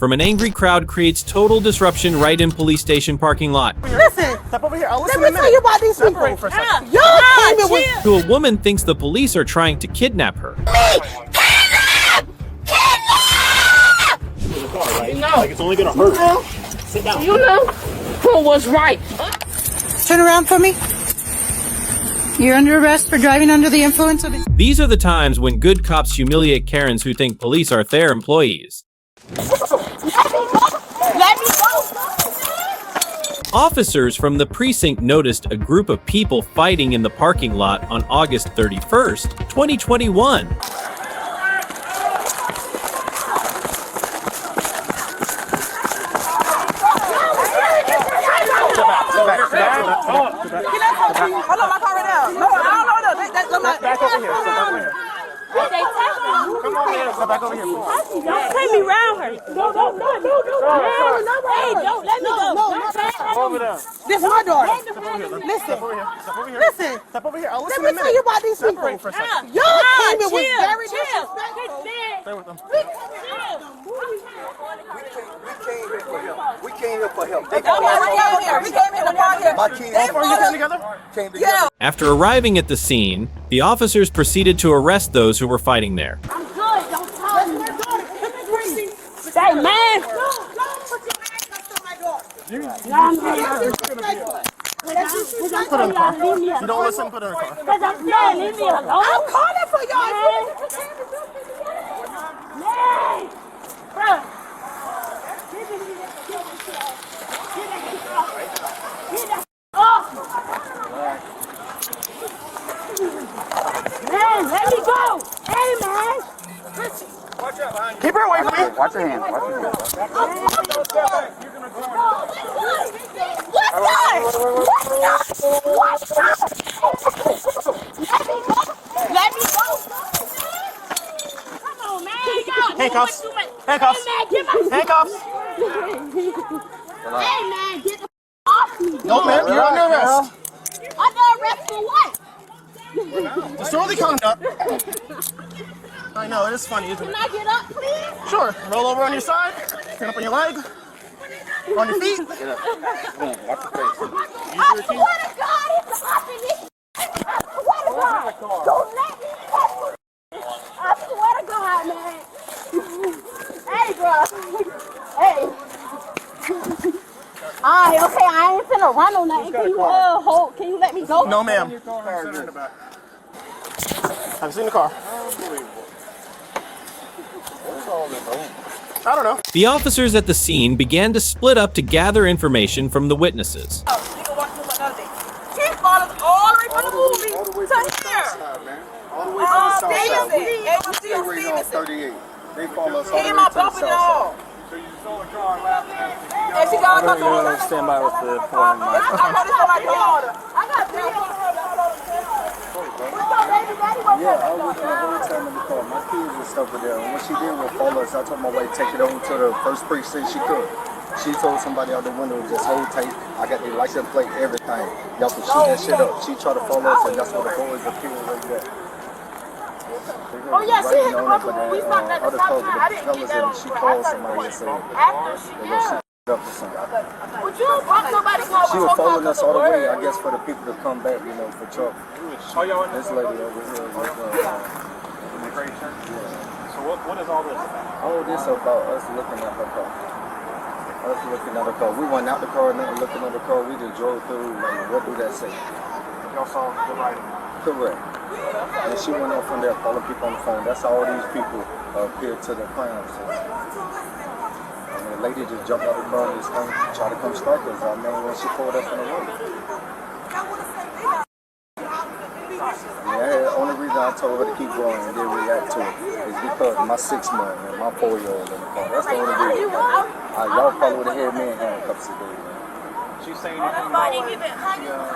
from an angry crowd creates total disruption right in police station parking lot. Listen, Step over here. I'll listen let me tell you about these people. Separate for a second. Y'all came in with To a woman thinks the police are trying to kidnap her. Like it's only gonna hurt. Sit down. You know who was right. Turn around for me. You're under arrest for driving under the influence of... These are the times when good cops humiliate Karens who think police are their employees. Let me go. Officers from the precinct noticed a group of people fighting in the parking lot on August 31st, 2021. Hold on, my car right now. No, Back over here. Step back over here. Come on here. Step back over here. Don't take me round her. No. Hey, don't let me go. Over there. This is my daughter. Step over here. Listen. Step over here. Step over here. Listen. Step over here. I'll Let listen me in a tell you minute. about these people. Separate for a second. Y'all came in with chill, very chill. disrespectful. Stay with them. We came here for help. We came here to park here. My kids Both of you came together? came together. After arriving at the scene, the officers proceeded to arrest those who were fighting there. I'm good. Don't tell me. Hey, man. Put her in the car. You don't listen, put her in the car. Man, leave me alone. I'm calling for y'all. Man. Bro. Man, let me go. Hey, man. Keep her away from me. Watch your hands. Watch your hands. What's Let me go. Come on, man. Y'all Handcuffs. doing too much. Handcuffs. Hey, man, get my... Handcuffs. Hey, man, get the off me. No, ma'am. You're under arrest. Under arrest for what? Disorderly conduct. I know, it is funny, isn't Can it? I get up, please? Sure. Roll over on your side. Stand up on your leg. On your feet. Get up. Come on, watch your face. I swear to God, it's off me. I swear to God. Don't let me touch you. I swear to God, man. Hey, bro. Hey. Alright, okay, I ain't finna run on nothing. Can you hold? Can you let me go? No, ma'am. Have you seen the car? I don't know. The officers at the scene began to split up to gather information from the witnesses. He followed all the way from the movie to here. All the way from the south side. Stevenson. Stay where you on 38. They follow us all He the and way my to the bumping south y'all. side. And she got a couple Stand by with the phone in my I got video. Yeah, I was the whole time in the car. My kids and stuff were there. And what she did was follow us. I told my wife take it over to the first precinct she could. She told somebody out the window, just hold tight. I got the license plate, everything. Y'all can shoot that shit up. She tried to follow us, and that's what the boys appealed like that. Oh yeah, she hit the bumper when we stopped at the Other stop cars sign. with I the didn't get fellas that in on it. She video. I called thought somebody and said after she they gonna shoot it up or something. Would you bump somebody's car She with was your car following us all the way, I word? guess, for the people to come back, you know, for trouble. This lady over here was, Immigration. So what is all this about? all this about us looking at her car. Us looking at her car. We went out the car and then looking at the car. We just drove through, like, what do that say? Y'all saw the writing. Correct. And she went off from there, calling people on the phone. That's how all these people appeared to the crime scene. And the lady just jumped out the car and just tried to come strike us. I mean, when she pulled up in the road. Yeah, the only reason I told her to keep going and didn't react to it is because my 6-month and my 4-year-old in the car. That's the only reason. Y'all probably would have had me in handcuffs today. She's saying anything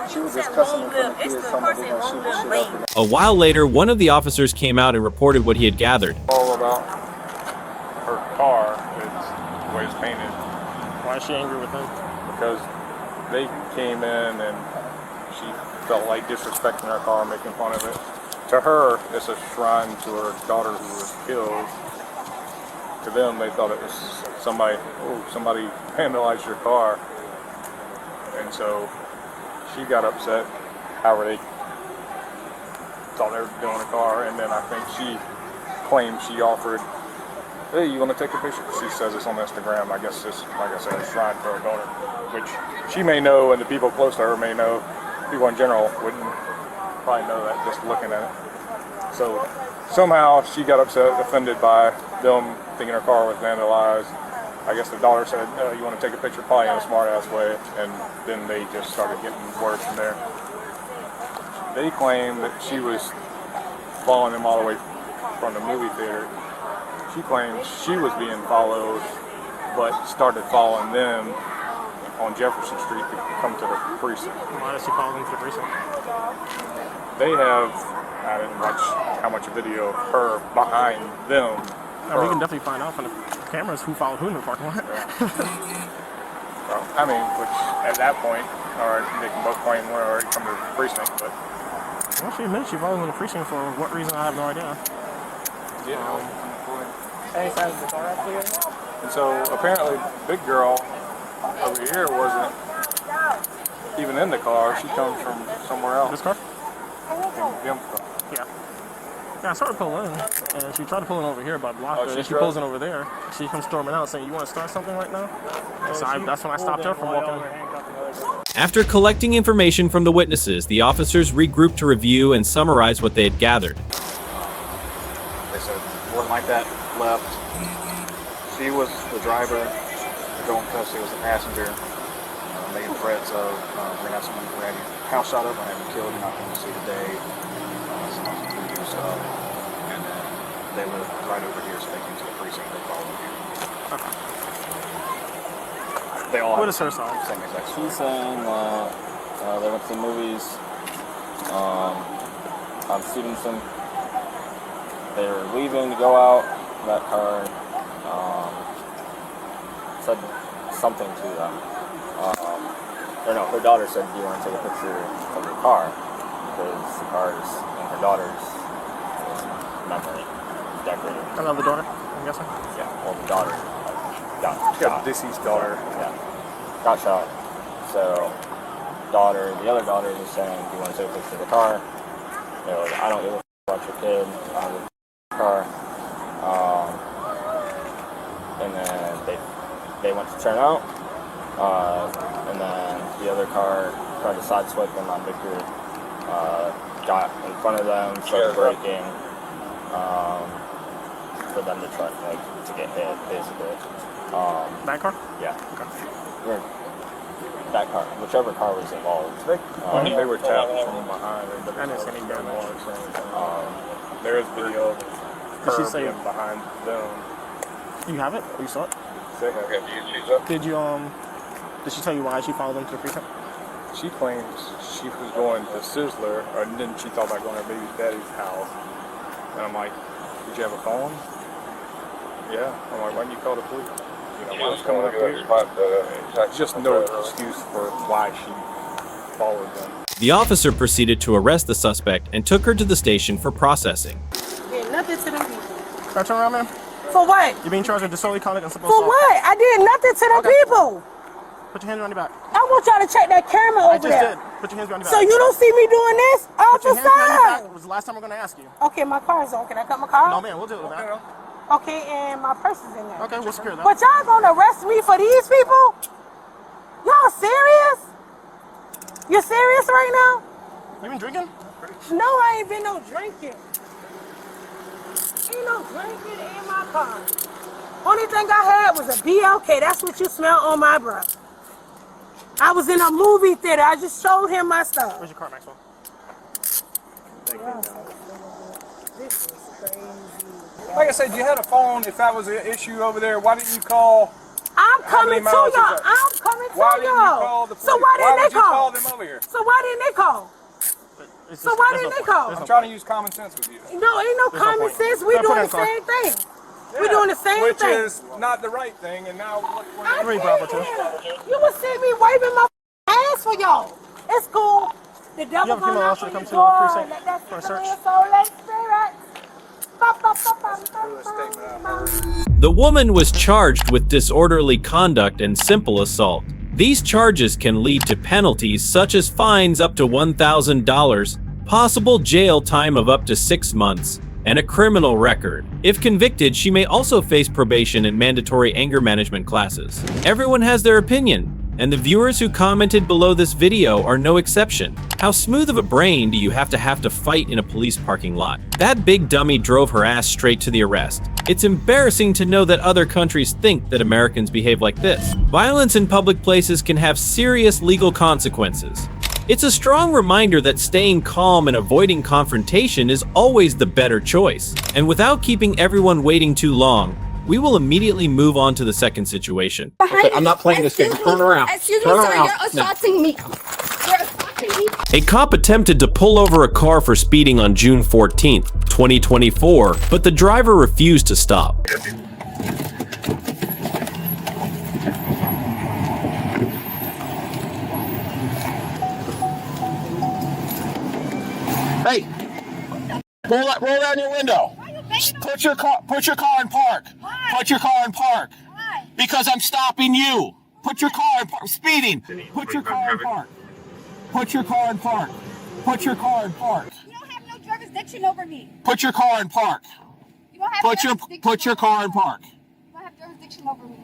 She was just cussing in front of kids, telling me they're gonna shoot the shit up. A while later, one of the officers came out and reported what he had gathered. all about her car, it's the way it's painted, Why is she angry with him? because they came in and she felt like disrespecting her car, making fun of it. To her, it's a shrine to her daughter who was killed. To them, they thought it was somebody vandalized your car. And so she got upset. However, they thought they were doing a car, and then I think she claimed she offered, hey, you want to take a picture? She says it's on Instagram. I guess it's, like I said, a shrine for her daughter, which she may know, and the people close to her may know. People in general wouldn't probably know that just looking at it. So somehow she got upset, offended by them thinking her car was vandalized. I guess the daughter said, no, you want to take a picture, probably in a smart ass way, and then they just started getting words from there. They claim that she was following them all the way from the movie theater. She claims she was being followed, but started following them on Jefferson Street to come to the precinct. Why does she follow them to the precinct? They have, I didn't watch how much video of her behind them. We can definitely find out from the cameras who followed who in the parking lot. Well, I mean, which at that point, or they can both claim one already come to the precinct, but. Well, she admitted she followed them to the precinct for what reason, I have no idea. Any signs of the car actually? And so apparently, big girl over here wasn't even in the car. She comes from somewhere else. This car? Jim's car. Yeah. Yeah, I saw her pull in, and she tried to pull in over here, but I blocked her. And she pulls in over there. She comes storming out saying, you want to start something right now? So that's when I stopped her from walking in. After collecting information from the witnesses, the officers regrouped to review and summarize what they had gathered. They said, wasn't like that, left. She was the driver, the girl in custody was the passenger, making threats of, we're going to have someone who had your house shot up, I have you killed, you're not going to see the day, someone's going to do stuff, and then they live right over here, so they came to the precinct, they followed you. Okay. They all What have is her side? the same exact story. She's saying they went to the movies on Stevenson. They were leaving to go out. That car said something to them. Or no, her daughter said, do you want to take a picture of your car? Because the car is in her daughter's memory decorated. Another daughter, I'm guessing? Yeah, well, the daughter got She got a deceased daughter. Yeah, got shot. So, the other daughter was saying, do you want to take a picture of the car? They were like, I don't give a about your kid. I don't give a car. And then they went to turn out. And then the other car tried to sideswipe them on Victor. Got in front of them, started braking. For them to try to get hit, basically. That car? Yeah. Okay. That car, whichever car was involved. They were tapped from behind. I didn't see any damage. There is video of Did she her say- being behind them. You have it? Or you saw it? They have- Did you, did she tell you why she followed them to the precinct? She claims she was going to Sizzler, and then she thought about going to her baby's daddy's house. And I'm like, did you have a phone? Yeah. I'm like, why didn't you call the police? You know, I was coming up here. Just no excuse for why she followed them. The officer proceeded to arrest the suspect and took her to the station for processing. Did nothing to them people. Can I turn around, ma'am? For what? You're being charged with disorderly conduct and supposed For what? I did nothing to them people. Put your hands around your back. I want y'all to check that camera I over just there. did. Put your hands around your So back. you don't see me doing this? Put your hands around your Officer! back. Was the last time we're going to ask you. Okay, my car is on. Can I cut my car? No, man, we'll deal with that. Okay, and my purse is in there. Okay, we'll secure that. But y'all gonna arrest me for these people? Y'all serious? You serious right now? You been drinking? No, I ain't been no drinking. Ain't no drinking in my car. Only thing I had was a BLK. That's what you smell on my breath. I was in a movie theater. I just showed him my stuff. Where's your car, Maxwell? This is crazy. Like I said, you had a phone. If that was an issue over there, why didn't you call? I'm coming to miles is y'all. that? I'm coming to Why didn't you y'all. call the police? So why didn't would they you call call? them over here? So why didn't they call? So why didn't they call? I'm trying to use common sense with you. No, ain't no common sense. We Yeah, put doing it the in car. same thing. We doing the same Which thing. is not the right thing, and now look where I Three, did. Bravo, two. You would see me waving my ass for y'all. It's cool. The devil You have a gonna female knock officer on come your to the door. precinct Let that for a spirit search? soul, let spirit. Ba, ba, ba, ba, ba, Do a statement ba, out ba. The woman was charged with disorderly conduct and simple assault. These charges can lead to penalties such as fines up to $1,000, possible jail time of up to 6 months, and a criminal record. If convicted, she may also face probation and mandatory anger management classes. Everyone has their opinion, and the viewers who commented below this video are no exception. How smooth of a brain do you have to fight in a police parking lot? That big dummy drove her ass straight to the arrest. It's embarrassing to know that other countries think that Americans behave like this. Violence in public places can have serious legal consequences. It's a strong reminder that staying calm and avoiding confrontation is always the better choice. And without keeping everyone waiting too long, we will immediately move on to the second situation. Okay, I'm not playing this game. Turn around. Excuse me, Turn sir, around. you're assaulting me. You're assaulting me. A cop attempted to pull over a car for speeding on June 14th, 2024, but the driver refused to stop. Hey, roll down your window. Put your car in park. Put your car in park. Because I'm stopping you. Put your car in park. Speeding. Put your car in park. Put your car in park. Put your car in park. You don't have no jurisdiction over me. Put your car in park. You don't have Put your car in park. You don't have jurisdiction over me.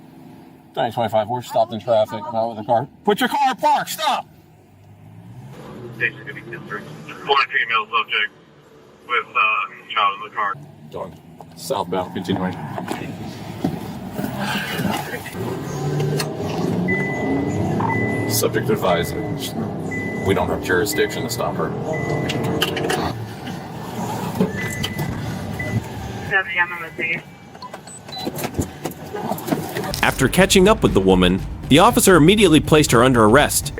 925. We're stopped in traffic. Not with a car. Put your car in park. Stop. One female subject with child in the car. Done. Southbound, continuing. Subject advised. We don't have jurisdiction to stop her. After catching up with the woman, the officer immediately placed her under arrest.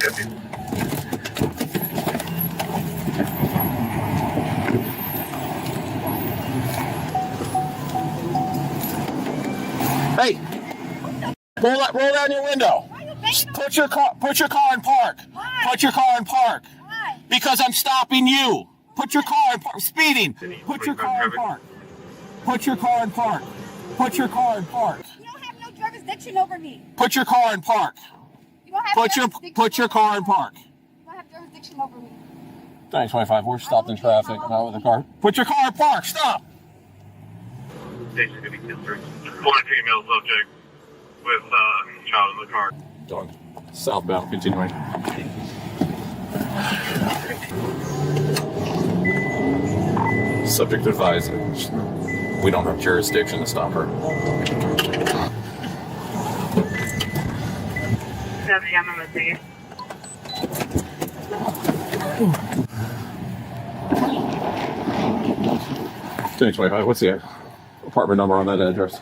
Hey, roll down your window. Put your car in park. Put your car in park. Because I'm stopping you. Put your car in park. Speeding. Put your car in park. Put your car in park. Put your car in park. You don't have no jurisdiction over me. Put your car in park. You don't have Put your car in park. You don't have jurisdiction over me. 925. We're stopped in traffic. Not with a car. Put your car in park. Stop. One female subject with child in the car. Done. Southbound, continuing. Subject advised. We don't have jurisdiction to stop her. $10.25. What's the apartment number on that address?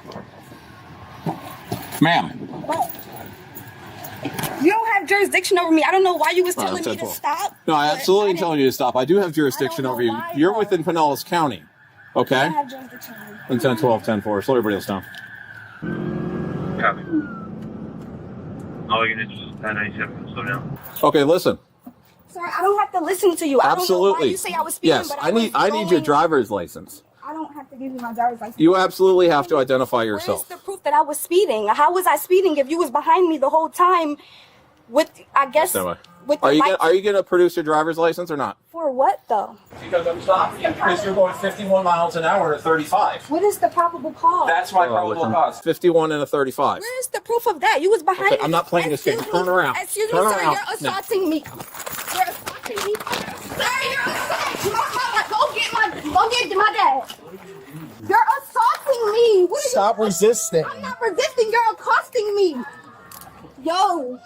Ma'am. You don't have jurisdiction over me. I don't know why you was telling me to stop. No, I absolutely telling you to stop. I do have jurisdiction over you. You're within Pinellas County. Okay? I don't have jurisdiction over you. And 10-12, 10-4. Slow everybody else down. Copy. All you can do is 1097. Slow down. Okay, listen. Sir, I don't have to listen to you. I don't know why Absolutely. you say I was speeding, Yes, but I need your driver's license. I don't have to give you my driver's license. You absolutely have to identify yourself. Where's the proof that I was speeding? How was I speeding if you was behind me the whole time with, I guess, Stand by. with the Are lights? you gonna produce your driver's license or not? For what, though? Because I'm stopping you because you're going 51 miles an hour at 35. What is the probable cause? That's my probable cause. 51 and a 35. Where's the proof of that? You was behind Okay, me. I'm not playing this game. Turn around. Excuse Turn me, sir, around. you're assaulting me. You're assaulting me. Sir, you're assaulting me. Go get my dad. You're assaulting me. What are Stop resisting. I'm not resisting. You're accosting me. Yo.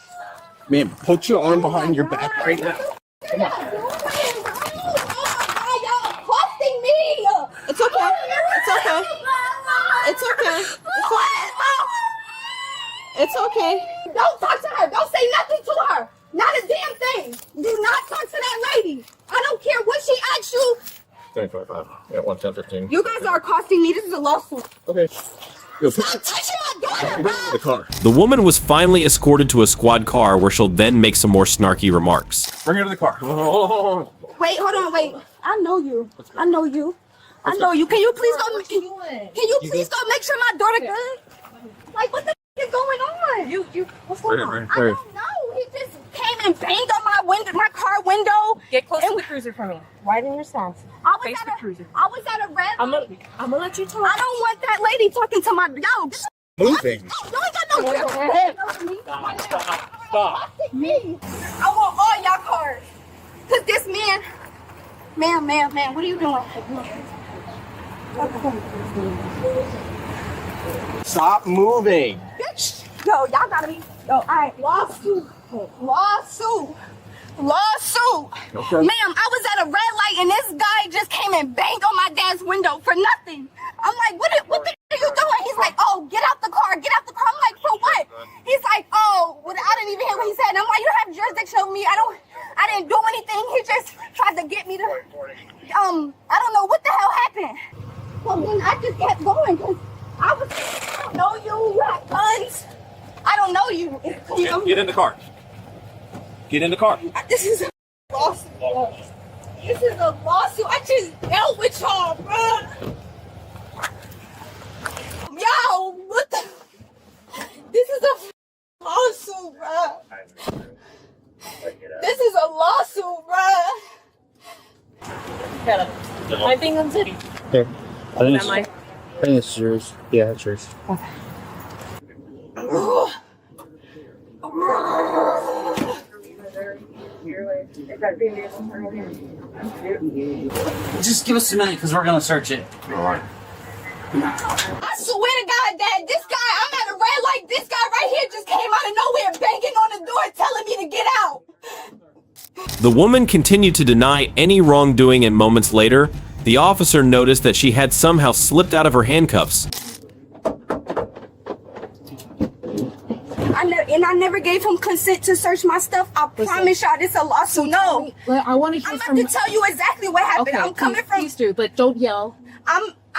Man, put your arm behind your back right now. Come on. Y'all accosting me. It's okay. It's okay. It's okay. It's okay. Don't talk to her. Don't say nothing to her. Not a damn thing. Do not talk to that lady. I don't care what she asks you. 10.25. Yeah, 1:10:15. You guys are accosting me. This is a lawsuit. Okay. Stop touching my daughter, bro. The car. The woman was finally escorted to a squad car where she'll then make some more snarky remarks. Bring her to the car. Wait, hold on, wait. I know you. I know you. I know you. Can you please go? Can you please go make sure my daughter good? Like, what the is going on? What's going on? I don't know. He just came and banged on my window, my car window. Get close to the cruiser for me. Right in your stance. Face the cruiser. I was at a red light. I'm gonna let you talk. I don't want that lady talking to my Moving. You ain't got no Stop. me. I want all y'all cars. Cause this man, man, what are you doing? Stop moving. Bitch. Yo, y'all gotta be. Yo, alright, lawsuit. Okay. Ma'am, I was at a red light and this guy just came and banged on my dad's window for nothing. I'm like, what the are you doing? He's like, oh, get out the car. I'm like, for what? He's like, oh, well, I didn't even hear what he said. And I'm like, you don't have jurisdiction over me. I didn't do anything. He just tried to get me to, I don't know what the hell happened. Well, then I just kept going because I don't know you. You have guns. I don't know you. Get in the car. Get in the car. This is a lawsuit. This is a lawsuit. I just dealt with y'all, bro. Yo, what the? This is a lawsuit, bro. This is a lawsuit, bro. My thing on city. Okay. I think Am I? it's yours. Yeah, it's yours. Okay. Just give us a minute because we're going to search it. All right. I swear to God, Dad, this guy, I'm at a red light. This guy right here just came out of nowhere, banging on the door, telling me to get out. The woman continued to deny any wrongdoing, and moments later, the officer noticed that she had somehow slipped out of her handcuffs. I never gave him consent to search my stuff. I promise y'all, this is a lawsuit. No. I want to hear I'm from. about to tell you exactly what happened. Okay, I'm coming from. Please do, but don't yell.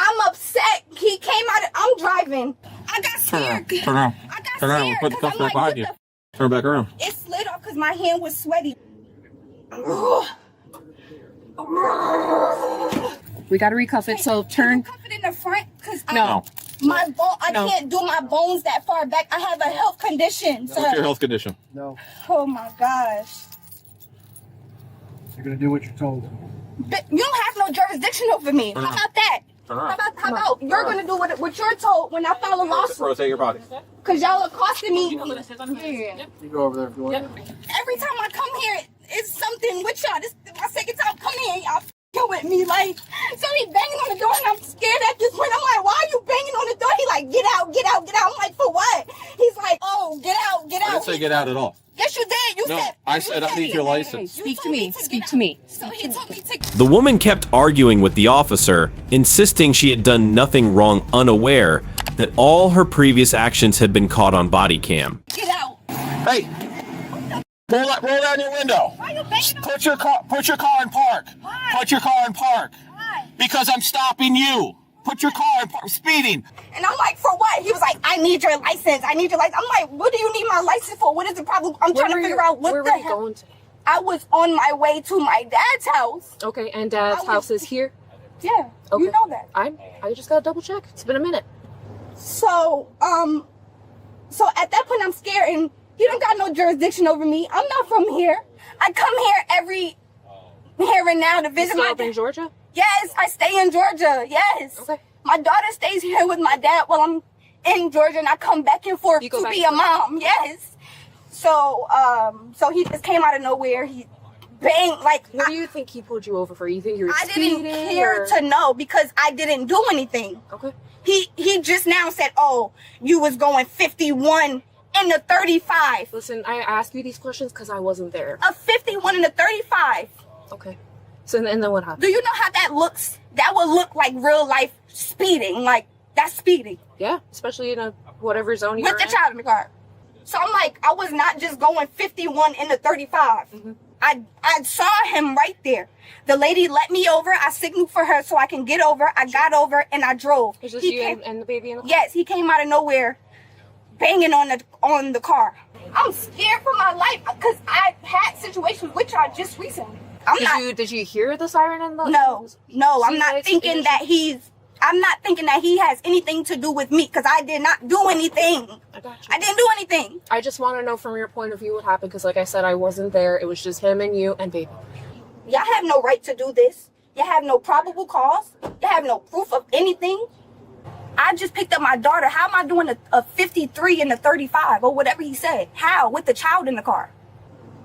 I'm upset. He came out. I'm driving. I got scared. Turn around. I got Turn around. scared. Put the 'cause cuffs I'm back like, behind you. what Turn back around. It slid off because my hand was sweaty. We got to recuff it. So turn. Cuff it in the front because No. I can't do my bones that far back. I have a health condition. What's your health condition? No. Oh my gosh. You're going to do what you're told. But you don't have no jurisdiction over me. How about that? How about you're gonna do what you're told when I file a lawsuit? Rotate your body. Cause y'all accosted me. You go over there if you want. Every time I come here, it's something with y'all. This is my second time coming here. Y'all f***ing with me, like. So he banging on the door, and I'm scared at this point. I'm like, why are you banging on the door? He like, get out, get out, get out. I'm like, for what? He's like, oh, get out, get out. I didn't say get out at all. Yes, you did. You No, said. I said I need your license. Speak to me. Speak to me. So he told me to. The woman kept arguing with the officer, insisting she had done nothing wrong, unaware that all her previous actions had been caught on body cam. Get out. Hey, roll down your window. Why you banging on? Put your car in park. Why? Put your car in park. Why? Because I'm stopping you. Put your car in park. Speeding. And I'm like, for what? He was like, I need your license. I need your license. I'm like, what do you need my license for? What is the problem? I'm trying to figure out what where the were you hell. going to? I was on my way to my dad's house. Okay, and Dad's house is here. Yeah, Okay. you know that. I just gotta double check. It's been a minute. So at that point I'm scared and he don't got no jurisdiction over me. I'm not from here. I come here every here and now to visit You my still up in dad. Georgia? Yes, I stay in Georgia. Yes. Okay. My daughter stays here with my dad while I'm in Georgia and I come back and forth You go to back be and a forth. mom. Yes. So he just came out of nowhere. He banged like What do you think he pulled you over for? You think you're I speeding? didn't care or- to know because I didn't do anything. Okay. He just now said, "Oh, you was going 51 in the 35." Listen, I ask you these questions because I wasn't there. A 51 in the 35. Okay. So and then what happened? Do you know how that looks? That would look like real life speeding. Like that's speeding Yeah, especially in a whatever zone you're with the in. child in the car. So I'm like, I was not just going 51 in the 35. Mm-hmm. I saw him right there. The lady let me over. I signaled for her so I can get over. I got over and I drove. Is this He you came- and the baby in the car? Yes, he came out of nowhere, banging on the car. I'm scared for my life because I had situations with y'all just recently. Did you hear the siren and the No, I'm See, not like, thinking it- that he's I'm not thinking that he has anything to do with me because I did not do anything. I got you. I didn't do anything. I just want to know from your point of view what happened because, like I said, I wasn't there. It was just him and you and baby. Y'all have no right to do this. You have no probable cause. You have no proof of anything. I just picked up my daughter. How am I doing a 53 and a 35 or whatever he said? How? With the child in the car?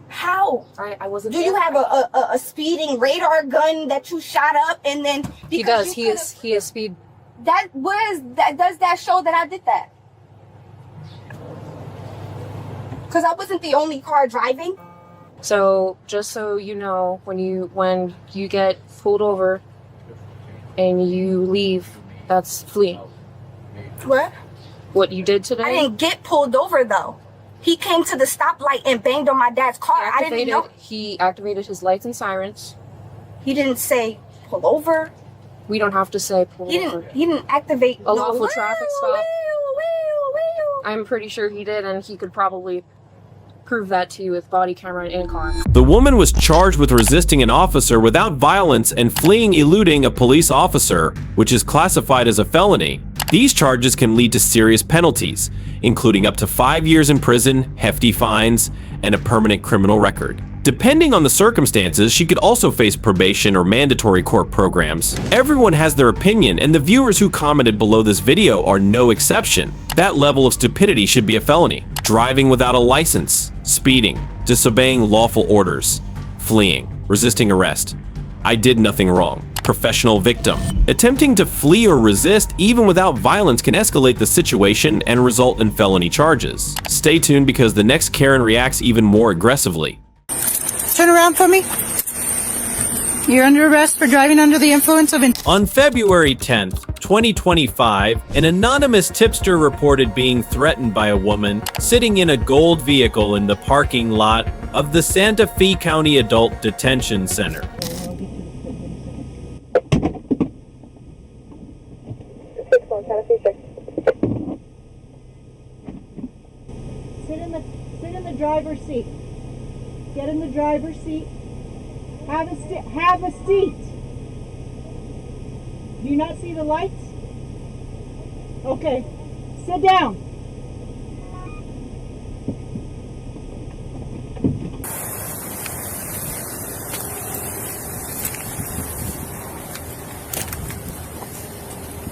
How? I wasn't Do there. you have a speeding radar gun that you shot up and then He does. He is speed. That was that. Does that show that I did that? Because I wasn't the only car driving. So just so you know, when you get pulled over and you leave, that's fleeing. What? What you did today? I didn't get pulled over though. He came to the stoplight and banged on my dad's car. I didn't know. He activated his lights and sirens. He didn't say pull over. We don't have to say pull over. He didn't activate a lawful traffic stop. I'm pretty sure he did, and he could probably prove that to you with body camera and in-car. The woman was charged with resisting an officer without violence and fleeing eluding a police officer, which is classified as a felony. These charges can lead to serious penalties, including up to 5 years in prison, hefty fines, and a permanent criminal record. Depending on the circumstances, she could also face probation or mandatory court programs. Everyone has their opinion, and the viewers who commented below this video are no exception. That level of stupidity should be a felony. Driving without a license, speeding, disobeying lawful orders, fleeing, resisting arrest. I did nothing wrong. Professional victim. Attempting to flee or resist even without violence can escalate the situation and result in felony charges. Stay tuned because the next Karen reacts even more aggressively. Turn around for me. You're under arrest for driving under the influence of... On February 10th, 2025, an anonymous tipster reported being threatened by a woman sitting in a gold vehicle in the parking lot of the Santa Fe County Adult Detention Center. Sit in the driver's seat. Get in the driver's seat. Have a seat. Do you not see the lights? Okay. Sit down.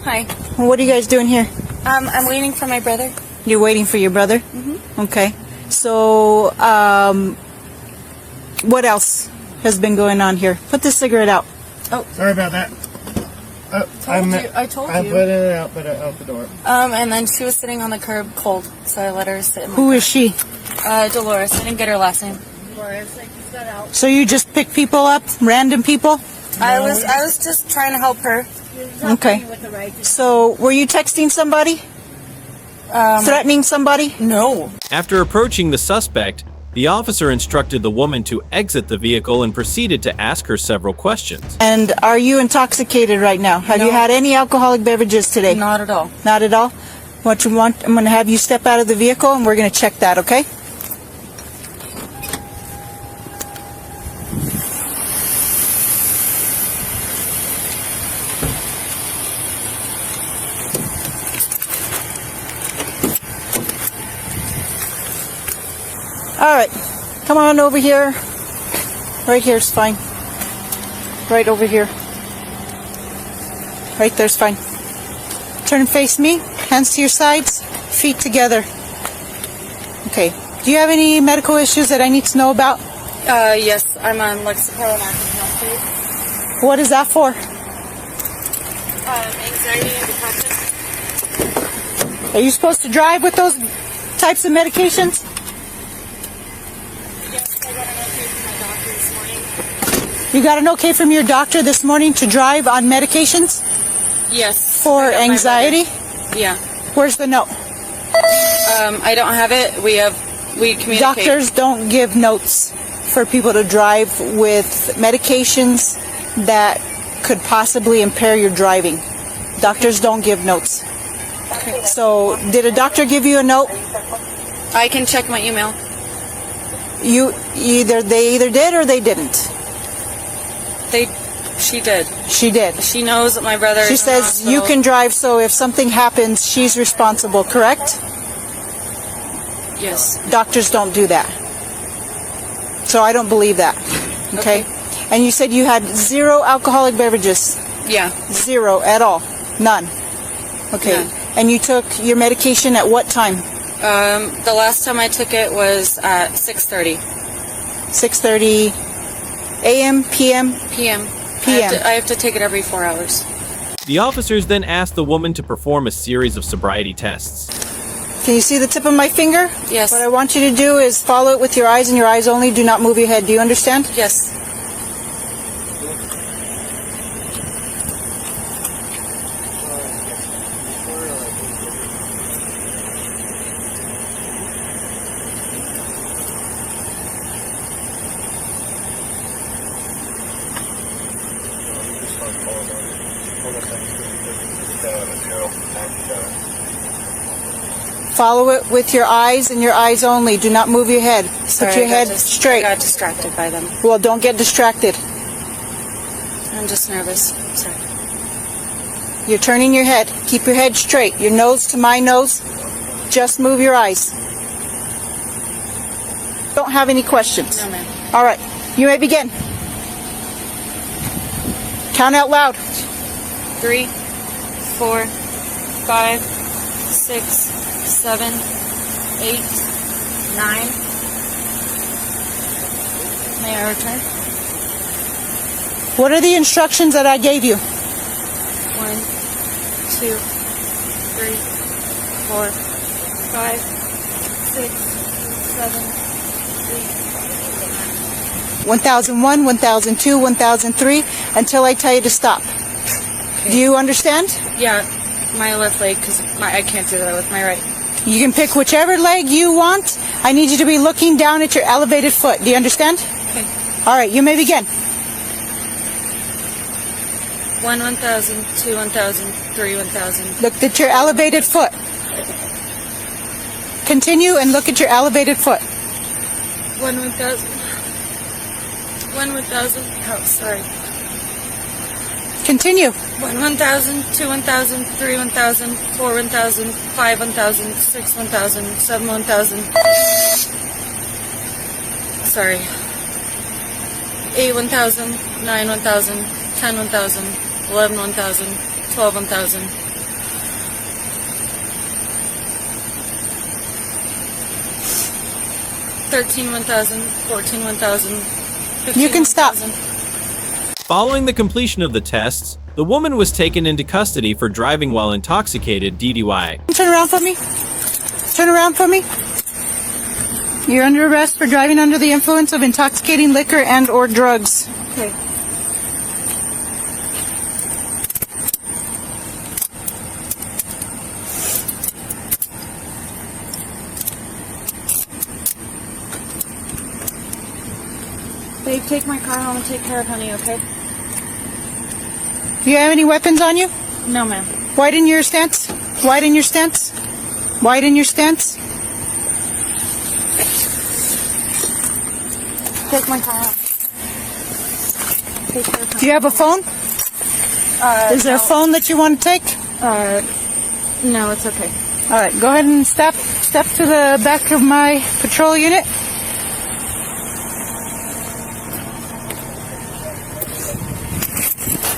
Hi. What are you guys doing here? I'm waiting for my brother. You're waiting for your brother? Mm-hmm. Okay. So, what else has been going on here? Put the cigarette out. Oh, sorry about that. I told you. I put it out, but out the door. And then she was sitting on the curb cold, so I let her sit. Who is she? Dolores. I didn't get her last name. So you just pick people up, random people? I was just trying to help her. Okay. So were you texting somebody? Threatening somebody? No. After approaching the suspect, the officer instructed the woman to exit the vehicle and proceeded to ask her several questions. And are you intoxicated right now? Have you had any alcoholic beverages today? Not at all. Not at all? What you want, I'm going to have you step out of the vehicle and we're going to check that, okay? All right, come on over here. Right here's fine. Right over here. Right there's fine. Turn and face me. Hands to your sides. Feet together. Okay. Do you have any medical issues that I need to know about? Yes, I'm on Lexapro and Arkansas. What is that for? Anxiety and depression. Are you supposed to drive with those types of medications? You got an okay from your doctor this morning to drive on medications? Yes. For anxiety? Yeah. Where's the note? I don't have it. We communicate. Doctors don't give notes for people to drive with medications that could possibly impair your driving. Doctors don't give notes. Okay. So, did a doctor give you a note? I can check my email. They either did or they didn't. They She did. She did. She knows that my brother She is in the says you hospital. can drive, so if something happens, she's responsible, correct? Yes. Doctors don't do that. So I don't believe that. Okay? And you said you had 0 alcoholic beverages. Yeah. 0 at all. None. Okay. None. And you took your medication at what time? The last time I took it was at 6:30 6:30 a.m., p.m.? p.m. PM. I have to take it every 4 hours. The officers then asked the woman to perform a series of sobriety tests. Can you see the tip of my finger? Yes. What I want you to do is follow it with your eyes and your eyes only. Do not move your head. Do you understand? Yes. Follow it with your eyes and your eyes only. Do not move your head. Sorry, Put your I got head dis- straight. I got distracted by them. Well, don't get distracted. I'm just nervous. Sorry. You're turning your head. Keep your head straight. Your nose to my nose. Just move your eyes. Don't have any questions. No, ma'am. All right. You may begin. Count out loud. 3, 4, 5, 6, 7, 8, 9. May I return? What are the instructions that I gave you? 1, 2, 3, 4, 5, 6, 7, 8, 1001, 1002, 1003, until I tell you to stop. Do you understand? 9. Yeah, my left leg, because I can't do that with my right. You can pick whichever leg you want. I need you to be looking down at your elevated foot. Do you understand? Okay. All right, you may begin. 1, 1,000, 2, 1,000, 3, 1,000. Look at your elevated foot. Continue and look at your elevated foot. 1, 1,000. 1, 1,000. Oh, sorry. Continue. 1, 1,000, 2, 1,000, 3, 1,000, 4, 1,000, 5, 1,000, 6, 1,000, 7, 1,000. Sorry. 8, 1,000, 9, 1,000, 10, 1,000, 11, 1,000, 12, 1,000. 13, 1,000, 14, 1,000, 15, You can stop. 1,000. Following the completion of the tests, the woman was taken into custody for driving while intoxicated DDY. Turn around for me. Turn around for me. You're under arrest for driving under the influence of intoxicating liquor and or drugs. Okay. Babe, take my car home and take care of honey, okay? Do you have any weapons on you? No, ma'am. Widen your stance. Widen your stance. Widen your stance. Take my car home. Take care of honey. Do you have a phone? Is there a phone that you want to take? No, it's okay. All right, go ahead and step to the back of my patrol unit.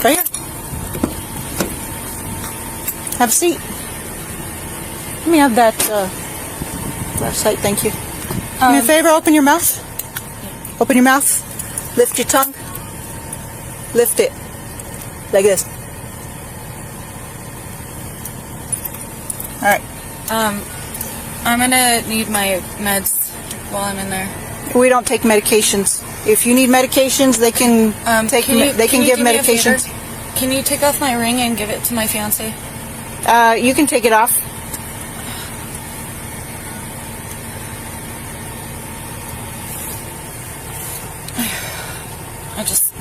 Right here. Have a seat. Let me have that flashlight, thank you. Do me a favor, open your mouth. Open your mouth. Lift your tongue. Lift it. Like this. Alright. I'm gonna need my meds while I'm in there. We don't take medications. If you need medications, they can take. They can give do me a medications. favor? Can you take off my ring and give it to my fiance? You can take it off.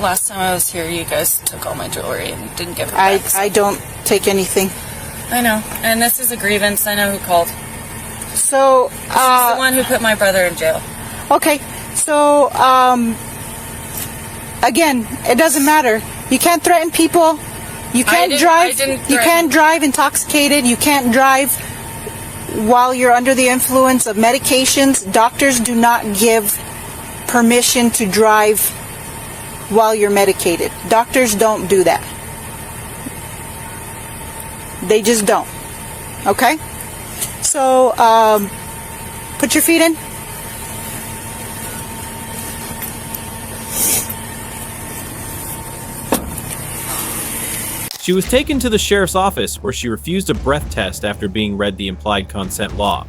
Last time I was here, you guys took all my jewelry and didn't give it back. I don't take anything. I know, and this is a grievance. I know who called. So she's the one who put my brother in jail. Okay, so again, it doesn't matter. You can't threaten people. You can't drive. You can't drive intoxicated. You can't drive while you're under the influence of medications. Doctors do not give permission to drive while you're medicated. Doctors don't do that. They just don't. Okay? So, put your feet in. She was taken to the sheriff's office where she refused a breath test after being read the implied consent law.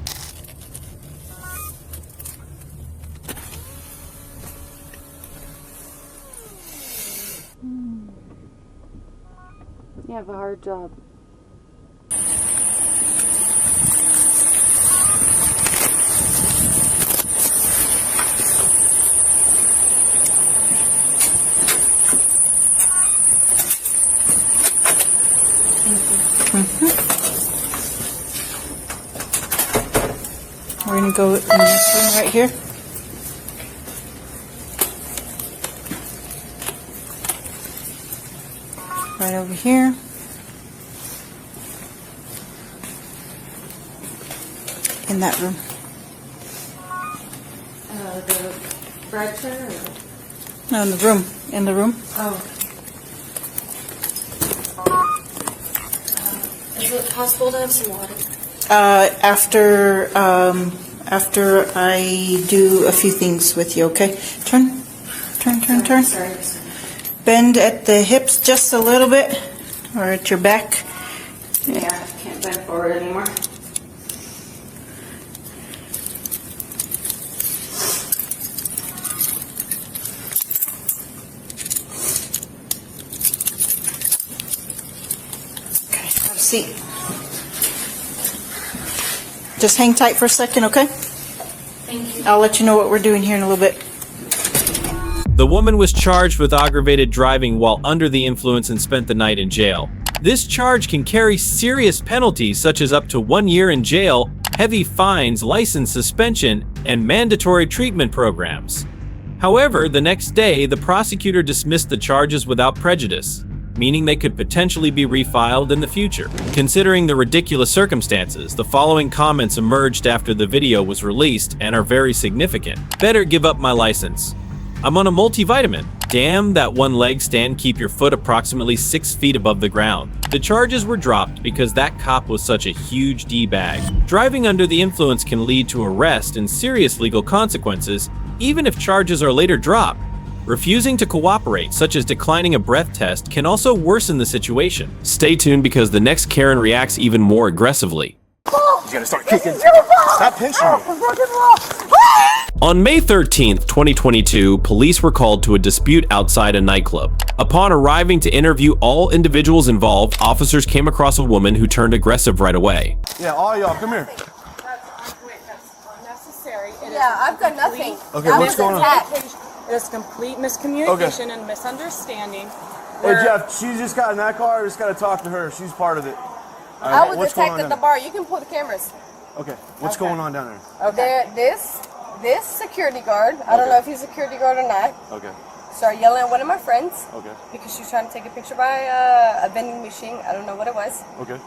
You have a hard job. We're going to go in this room right here. Right over here. In that room. The bride chair? No, in the room. In the room. Oh. Is it possible to have some water? After I do a few things with you, okay? Turn. Sorry. Bend at the hips just a little bit, or at your back. Yeah, I can't bend forward anymore. Okay, have a seat. Just hang tight for a second, okay? Thank you. I'll let you know what we're doing here in a little bit. The woman was charged with aggravated driving while under the influence and spent the night in jail. This charge can carry serious penalties such as up to 1 year in jail, heavy fines, license suspension, and mandatory treatment programs. However, the next day, the prosecutor dismissed the charges without prejudice, meaning they could potentially be refiled in the future. Considering the ridiculous circumstances, the following comments emerged after the video was released and are very significant. Better give up my license. I'm on a multivitamin. Damn, that one leg stand keep your foot approximately 6 feet above the ground. The charges were dropped because that cop was such a huge D-bag. Driving under the influence can lead to arrest and serious legal consequences, even if charges are later dropped. Refusing to cooperate, such as declining a breath test, can also worsen the situation. Stay tuned because the next Karen reacts even more aggressively. You gotta start kicking. Stop pinching me. On May 13th, 2022, police were called to a dispute outside a nightclub. Upon arriving to interview all individuals involved, officers came across a woman who turned aggressive right away. Yeah, all y'all, come here. Yeah, I've got nothing. Okay, what's going on? It is complete miscommunication and misunderstanding. Hey Jeff, she just got in that car. I just got to talk to her. She's part of it. I was attacked at the bar. You can pull the cameras. Okay, what's going on down there? Okay. This security guard, I don't know if he's a security guard or not, Okay, started yelling at one of my friends okay, because she was trying to take a picture by a vending machine. I don't know what it was. okay.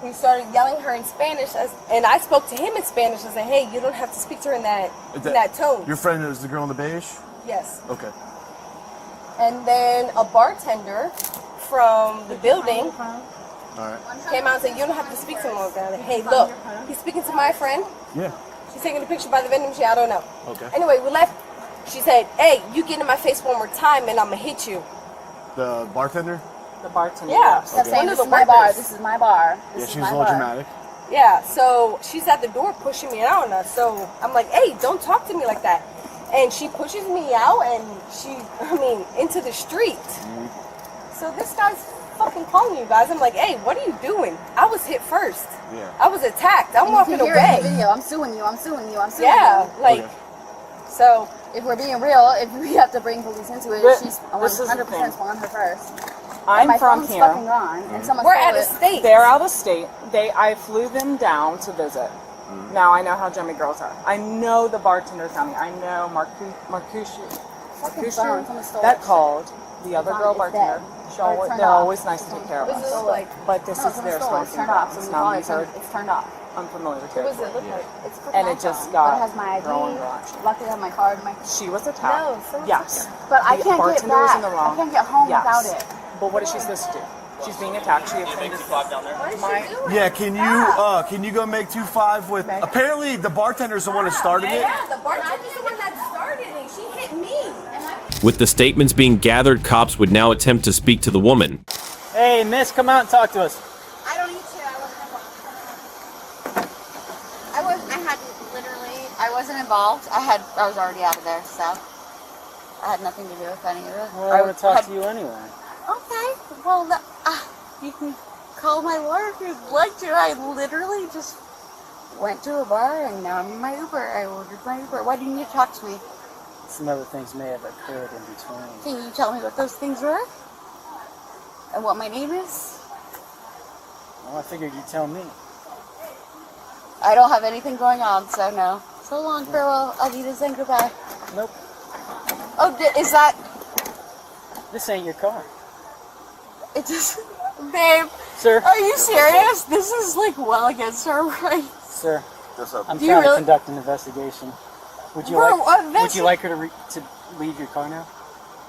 He started yelling at her in Spanish, and I spoke to him in Spanish. I said, "Hey, you don't have to speak to her in that tone." Your friend is the girl in the beige? Yes. Okay. And then a bartender from the building All right. came out and said, "You don't have to speak to him like that." Hey, look, he's speaking to my friend. Yeah. She's taking a picture by the vending machine. I don't know. Okay. Anyway, we left. She said, "Hey, you get in my face one more time, and I'm gonna hit you." The bartender? The bartender. Yeah. Yes. That's Okay. one of the This is my bar. workers. This is my bar. Yeah, she's a little dramatic. Yeah. So she's at the door pushing me out on us. So I'm like, "Hey, don't talk to me like that." And she pushes me out, and into the street. So this guy's fucking calling you guys. I'm like, "Hey, what are you doing?" I was hit first. Yeah. I was attacked. I'm And walking you can hear it in away. the video. I'm suing you. I'm suing you. I'm suing Yeah, you. like, so if we're being real, if we have to bring police into it, This- she's this is the 100% thing. on her first. I'm my from phone's here. fucking gone, and someone We're stole out of it. state. They're out of state. I flew them down to visit. Now I know how Jimmy girls are. I know the bartender family. I know Marcucci fucking Who's phone. sure? Someone stole That it. called the other girl It's bartender. dead. Or it's turned They're off. always nice to take care of What us. does it look like? But this No, is someone their stole it. It's smoking turned off. box. Someone Now called it. these are It's turned off. unfamiliar What does it territory. look like? It's a And freaking it just iPhone. got But it has my ID. thrown in the garage. Luckily, I have my card. She was attacked. No, so yes. But I The can't get bartender was back. in the wrong. I can't get home Yes. without it. But what is she supposed to do? She's being attacked. She offended down there. What is she doing? Yeah, can you go make 2-5 with? Apparently, the bartender's the one that started it. Yeah, the bartender's the one that started it. She hit me. With the statements being gathered, cops would now attempt to speak to the woman. Hey, miss, come out and talk to us. I don't need to. I wasn't involved. I was already out of there, so I had nothing to do with any of it. Well, I would talk to you anyway. Okay, well, you can call my lawyer if you'd like to. I literally just went to a bar and now I'm in my Uber. I ordered my Uber. Why didn't you talk to me? Some other things may have occurred in between. Can you tell me what those things were? And what my name is? Well, I figured you'd tell me. I don't have anything going on, so no. So long, farewell. I'll need to say goodbye. Nope. Oh, is that... This ain't your car. It just... Babe. Sir. Are you serious? This is like well against our rights. Sir, I'm Do you trying to really- conduct an investigation. Would you Bro, would you like her to leave your car now?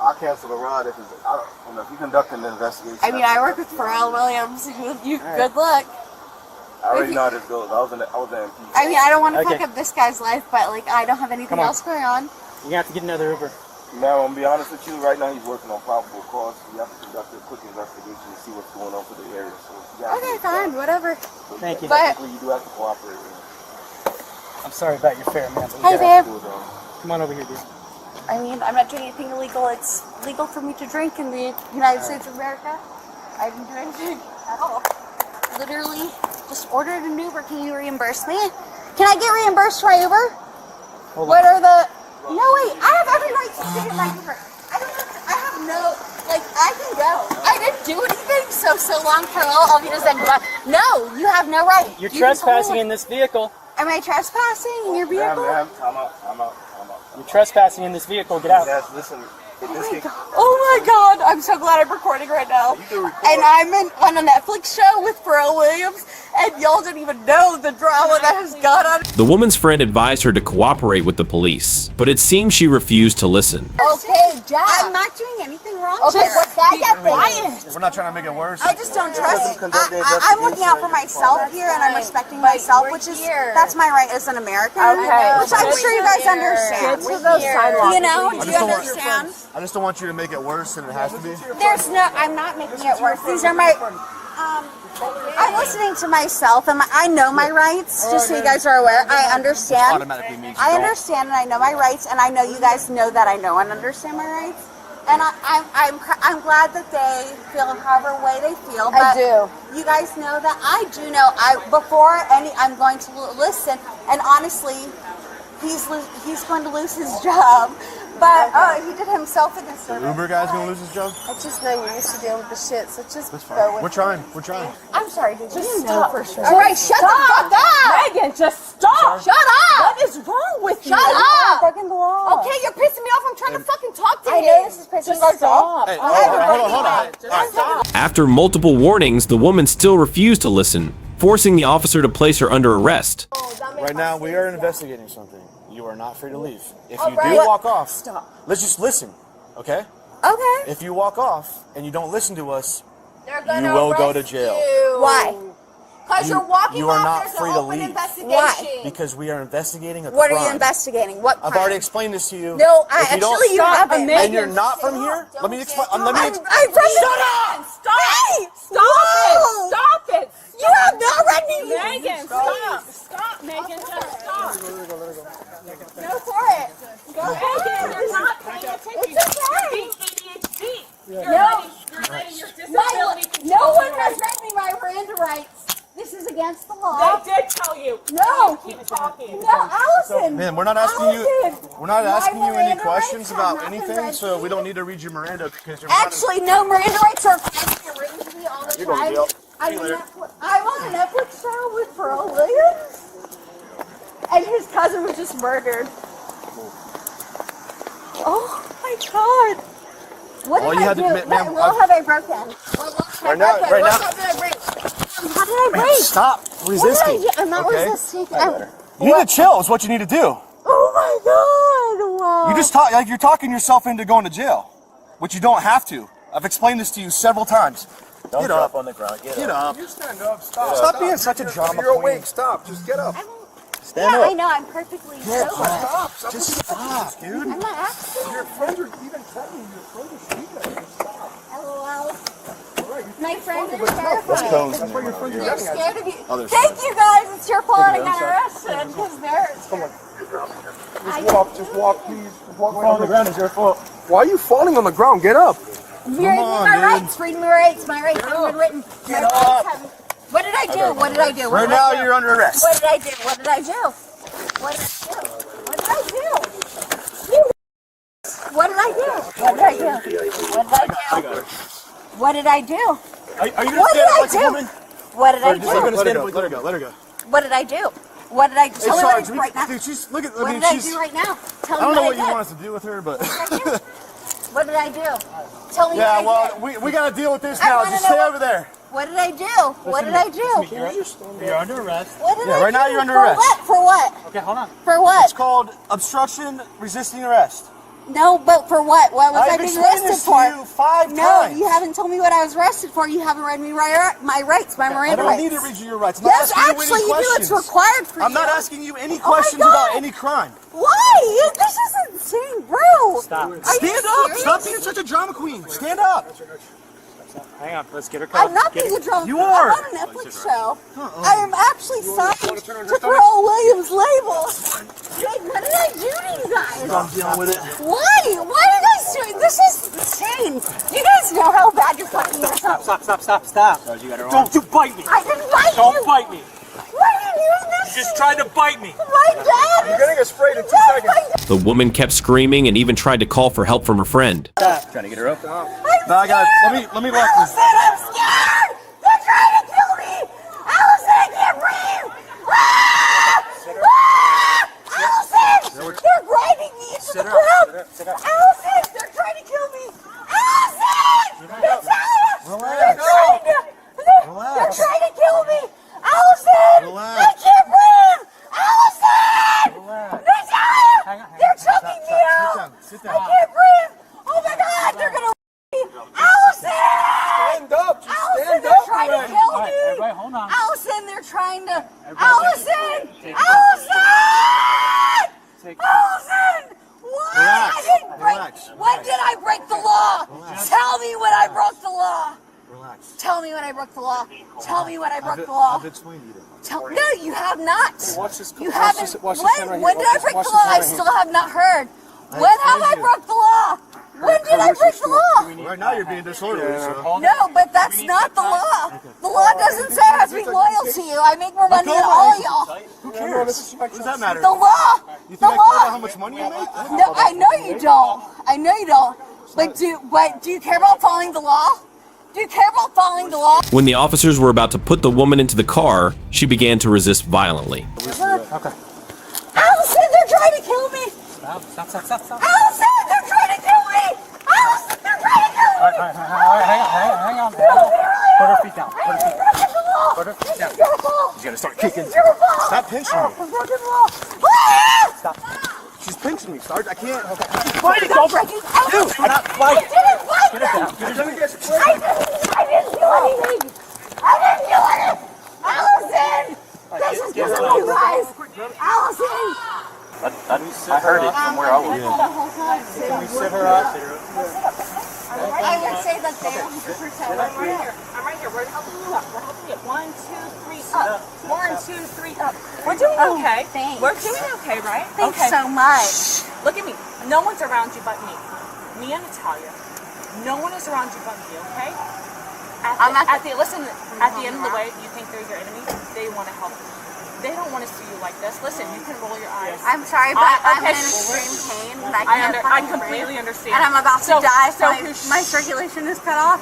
I'll cancel the ride if I don't know if you conduct an investigation. I mean, I work with Pharrell Williams. Good luck. I already know how this goes. I was in MP. I mean, I don't want to Okay. fuck up this guy's life, but like, I don't have anything Come on. else going on. You're gonna have to get another Uber. Now, I'm gonna be honest with you. Right now, he's working on probable cause. You have to conduct a quick investigation to see what's going on for the area. So you gotta Okay, do fine, whatever. Thank you. But technically, you do have to cooperate. I'm sorry about your fare, man. Hey, babe. Come on over here, dude. I mean, I'm not doing anything illegal. It's legal for me to drink in the United States of America. I didn't do anything at all. Literally, just ordered an Uber. Can you reimburse me? Can I get reimbursed for my Uber? What are the... No, wait. I have every right to sit in my Uber. I have no... Like, I can go. I didn't do anything, so long, Carol. I'll be just like, no, you have no right. You're You trespassing can in this vehicle. Am I trespassing in your vehicle? I'm out. You're trespassing in this vehicle. Get out. Yes, listen. Oh my god, I'm so glad I'm recording right now. And I'm on a Netflix show with Pharrell Williams, and y'all don't even know the drama that has gone on. The woman's friend advised her to cooperate with the police, but it seems she refused to listen. Okay, Jack. I'm not doing anything wrong. Okay, what's that? Get quiet. We're not trying to make it worse. I just don't trust. I'm looking out for myself here, and I'm respecting myself, which is that's my right as an American. Okay. Which I'm sure you guys understand. Get to those sidewalks. You know? Do you understand? I just don't want you to make it worse than it has to be. There's no. I'm not making it worse. These are my. I'm listening to myself, and I know my rights. Just so you guys are aware, I understand. Automatically means you I don't. understand, and I know my rights, and I know you guys know that I know and understand my rights. And I'm glad that they feel however way they feel. But I do. You guys know that I do know. I'm going to listen. And honestly, he's going to lose his job. But he did himself a disservice. The Uber guy's gonna lose his job? I just know you're used to dealing with the shit, so just That's go fine. with We're trying. We're trying. I'm sorry, dude. Just stop. For sure. All right, shut the fuck up! Megan, just stop. Shut up! What is wrong with you? Shut up! Breaking the law. Okay, you're pissing me off. I'm trying to fucking talk to you. I know this is pissing you off. Stop. Hey, hold on. Just stop. After multiple warnings, the woman still refused to listen, forcing the officer to place her under arrest. Right now, we are investigating something. You are not free to leave. If you right. do walk off, Stop. let's just listen, okay? Okay. If you walk off and you don't listen to us, They're you gonna will go to arrest jail. you. Why? Because You- you're walking you are off. not There's free an to open leave. investigation. Why? Because we are investigating a What crime. are you investigating? What crime? I've already explained this to you. No, If you don't actually you stop, haven't. and you're not from here, let me explain. I'm from Shut the... up! Stop! Hey! Stop Whoa! it! Stop it! You have no right to... Megan, stop! Stop, Megan, just stop! Go for it. Go Megan, you're not paying attention. It's okay. You're being ADHD. You're No. letting your disability No one has read me my Miranda rights. This is against the law. They did tell you. No. Keep talking. No, Allison. Man, we're not asking you. Allison. We're not asking you any Miranda questions rights have about not been anything, read so to we you. don't need to read your Miranda because you're not. Actually, no, Miranda rights are written to me all the You're going to time. jail. I'm on a Netflix show with Pharrell Williams, and his cousin was just murdered. Oh my God. What All did you I had to do? admit, ma'am, What have I broken? Right now, right now. What did I break? How did I break? Stop resisting. What did I do? I'm not okay? resisting. You need to chill. Is what you need to do. Oh my God! Wow. You just talk like you're talking yourself into going to jail, which you don't have to. I've explained this to you several times. Don't Get drop up. on the ground. Get up. You stand up. Stop. Stop being such a drama If you're queen. awake, stop. Just get up. Stand yeah, up. I know. I'm perfectly sober. Stop. Just stop, dude. I'm not asking. Your friends are even telling you your friend is sleeping. Just stop. LOL. My friends are What's terrified. cones? That's why your friends are They're yelling at scared of you. Others. Thank you guys. It's your fault I Okay, got I'm arrested because they're. Come on. Just walk, please. Just walk on the ground is your fault. Why are you falling on the ground? Get up. Read me my rights. Read me my rights. My rights haven't been written. Get up. What did I do? What did I do? Right now, you're under arrest. What did I do? What did I do? What did I do? What did I do? You. What did I do? What did I do? What did I do? What did I do? Are you gonna What stand up did like a I woman? do? What did I Just let her do? go. Let her go. Let her go. What did I do? What did I do? Hey, Tell me what I Sarge, did right now. dude, she's look at. What I mean, did I she's. do right now? Tell me I don't know what what you I did. want us to do with her, but. What did I do? Tell me Yeah, what I well, did. we gotta deal with this I now. wanna Just know stay what- over there. What did I do? What did I do? You're under arrest. What did Yeah, I right do? now you're under For arrest. What? For what? Okay, hold on. For what? It's called obstruction resisting arrest. No, but for what? What was I I've being explained arrested this to for? you 5 No, times. you haven't told me what I was arrested for. You haven't read me my rights, my I Miranda don't rights. need to read you your rights. I'm not Yes, asking you actually, any you do. questions. It's required for I'm you. not asking you any Oh my questions God. about any crime. Why? This is insane, bro. Stop. Are you Stand up. serious? Stop being such a drama queen. Stand up. Hang on, let's get her cut. I'm not being a drunk. You are. I'm on a Netflix show. I am actually signed to Pharrell Williams' label. Like, what did I do to you guys? I'm dealing with it. Why? Why are you guys doing this? Is insane. You guys know how bad you're fucking yourself. Stop. Don't you bite me. I didn't bite you. Don't bite me. Why are you doing this? You just tried to bite me. My dad. You're getting a sprayed in 2 seconds. The woman kept screaming and even tried to call for help from her friend. Trying to get her up. No, I got. Let me lock this. Allison, I'm scared. They're trying to kill me. Allison, I can't breathe. Allison, they're grinding me into the ground. Allison, they're trying to kill me. Allison, they're trying to kill me. Allison, I can't breathe. Allison, they're choking me out. Sit I down. can't breathe. Oh my God, they're gonna. Allison! Stand up. Just Allison, stand they're up. trying to already. kill me. Everybody, hold on. Allison, they're trying to. Allison! Allison! Allison! Why? Relax. I didn't break. Relax. When did I break the law? Tell me when I broke the law. Relax. Tell me when I broke the law. Tell me when I broke the law. I've explained to you. No, you have not. Watch this. You watch haven't. this- watch this hand right When here. did I break Watch the this law? hand I right here. still have not heard. When have I explained broke the law? When did I break the law? Right now you're being disorderly. So. No, but that's not the law. The law doesn't say I have to be loyal to you. I make more money than all y'all. Who cares? What does that matter? The law. You The think I care about law. how much money you make? No, I know you don't. I know you don't. But do you care about following the law? Do you care about following the law? When the officers were about to put the woman into the car, she began to resist violently. Okay. Allison, they're trying to kill me. Stop. Allison, they're trying to kill me. Allison, they're trying to kill me. Hang on. Put her feet down. Put her feet down. It's your fault. She's gonna start kicking. It's your fault. Stop pinching me. It's broken law. Ah! Stop. She's pinching me, Sarge. I can't. Fight it, don't break it. Dude, I'm not fighting. I didn't fight Get it them. down. Get it down. I didn't do anything. I didn't do anything. Allison, this is just you guys. Allison. I heard it from where I was. Can we sit her up? I would say that they 100%. I'm right here. We're helping you up. We're helping you. 1, 2, 3, up. 1, 2, 3, up. We're doing okay. Thanks. We're doing okay, right? Thanks okay. so much. Look at me. No one's around you but me. Me and Natalia. No one is around you but me, okay? Listen, at the end of the way, you think they're your enemy. They want to help you. They don't want to see you like this. Listen, you can roll your eyes. I'm sorry, but I'm in extreme pain. And I I can't completely understand. And I'm about to die, so So my circulation is cut off.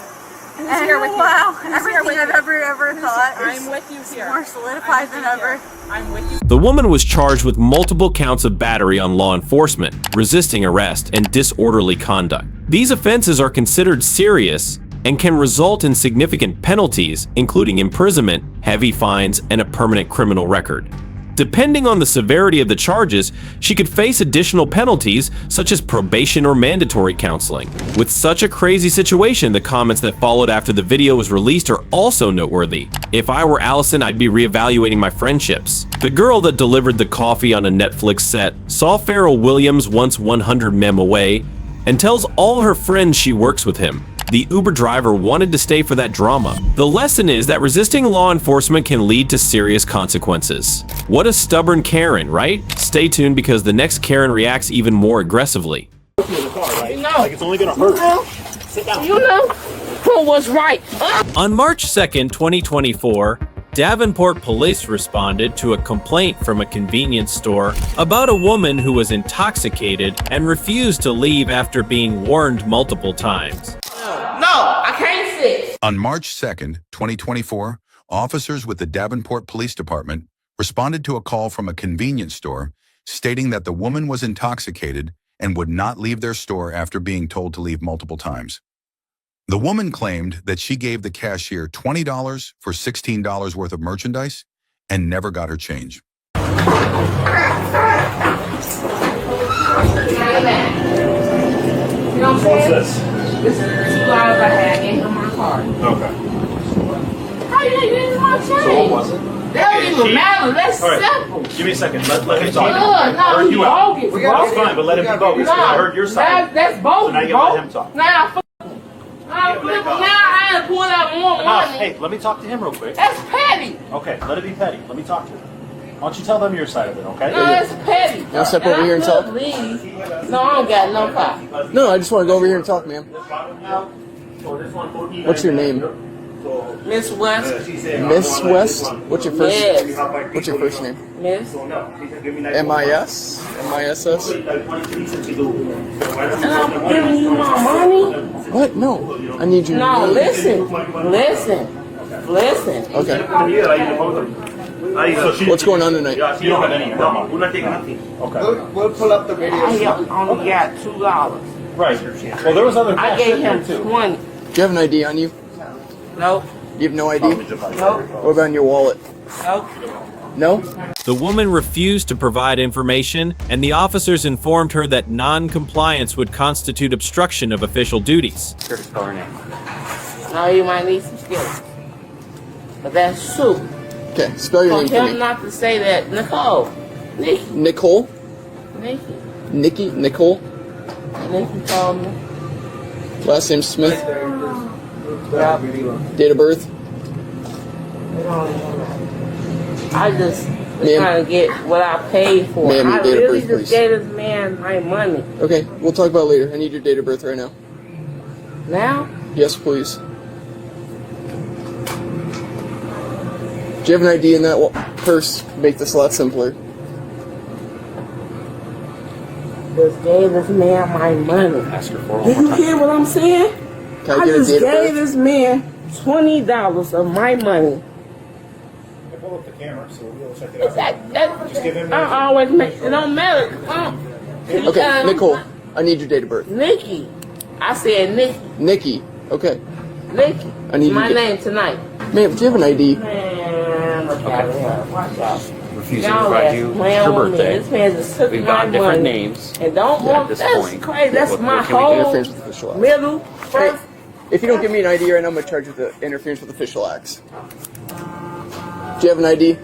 Who's here with you? Wow, Who's everything here with I've you? ever thought. I'm with you here. More solidified than ever. I'm with you. The woman was charged with multiple counts of battery on law enforcement, resisting arrest, and disorderly conduct. These offenses are considered serious and can result in significant penalties, including imprisonment, heavy fines, and a permanent criminal record. Depending on the severity of the charges, she could face additional penalties such as probation or mandatory counseling. With such a crazy situation, the comments that followed after the video was released are also noteworthy. If I were Allison, I'd be reevaluating my friendships. The girl that delivered the coffee on a Netflix set saw Pharrell Williams once 100 mem away and tells all her friends she works with him. The Uber driver wanted to stay for that drama. The lesson is that resisting law enforcement can lead to serious consequences. What a stubborn Karen, right? Stay tuned because the next Karen reacts even more aggressively. Like it's only gonna hurt. Sit down. You know who was right. On March 2nd, 2024, Davenport police responded to a complaint from a convenience store about a woman who was intoxicated and refused to leave after being warned multiple times. No, I can't sit. On March 2nd, 2024, officers with the Davenport Police Department responded to a call from a convenience store stating that the woman was intoxicated and would not leave their store after being told to leave multiple times. The woman claimed that she gave the cashier $20 for $16 worth of merchandise and never got her change. You know what I'm saying? What's this? This is $2 I had in my car. Okay. How you use my change? So what was it? That don't even matter. That's All right. simple. Give me a second. Let him talk. No, Heard you out. bogus, That's fine, but let him be bogus. No, I heard your side. That's bogus, So now you gotta let him talk. Now, I ain't pulling out more Enough. money. Hey, let me talk to him real quick. That's petty. Okay, let it be petty. Let me talk to him. Why don't you tell them your side of it, okay? No, that's petty. You want to step over here and talk? No, I don't got no car. No, I just want to go over here and talk, ma'am. What's your name? Miss West. Miss West? What's your first? Yes. What's your first name? Miss. M-I-S? M-I-S-S? And I'm giving you my money. What? No. I need you. No, listen. Okay. So What's going on tonight? You don't have any problem. Okay. We'll pull up the video. I only got $2. Right. Well, there was other I cash gave in there, him too. 20. Do you have an ID on you? Nope. You have no ID? Nope. What about in your wallet? Nope. No? The woman refused to provide information, and the officers informed her that non-compliance would constitute obstruction of official duties. Now you might need some skills. But that's true. Okay, spell your For name for him me. not to say that, Nicole. Nikki. Nicole? Nikki. Nikki? Nicole? Nikki called me. Last name Smith? Yeah. Date of birth? I just Ma'am. trying to get what I paid for. Ma'am, your I date of really birth, just please. gave this man my money. Okay, we'll talk about it later. I need your date of birth right now. Now? Yes, please. Do you have an ID in that purse? Make this a lot simpler. Just gave this man my money. Ask her for Did you hear what I'm saying? Can I I get a just date of gave birth? this man $20 of my money. Pull up the camera so we'll check it Just give him I always make it don't matter. Okay, Nicole, I need your date of birth. Nikki. I said Nikki. Nikki, okay. Nikki. I need my your name tonight. Ma'am, do you have an ID? Man, look out here. Watch out. Refusing to Y'all provide ass you playing her with me. birthday. This man just took We've my got different money. names. And don't at want this that's point. crazy. That's What my can we do? whole Interference with official acts. middle Hey, first. if you don't give me an ID right now, I'm going to charge you with the interference with official acts. Do you have an ID?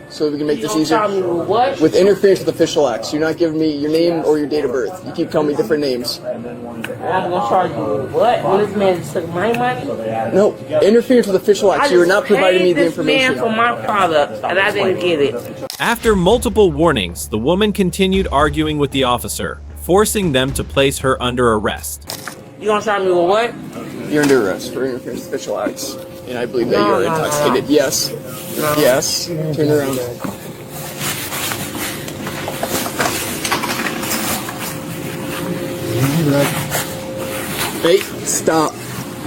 So we can make You this gonna easier? tell me what? With interference with official acts. You're not giving me your name or your date of birth. You keep calling me different names. I'm gonna charge you with what? When this man just took my money? No, interference with official acts. You are not providing me the This man information. for my product, and I didn't get it. After multiple warnings, the woman continued arguing with the officer, forcing them to place her under arrest. You gonna charge me with what? You're under arrest for interference with official acts. And I believe that No, you're no, no, intoxicated. no. Yes. Yes. Turn around. Hey, stop.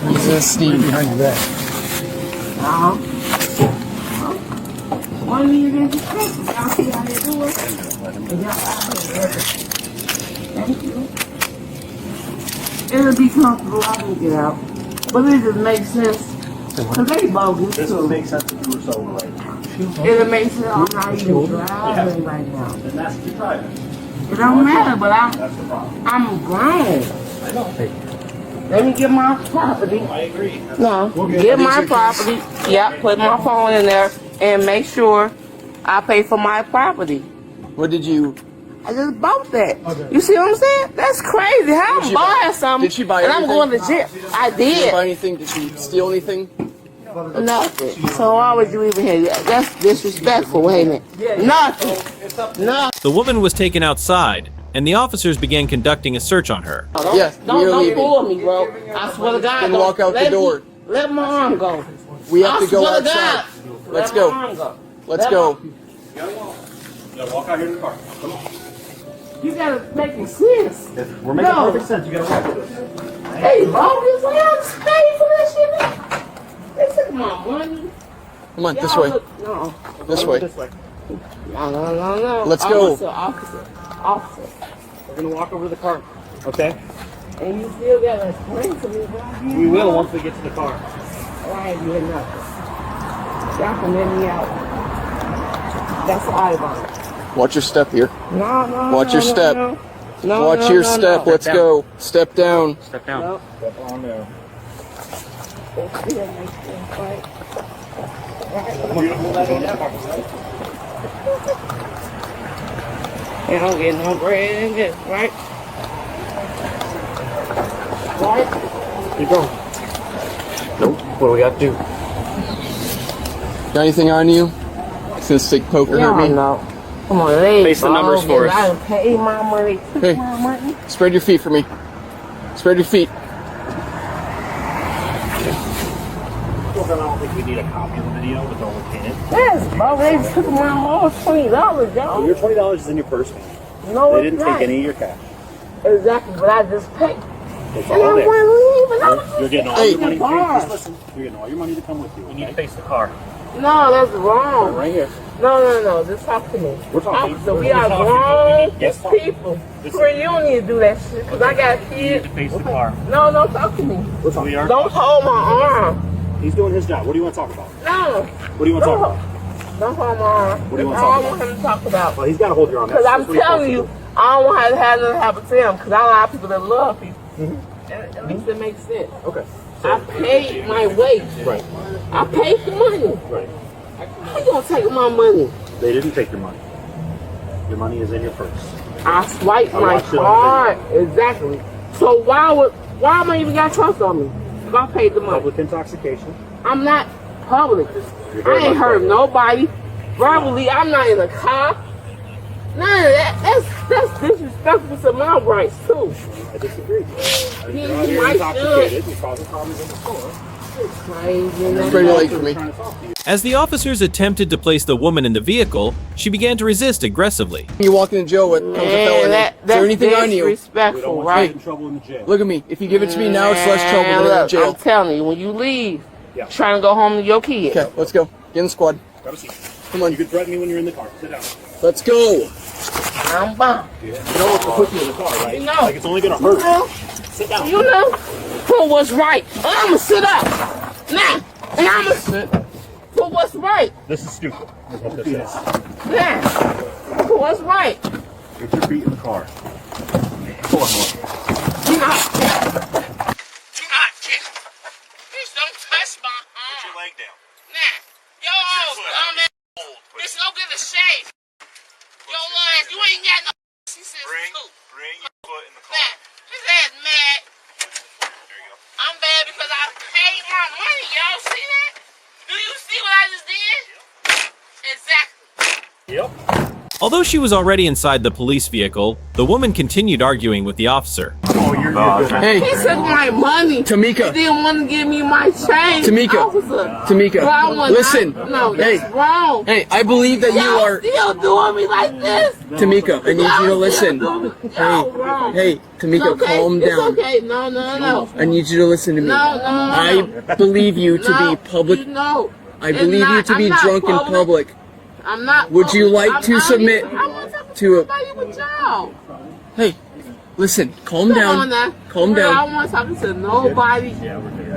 Is this Steve behind your back? One of you didn't y'all see how they do it? Thank you. It'll be comfortable. I can get out. But it just makes sense. Because they bogus too. This would make sense if you were so right. It'll make sense. I'm not even driving right now. Then that's what you're driving. It don't matter, but That's the problem. I'm grown. I know. Let me get my property. I agree. No, get my property. Yep, put my phone in there and make sure I pay for my property. What did you? I just bought that. Okay. You see what I'm saying? That's crazy. How I'm buying something Did she buy and anything? I'm going to jail. I Did she did. buy anything? Did she steal anything? Nothing. So why would you even hear that? That's disrespectful, ain't it? Nothing. Nothing. The woman was taken outside, and the officers began conducting a search on her. Yes, Don't fool me, bro. I swear to God. Then don't walk out the let door. Let my arm go. We have I to go swear to outside. God. Let's Let my arm go. Let's Let go. You gotta walk out here in the car. Come on. You gotta make it sense. We're making perfect sense. You gotta walk with us. Hey, bogus, I have paid for this shit. They took my money. Come on, this Y'all way. look- No. This way. No. Let's go. Officer. We're gonna walk over to the car. Okay? And you still gotta explain to me why you We will once we get to the car. Why ain't doing nothing? Y'all can let me out. That's ironic. Watch your step here. No. Watch your step. No, Watch your step. Let's go. Step down. Step down. No. Step on down. It still makes sense, right? And I'm getting no bread in this, right? Right? Keep going. Nope. What do we got to do? Got anything on you? Since Stick Poker hurt me? No. Come on, ladies. Face the numbers for us. I paid my money. Took Hey. my money. Spread your feet for me. Spread your feet. I don't think we need a copy of the video with all the pin. Yes, bro. They took my whole $20, Oh, y'all. your $20 is in your purse, man. No, They it's didn't not. take any of your cash. Exactly, but I just paid. It's And all I there. want to leave, and I was You're getting all Hey. your money. Car. Just listen. You're getting all your money to come with you. We need to face the car. No, that's wrong. Right here. No. Just talk to me. We're talking. Officer, we We're are talking. grown Yes, talk. people. Where you don't need to do that shit, because I got You need kids. to face the car. No, talk to me. We're talking. Don't hold my arm. He's doing his job. What do you want to talk about? No. What do you want to talk about? Don't hold my arm. What do you want That's to all talk I want him to talk about. Well, he's got to hold your arm. Because That's I'm what he's telling supposed you, I don't want to have nothing happen to him, because I allow people that love people. Mhm. And at least it makes sense. Okay. I paid my way. Right. I paid for money. Right. How you gonna take my money? They didn't take your money. Your money is in your purse. I swiped I my watched it on card. Exactly. So why am I even got trust on me? If I paid the money. Public intoxication. I'm not public. You're I very ain't much hurt public. nobody. Verbally, I'm not in a car. None of that. That's disrespectful to my rights too. I disagree. Yeah, You're out you here might intoxicated. You're causing problems in the store. Spread your legs for me. As the officers attempted to place the woman in the vehicle, she began to resist aggressively. You walk into jail with comes a felony. Is there anything on you? Disrespectful, right? In trouble in the jail. Look at me. If you give it to me now, it's less trouble Man, than in look, jail. I'm telling you, when you leave, Yeah. trying to go home to your kids. Okay, let's go. Get in the squad. Grab a seat. Come on. You can threaten me when you're in the car. Sit down. Let's go. I'm bummed. You know what's to put you in the car, right? You know. Like it's only gonna hurt. You know. Sit down. You know for what's right. I'ma sit up now, and I'ma sit for what's right. This is stupid. Is what this is. Now, for what's right. Get your feet in the car. Pull on more. Do not kick. Please don't touch my arm. Put your leg down. Nah, yo, dumb ass. Bitch, don't get a shave. Yo, ass, you ain't got no. She says two. Bring your foot in the car. Nah, his ass mad. There you go. I'm mad because I paid my money. Y'all see that? Do you see what I just did? Exactly. Yep. Although she was already inside the police vehicle, the woman continued arguing with the officer. Oh, you're good. Hey, He took my money. Tamika. He didn't want to give me my change. Tamika. Officer. Tamika. But I was Listen. not- no, Hey. that's wrong. Hey, I believe that you Y'all are. still doing me like this. Tamika, I need you to listen. Hey, Tamika, It's okay. calm It's down. okay. No. I need you to listen to me. No. I believe you to be public. No. I believe you to be drunk in public. I'm not. Would you like I'm to not submit even- I want to to a? talk with y'all. Hey, listen, calm Come down. on now. Calm I down. want to talk to nobody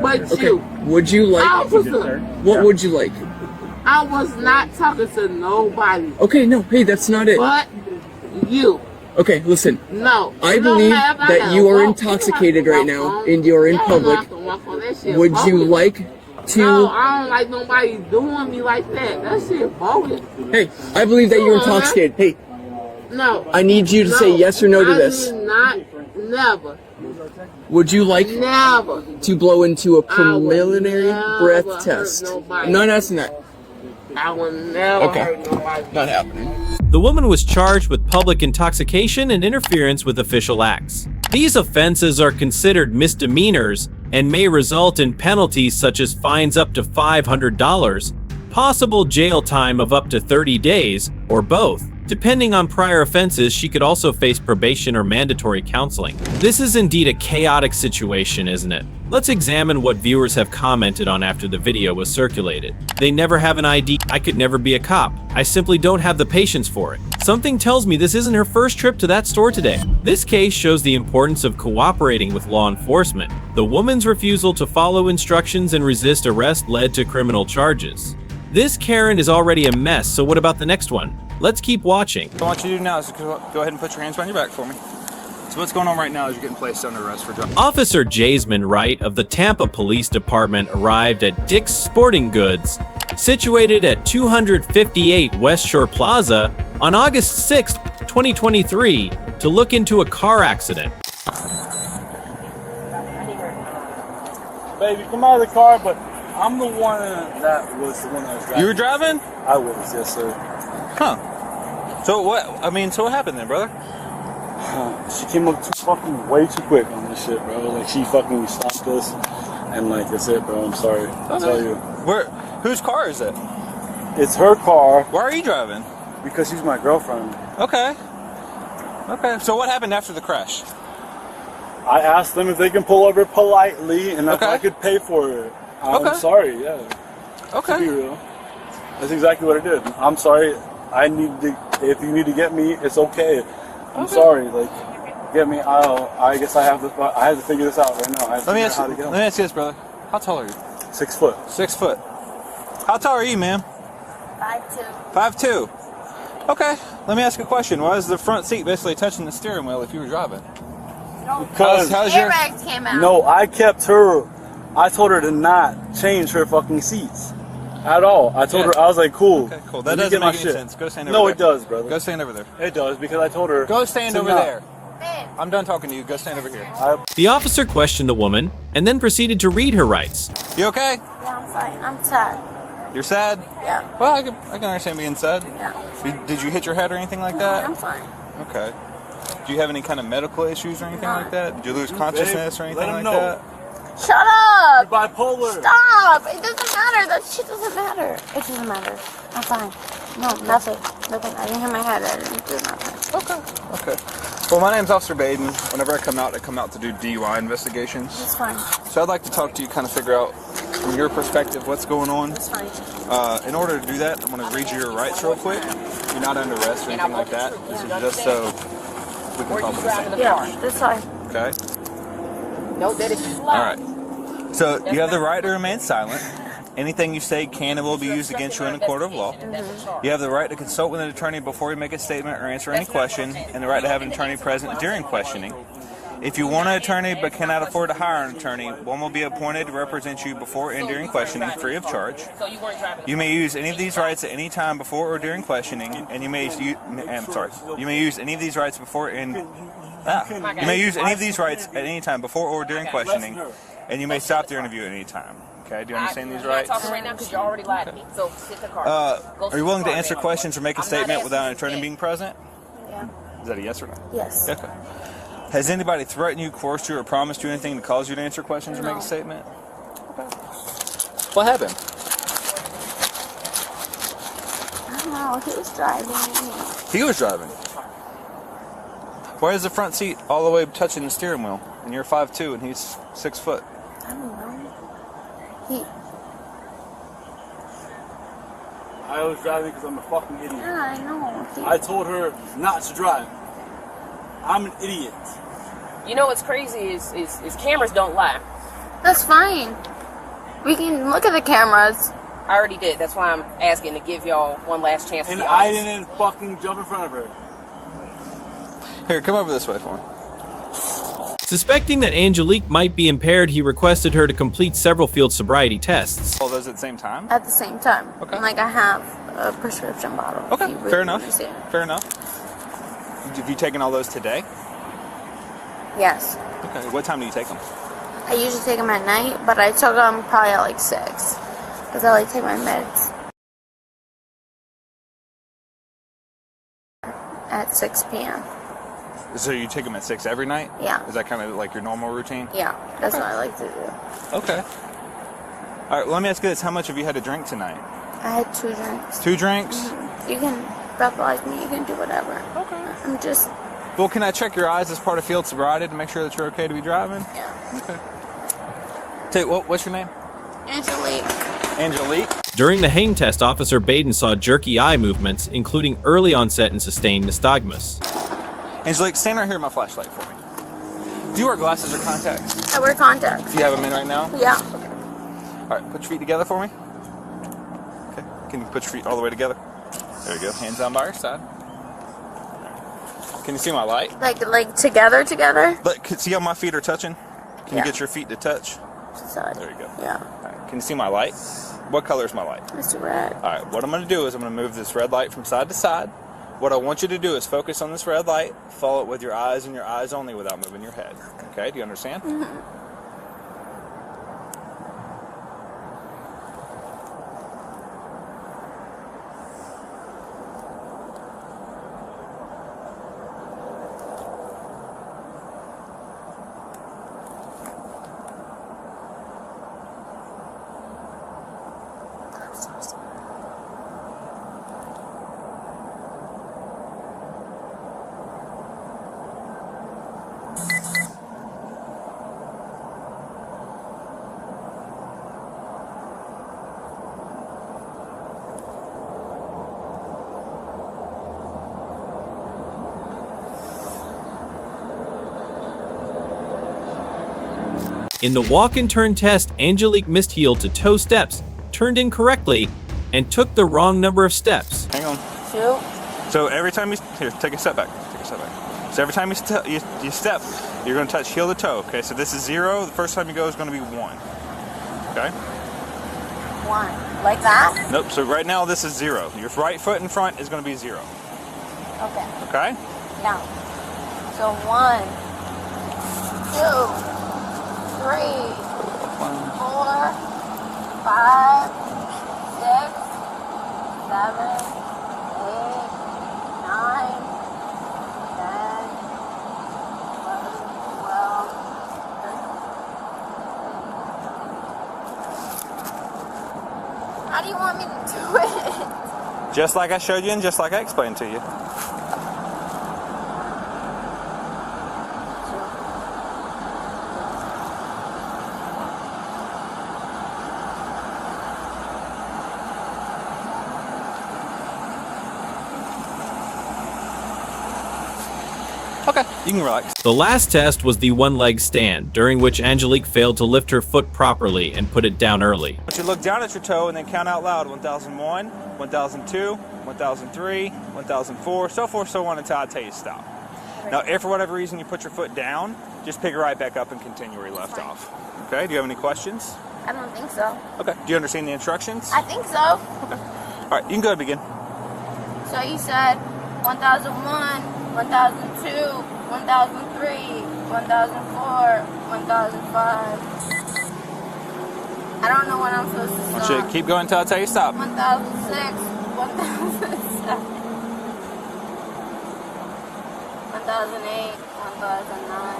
but Okay. you. Would you like? Officer. What would you like? I was not talking to nobody Okay, no. Hey, that's not it. but you. Okay, listen. No. I It don't believe matter if I that gotta you are walk. intoxicated right now and you're in Y'all public. not gonna walk on that shit Would you bogus. like to? No, I don't like nobody doing me like that. That shit bogus. Hey, I believe that you're intoxicated. Hey, No. I need you to say yes or no to I this. did not. Never. Would you like Never. to blow into a I would preliminary never breath hurt test? nobody. I'm not asking that. I would never Okay. hurt nobody. Not happening. The woman was charged with public intoxication and interference with official acts. These offenses are considered misdemeanors and may result in penalties such as fines up to $500, possible jail time of up to 30 days, or both. Depending on prior offenses, she could also face probation or mandatory counseling. This is indeed a chaotic situation, isn't it? Let's examine what viewers have commented on after the video was circulated. They never have an ID. I could never be a cop. I simply don't have the patience for it. Something tells me this isn't her first trip to that store today. This case shows the importance of cooperating with law enforcement. The woman's refusal to follow instructions and resist arrest led to criminal charges. This Karen is already a mess, so what about the next one? Let's keep watching. What I want you to do now is go ahead and put your hands behind your back for me. So what's going on right now is you're getting placed under arrest for drug. Officer Jasmine Wright of the Tampa Police Department arrived at Dick's Sporting Goods, situated at 258 West Shore Plaza, on August 6, 2023, to look into a car accident. Baby, come out of the car, but I'm the one that was the one that was driving. You were driving? I was, yes, sir. Huh. So what? I mean, so what happened then, brother? She came up way too quick on this shit, bro. Like, she fucking stopped us, and like, that's it, bro. I'm sorry. I'll tell you. Whose car is it? It's her car. Why are you driving? Because she's my girlfriend. Okay. Okay. So what happened after the crash? I asked them if they can pull over politely, and if I could pay for it. I'm sorry, yeah. Okay. To be real. That's exactly what I did. I'm sorry. I need to. If you need to get me, it's okay. I'm sorry. Like, get me. I guess I have to figure this out right now. I have to Let me figure out how to get let me ask you this, brother. How tall are you? 6 foot. 6 foot. How tall are you, ma'am? 5'2". 5'2". Okay. Let me ask you a question. Why is the front seat basically touching the steering wheel if you were driving? Because how's your airbags came out. No, I kept her. I told her to not change her fucking seats at all. I told her, I was like, cool. Okay, cool. let That me get doesn't my make any shit. sense. Go stand over No, there. it does, brother. Go stand over there. It does, because I told her. Go stand to over not. there. I'm done talking to you. Go stand over here. The officer questioned the woman and then proceeded to read her rights. You okay? Yeah, I'm fine. I'm sad. You're sad? Yeah. Well, I can understand being sad. Yeah. Did you hit your head or anything like No, that? I'm fine. Okay. Do you have any kind of medical issues or anything like that? Did you lose consciousness or anything let him like know. that? Shut up! You're bipolar. Stop! It doesn't matter. That shit doesn't matter. It doesn't matter. I'm fine. No, nothing. Nothing. I didn't hit my head. I didn't do nothing. Okay. Well, my name's Officer Baden. Whenever I come out to do DUI investigations. It's fine. So I'd like to talk to you, kind of figure out from your perspective what's going on. It's fine. In order to do that, I'm going to read you your rights real quick. You're not under arrest or anything like that. This is just so we can talk about the same. Yeah, that's fine. Okay? No, that is All right. So you have the right to remain silent. Anything you say can and will be used against you in a court of law. You have the right to consult with an attorney before you make a statement or answer any question, and the right to have an attorney present during questioning. If you want an attorney but cannot afford to hire an attorney, one will be appointed to represent you before and during questioning, free of charge. You may use any of these rights at any time before or during questioning, and you may use any of these rights before and you may use any of these rights at any time before or during questioning, and you may stop the interview at any time. Okay, do you understand these rights? I'm not talking right now because you already lied to me. So sit the car. Are you willing to answer questions or make a statement without an attorney being present? Yeah. Is that a yes or no? Yes. Okay. Has anybody threatened you, coerced you, or promised you anything to cause you to answer questions or make a statement? Okay. What happened? I don't know. He was driving. He was driving. Why is the front seat all the way touching the steering wheel? And you're 5'2" and he's 6 foot. I don't know. I was driving because I'm a fucking idiot. Yeah, I know. I told her not to drive. I'm an idiot. You know what's crazy is cameras don't lie. That's fine. We can look at the cameras. I already did. That's why I'm asking to give y'all one last chance. And to be I honest. didn't fucking jump in front of her. Here, come over this way for me. Suspecting that Angelique might be impaired, he requested her to complete several field sobriety tests. All those at the same time? At the same time. Okay. Like I have a prescription bottle. Okay, if you really fair enough. wanna see it. Fair enough. Have you taken all those today? Yes. Okay. What time do you take them? I usually take them at night, but I took them probably at like 6. Because I like take my meds at 6 p.m. So you take them at 6 every night? Yeah. Is that kind of like your normal routine? Yeah, that's what I like to do. Okay. All right, well, let me ask you this. How much have you had to drink tonight? I had 2 drinks. 2 drinks? You can breathalyze me, you can do whatever. Okay. I'm just... Well, can I check your eyes as part of field sobriety to make sure that you're okay to be driving? Yeah. Okay. Tell you, what's your name? Angelique. Angelique? During the hang test, Officer Baden saw jerky eye movements, including early onset and sustained nystagmus. Angelique, stand right here with my flashlight for me. Do you wear glasses or contacts? I wear contacts. Do you have them in right now? Yeah. Okay. All right, put your feet together for me. Okay. Can you put your feet all the way together? There you go. Hands down by your side. Can you see my light? Like together? Look, see how my feet are touching? Can you get your feet to touch? Side. There you go. Yeah. All right. Can you see my light? What color is my light? It's red. All right. What I'm going to do is I'm going to move this red light from side to side. What I want you to do is focus on this red light, follow it with your eyes and your eyes only without moving your head. Okay, do you understand? Mm-hmm. In the walk and turn test, Angelique missed heel to toe steps, turned incorrectly, and took the wrong number of steps. Hang on. Shoot. So every time you take a step back. Take a step back. So every time you step, you're going to touch heel to toe. Okay. So this is 0. The first time you go is going to be 1. Okay. 1. Like that? Nope. So right now this is 0. Your right foot in front is going to be 0. Okay. Okay. Yeah. So 1, 2, 3, 4, 5, 6, 7, 8, 9, 10, 11, 12, 13. How do you want me to do it? Just like I showed you and just like I explained to you. Okay, you can relax. The last test was the one-leg stand, during which Angelique failed to lift her foot properly and put it down early. I want you to look down at your toe and then count out loud. 1001, 1002, 1003, 1004, so forth, so on until I tell you to stop. Now, if for whatever reason you put your foot down, just pick it right back up and continue where you left off. Okay, do you have any questions? I don't think so. Okay, do you understand the instructions? I think so. Okay. All right, you can go ahead and begin. So you said 1001, 1002, 1003, 1004, 1005. I don't know what I'm supposed to I want stop. you to keep going until I tell you to stop. 1006, 1007, 1008, 1009,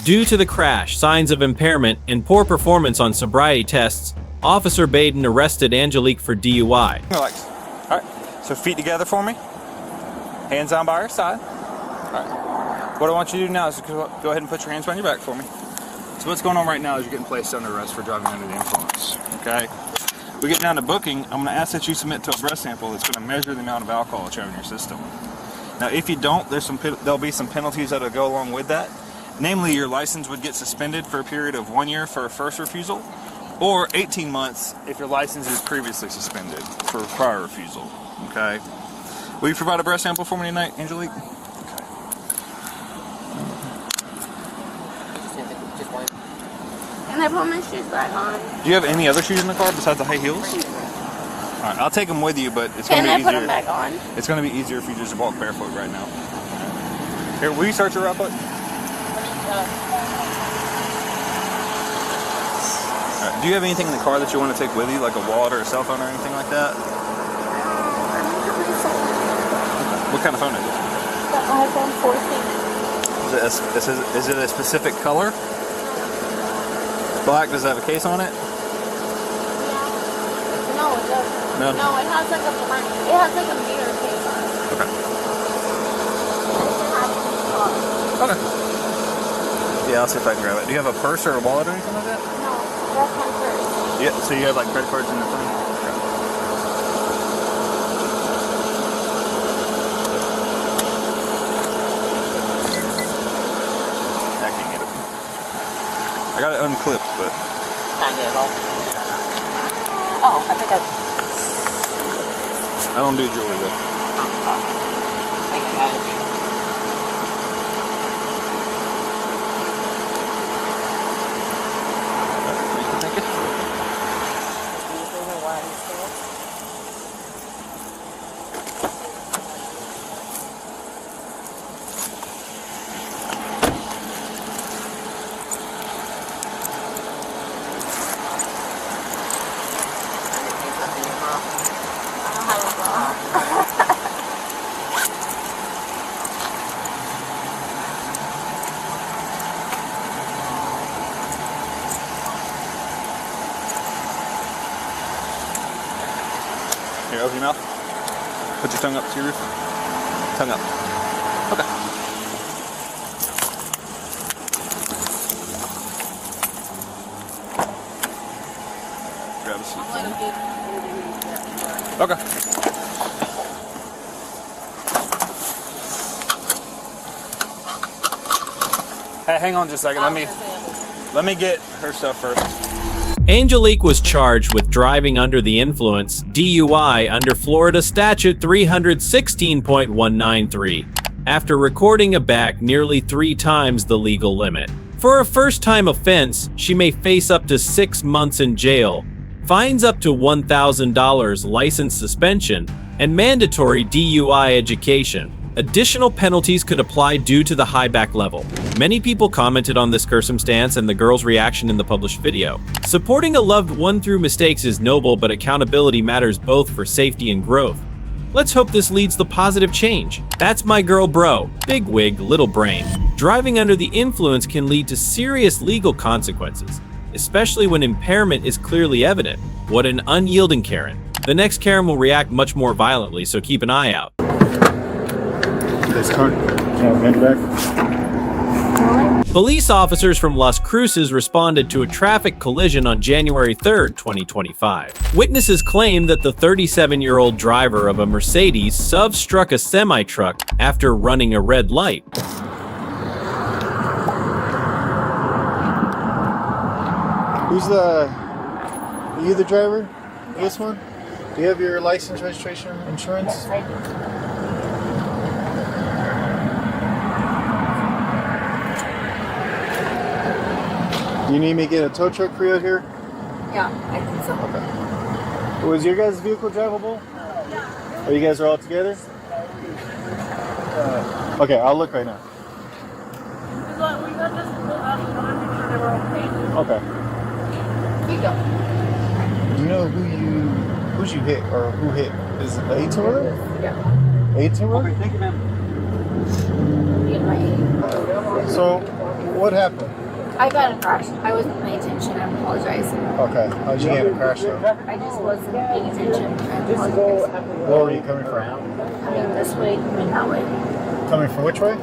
Due to the crash, signs of impairment, and poor performance on sobriety tests, Officer Baden arrested Angelique for DUI. Relax. All right. So feet together for me. Hands down by your side. All right. What I want you to do now is go ahead and put your hands behind your back for me. So what's going on right now is you're getting placed under arrest for driving under the influence. Okay. We get down to booking. I'm going to ask that you submit to a breath sample that's going to measure the amount of alcohol that you have in your system. Now, if you don't, there'll be some penalties that'll go along with that. Namely, your license would get suspended for a period of 1 year for a first refusal, or 18 months if your license is previously suspended for prior refusal. Okay. Will you provide a breath sample for me tonight, Angelique? Can I put my shoes back on? Do you have any other shoes in the car besides the high heels? All right, I'll take them with you, but it's going to be easier. Can I put them back on? It's going to be easier if you just walk barefoot right now. Here, will you start your output? Right, do you have anything in the car that you want to take with you, like a wallet or a cell phone or anything like that? What kind of phone is it? The iPhone 14. Is it a specific color? Black? Does it have a case on it? No, it doesn't. No? No, it has like a mirror case on it. Okay. Yeah, I'll see if I can grab it. Do you have a purse or a wallet or anything like that? No, that's my purse. Yeah, so you have like credit cards in the phone? Okay. I can't get it. I got it unclipped, but... Can't get it all. Oh, I think I don't do jewelry though. Thank you, guys. Here, open your mouth. Put your tongue up to your roof. Tongue up. Okay. Grab a seat. Okay. Hey, hang on just a second. Let me get her stuff first. Angelique was charged with driving under the influence, DUI, under Florida Statute 316.193, after recording a back nearly 3 times the legal limit. For a first-time offense, she may face up to 6 months in jail, fines up to $1,000, license suspension, and mandatory DUI education. Additional penalties could apply due to the high back level. Many people commented on this circumstance and the girl's reaction in the published video. Supporting a loved one through mistakes is noble, but accountability matters both for safety and growth. Let's hope this leads to positive change. That's my girl bro. Big wig, little brain. Driving under the influence can lead to serious legal consequences, especially when impairment is clearly evident. What an unyielding Karen. The next Karen will react much more violently, so keep an eye out. This car. Back. Police officers from Las Cruces responded to a traffic collision on January 3, 2025. Witnesses claim that the 37-year-old driver of a Mercedes SUV struck a semi-truck after running a red light. Are you the driver? This one? Do you have your license, registration, insurance? Do you need me to get a tow truck for you out here? Yeah, I think so. Okay. Was your guys' vehicle drivable? Or you guys are all together? Okay, I'll look right now. Okay. You go. Do you know who's you hit or who hit? Is it the 18-wheeler? Yeah. 18-wheeler? Okay, thank you, ma'am. So, What happened? I got in a crash. I wasn't paying attention. I apologize. Okay. How'd you get in a crash though? I just wasn't paying attention. I apologize. Where were you coming from? Coming this way, coming that way. Coming from which way?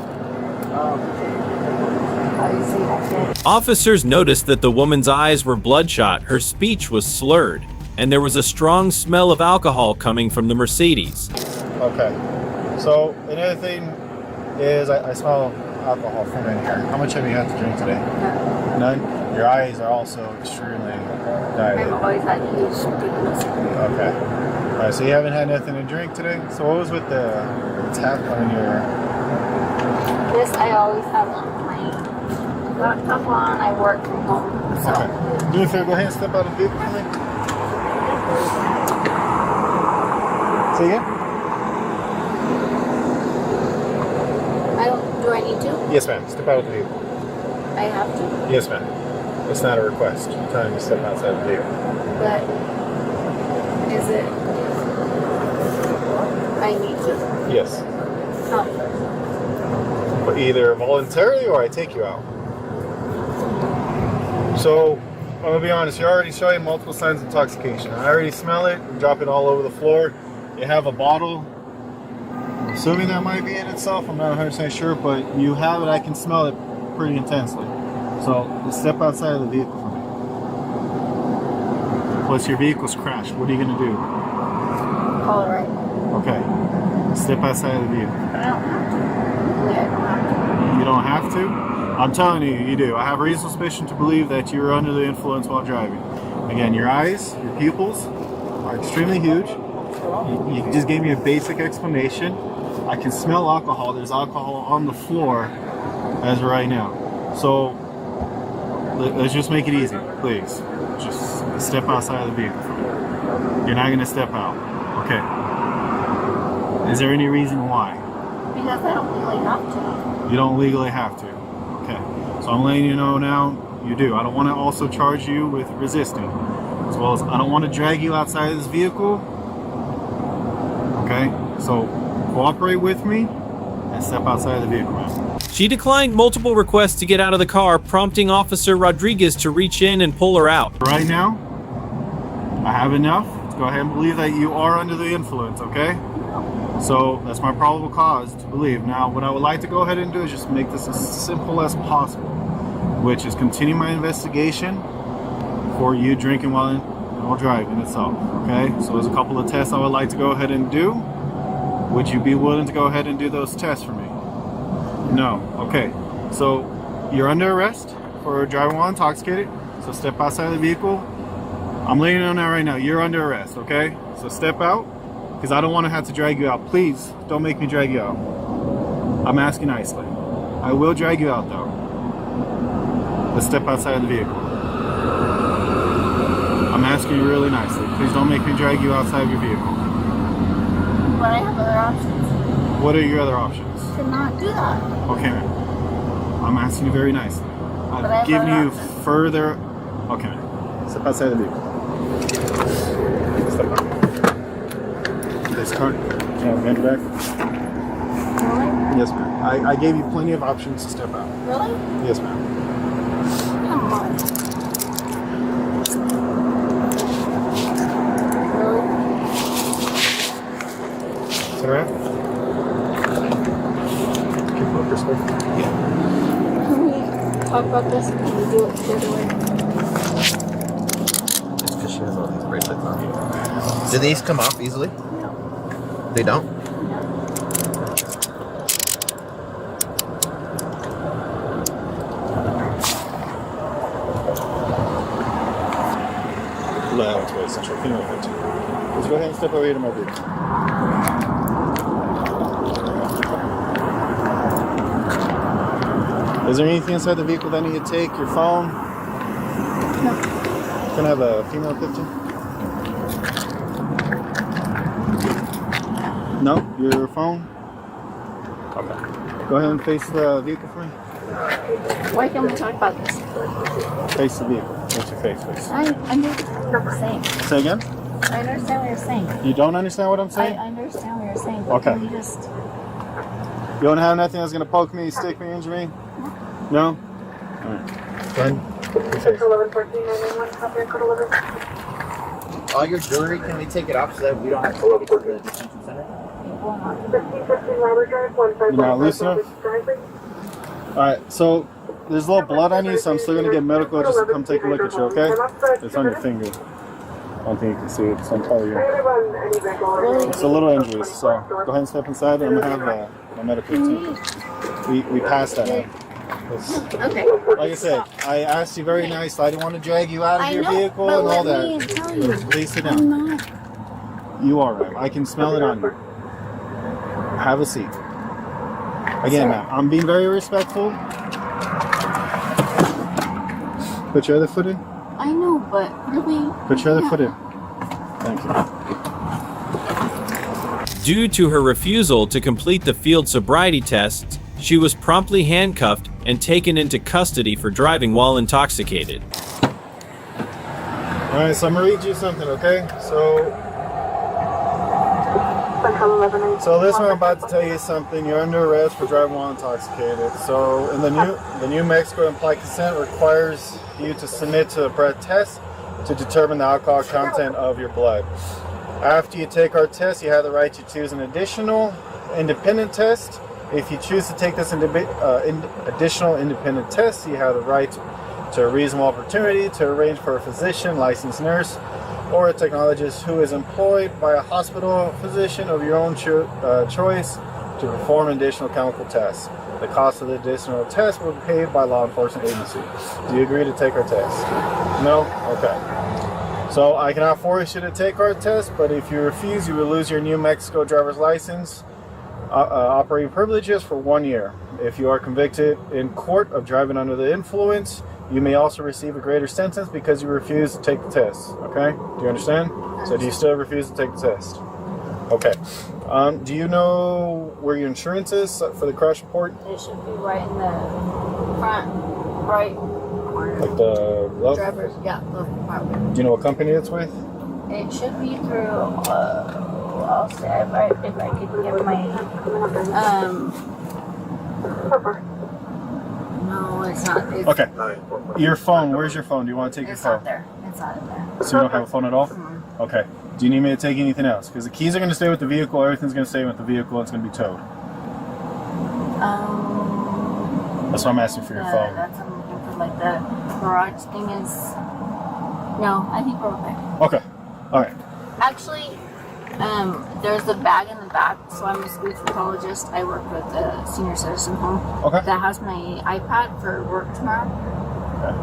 Officers noticed that the woman's eyes were bloodshot, her speech was slurred, and there was a strong smell of alcohol coming from the Mercedes. Okay. So another thing is I smell alcohol from in here. How much have you had to drink today? None. Your eyes are also extremely dilated. I've always had huge ridiculous. Okay. All right. So you haven't had nothing to drink today. So what was with the tap on your? This I always have on my laptop on. I work from home. So. Okay. Do me a favor. Go ahead and step out of the vehicle for me. Say again. Do I need to? Yes, ma'am. Step out of the vehicle. I have to. Yes, ma'am. It's not a request. I'm telling you to step outside the vehicle. But is it? I need to. Yes. Oh. But either voluntarily or I take you out. So, I'm gonna be honest. You're already showing multiple signs of intoxication. I already smell it. You're dropping all over the floor. You have a bottle. Assuming that might be in itself, I'm not 100% sure, but you have it. I can smell it pretty intensely. So just step outside of the vehicle for me. Plus your vehicle's crashed. What are you gonna do? All right. Okay. Step outside of the vehicle. I don't have to. Really, I don't have to. You don't have to? I'm telling you, you do. I have reasonable suspicion to believe that you're under the influence while driving. Again, your eyes, your pupils are extremely huge. You just gave me a basic explanation. I can smell alcohol. There's alcohol on the floor as of right now. So let's just make it easy, please. Just step outside of the vehicle. You're not going to step out. Okay. Is there any reason why? Because I don't legally have to. You don't legally have to. Okay. So I'm letting you know now you do. I don't want to also charge you with resisting. As well as I don't want to drag you outside of this vehicle. Okay? So cooperate with me and step outside of the vehicle. She declined multiple requests to get out of the car, prompting Officer Rodriguez to reach in and pull her out. Right now, I have enough to go ahead and believe that you are under the influence, okay? So that's my probable cause to believe. Now, what I would like to go ahead and do is just make this as simple as possible, which is continue my investigation for you drinking while driving itself, okay? So there's a couple of tests I would like to go ahead and do. Would you be willing to go ahead and do those tests for me? No. Okay. So you're under arrest for driving while intoxicated. So step outside of the vehicle. I'm letting you know now right now. You're under arrest, okay? So step out because I don't want to have to drag you out. Please don't make me drag you out. I'm asking nicely. I will drag you out though. Let's step outside of the vehicle. I'm asking you really nicely. Please don't make me drag you outside of your vehicle. But I have other options. What are your other options? To not do that. Okay, ma'am. I'm asking you very nicely. But I I've have given other you options. further. Okay, ma'am. Step outside the vehicle. Step out. This car. Can I have your hand back? Really? Yes, ma'am. I gave you plenty of options to step out. Really? Yes, ma'am. Come on. Turn around. Keep up respect. Yeah. Can we talk about this? Can we do it the other way? It's because she has all these bracelets on. Do these come off easily? No. They don't? Loud to essential female 15. Let's go ahead and step over here to my vehicle. Is there anything inside the vehicle that I need to take? Your phone? No. Can I have a female 15? No? Your phone? Okay. Go ahead and face the vehicle for me. Why can't we talk about this? Face the vehicle. Face your face, please. I understand what you're saying. Say again? I understand what you're saying. You don't understand what I'm saying? I understand what you're saying. But Okay. Can you just... You don't have nothing that's going to poke me, stick me, injure me? No? All your jewelry, can we take it off so that we don't have to go to the detention center? You not loose enough? Alright, so there's a little blood on you, so I'm still going to get medical just to come take a look at you, okay? It's on your finger. I don't think you can see it, so I'm telling you. It's a little injury, so go ahead and step inside and I'm going to have my medical team. We passed that out. Okay. Like I said, I asked you very nicely. I didn't want to drag you out of your vehicle and all that. Please sit down. You are right. I can smell it on you. Have a seat. Again, ma'am, I'm being very respectful. Put your other foot in. I know, but really. Put your other foot in. Thank you. Due to her refusal to complete the field sobriety tests, she was promptly handcuffed and taken into custody for driving while intoxicated. Alright, so I'm gonna read you something, okay? So this one I'm about to tell you something. You're under arrest for driving while intoxicated. So in the New Mexico implied consent requires you to submit to a breath test to determine the alcohol content of your blood. After you take our test, you have the right to choose an additional independent test. If you choose to take this additional independent test, you have the right to a reasonable opportunity to arrange for a physician, licensed nurse, or a technologist who is employed by a hospital physician of your own choice to perform additional chemical tests. The cost of the additional test will be paid by law enforcement agency. Do you agree to take our test? No? Okay. So I cannot force you to take our test, but if you refuse, you will lose your New Mexico driver's license, operating privileges for 1 year. If you are convicted in court of driving under the influence, you may also receive a greater sentence because you refuse to take the test. Okay? Do you understand? So do you still refuse to take the test? Okay. Do you know where your insurance is for the crash report? It should be right in the front right corner. Like the glove? Driver's, yeah, glove compartment. Do you know what company it's with? It should be through, I'll say if I could get my, no, it's not. It's, okay. Your phone, where's your phone? Do you want to take your phone? It's not there. It's not in there. So you don't have a phone at all? Okay. Do you need me to take anything else? Because the keys are going to stay with the vehicle, everything's going to stay with the vehicle, it's going to be towed. That's why I'm asking for your phone. That's what I'm looking for, like the garage thing is, no, I think we're okay. Okay. Alright. Actually, there's a bag in the back, so I'm a speech pathologist. I work with a senior citizen home. Okay. That has my iPad for work tomorrow. Okay.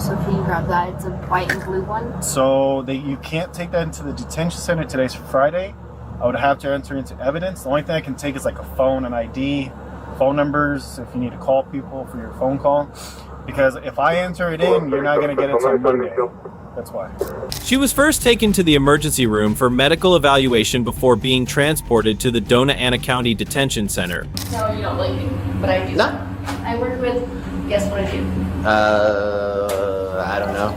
So can you grab that? It's a white and blue one. So you can't take that into the detention center. Today's Friday. I would have to enter into evidence. The only thing I can take is like a phone, an ID, phone numbers if you need to call people for your phone call. Because if I enter it in, you're not going to get it until Monday. That's why. She was first taken to the emergency room for medical evaluation before being transported to the Dona Ana County Detention Center. No, you don't like me, but I do. No. I work with, guess what I do? I don't know.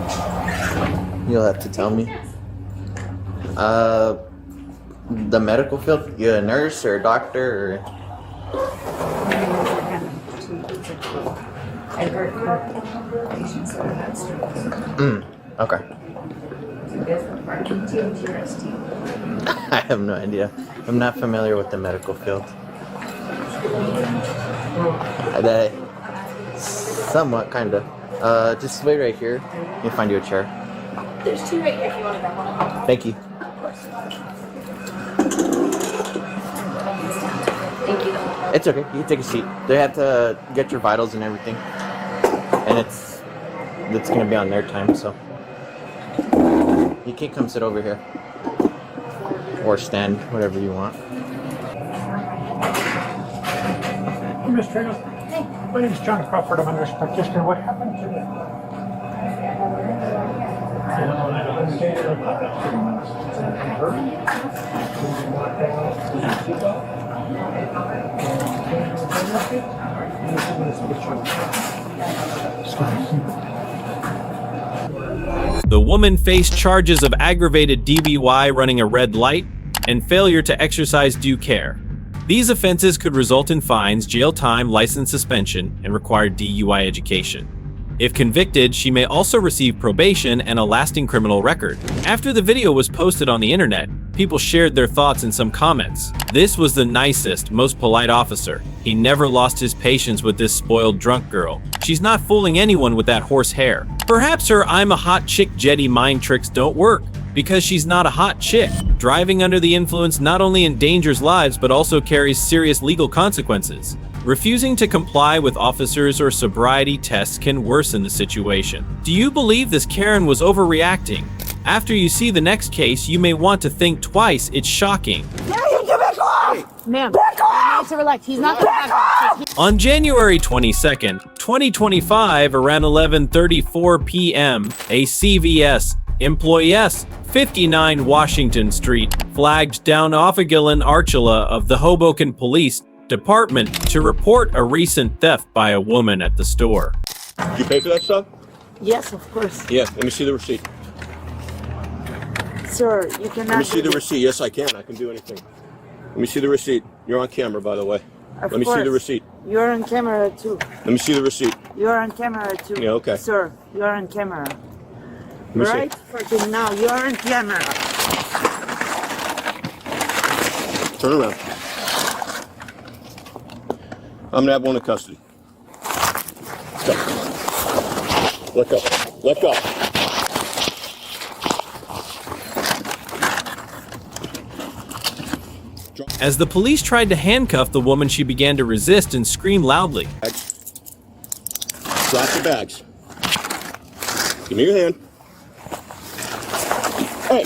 You'll have to tell me. The medical field? You a nurse or a doctor or? I work with patients that have strokes. Okay. Do you guys work for PT and TRST? I have no idea. I'm not familiar with the medical field. Somewhat, kind of. Just wait right here. Let me find you a chair. There's two right here if you want to grab one of them. Thank you. Thank you. It's okay. You can take a seat. They have to get your vitals and everything, and it's gonna be on their time, so you can come sit over here or stand, whatever you want. Hey, Ms. Trina. Hey. My name is John Crawford. I'm a nurse practitioner. What happened to you? The woman faced charges of aggravated DWI running a red light and failure to exercise due care. These offenses could result in fines, jail time, license suspension, and require DUI education. If convicted, she may also receive probation and a lasting criminal record. After the video was posted on the internet, people shared their thoughts in some comments. This was the nicest, most polite officer. He never lost his patience with this spoiled drunk girl. She's not fooling anyone with that horse hair. Perhaps her "I'm a hot chick" jetty mind tricks don't work, because she's not a hot chick. Driving under the influence not only endangers lives but also carries serious legal consequences. Refusing to comply with officers or sobriety tests can worsen the situation. Do you believe this Karen was overreacting? After you see the next case, you may want to think twice. It's shocking. Ma'am, you need to relax. He's not going to back off. On January 22nd, 2025, around 11:34 p.m., a CVS employee, 59 Washington Street, flagged down Offagilan Archula of the Hoboken Police Department to report a recent theft by a woman at the store. Did you pay for that stuff? Yes, of course. Yeah, let me see the receipt. Sir, you cannot. Let me see the receipt. Yes, I can. I can do anything. Let me see the receipt. You're on camera, by the way. Let me see the receipt. You're on camera too. Let me see the receipt. You're on camera too. Yeah, okay. Sir, you're on camera. Let me Right fucking now, you're on camera. see. Turn around. I'm gonna have one in custody. Go. Let go. Let go. As the police tried to handcuff the woman, she began to resist and scream loudly. Drop the bags. Give me your hand. Hey.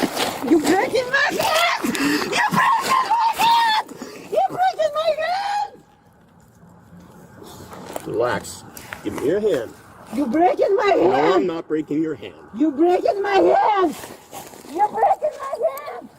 You're breaking my hand! You're breaking my hand! You're breaking my hand! Relax. Give me your hand. You're breaking my hand! No, I'm not breaking your hand. You're breaking my hand! You're breaking my hand!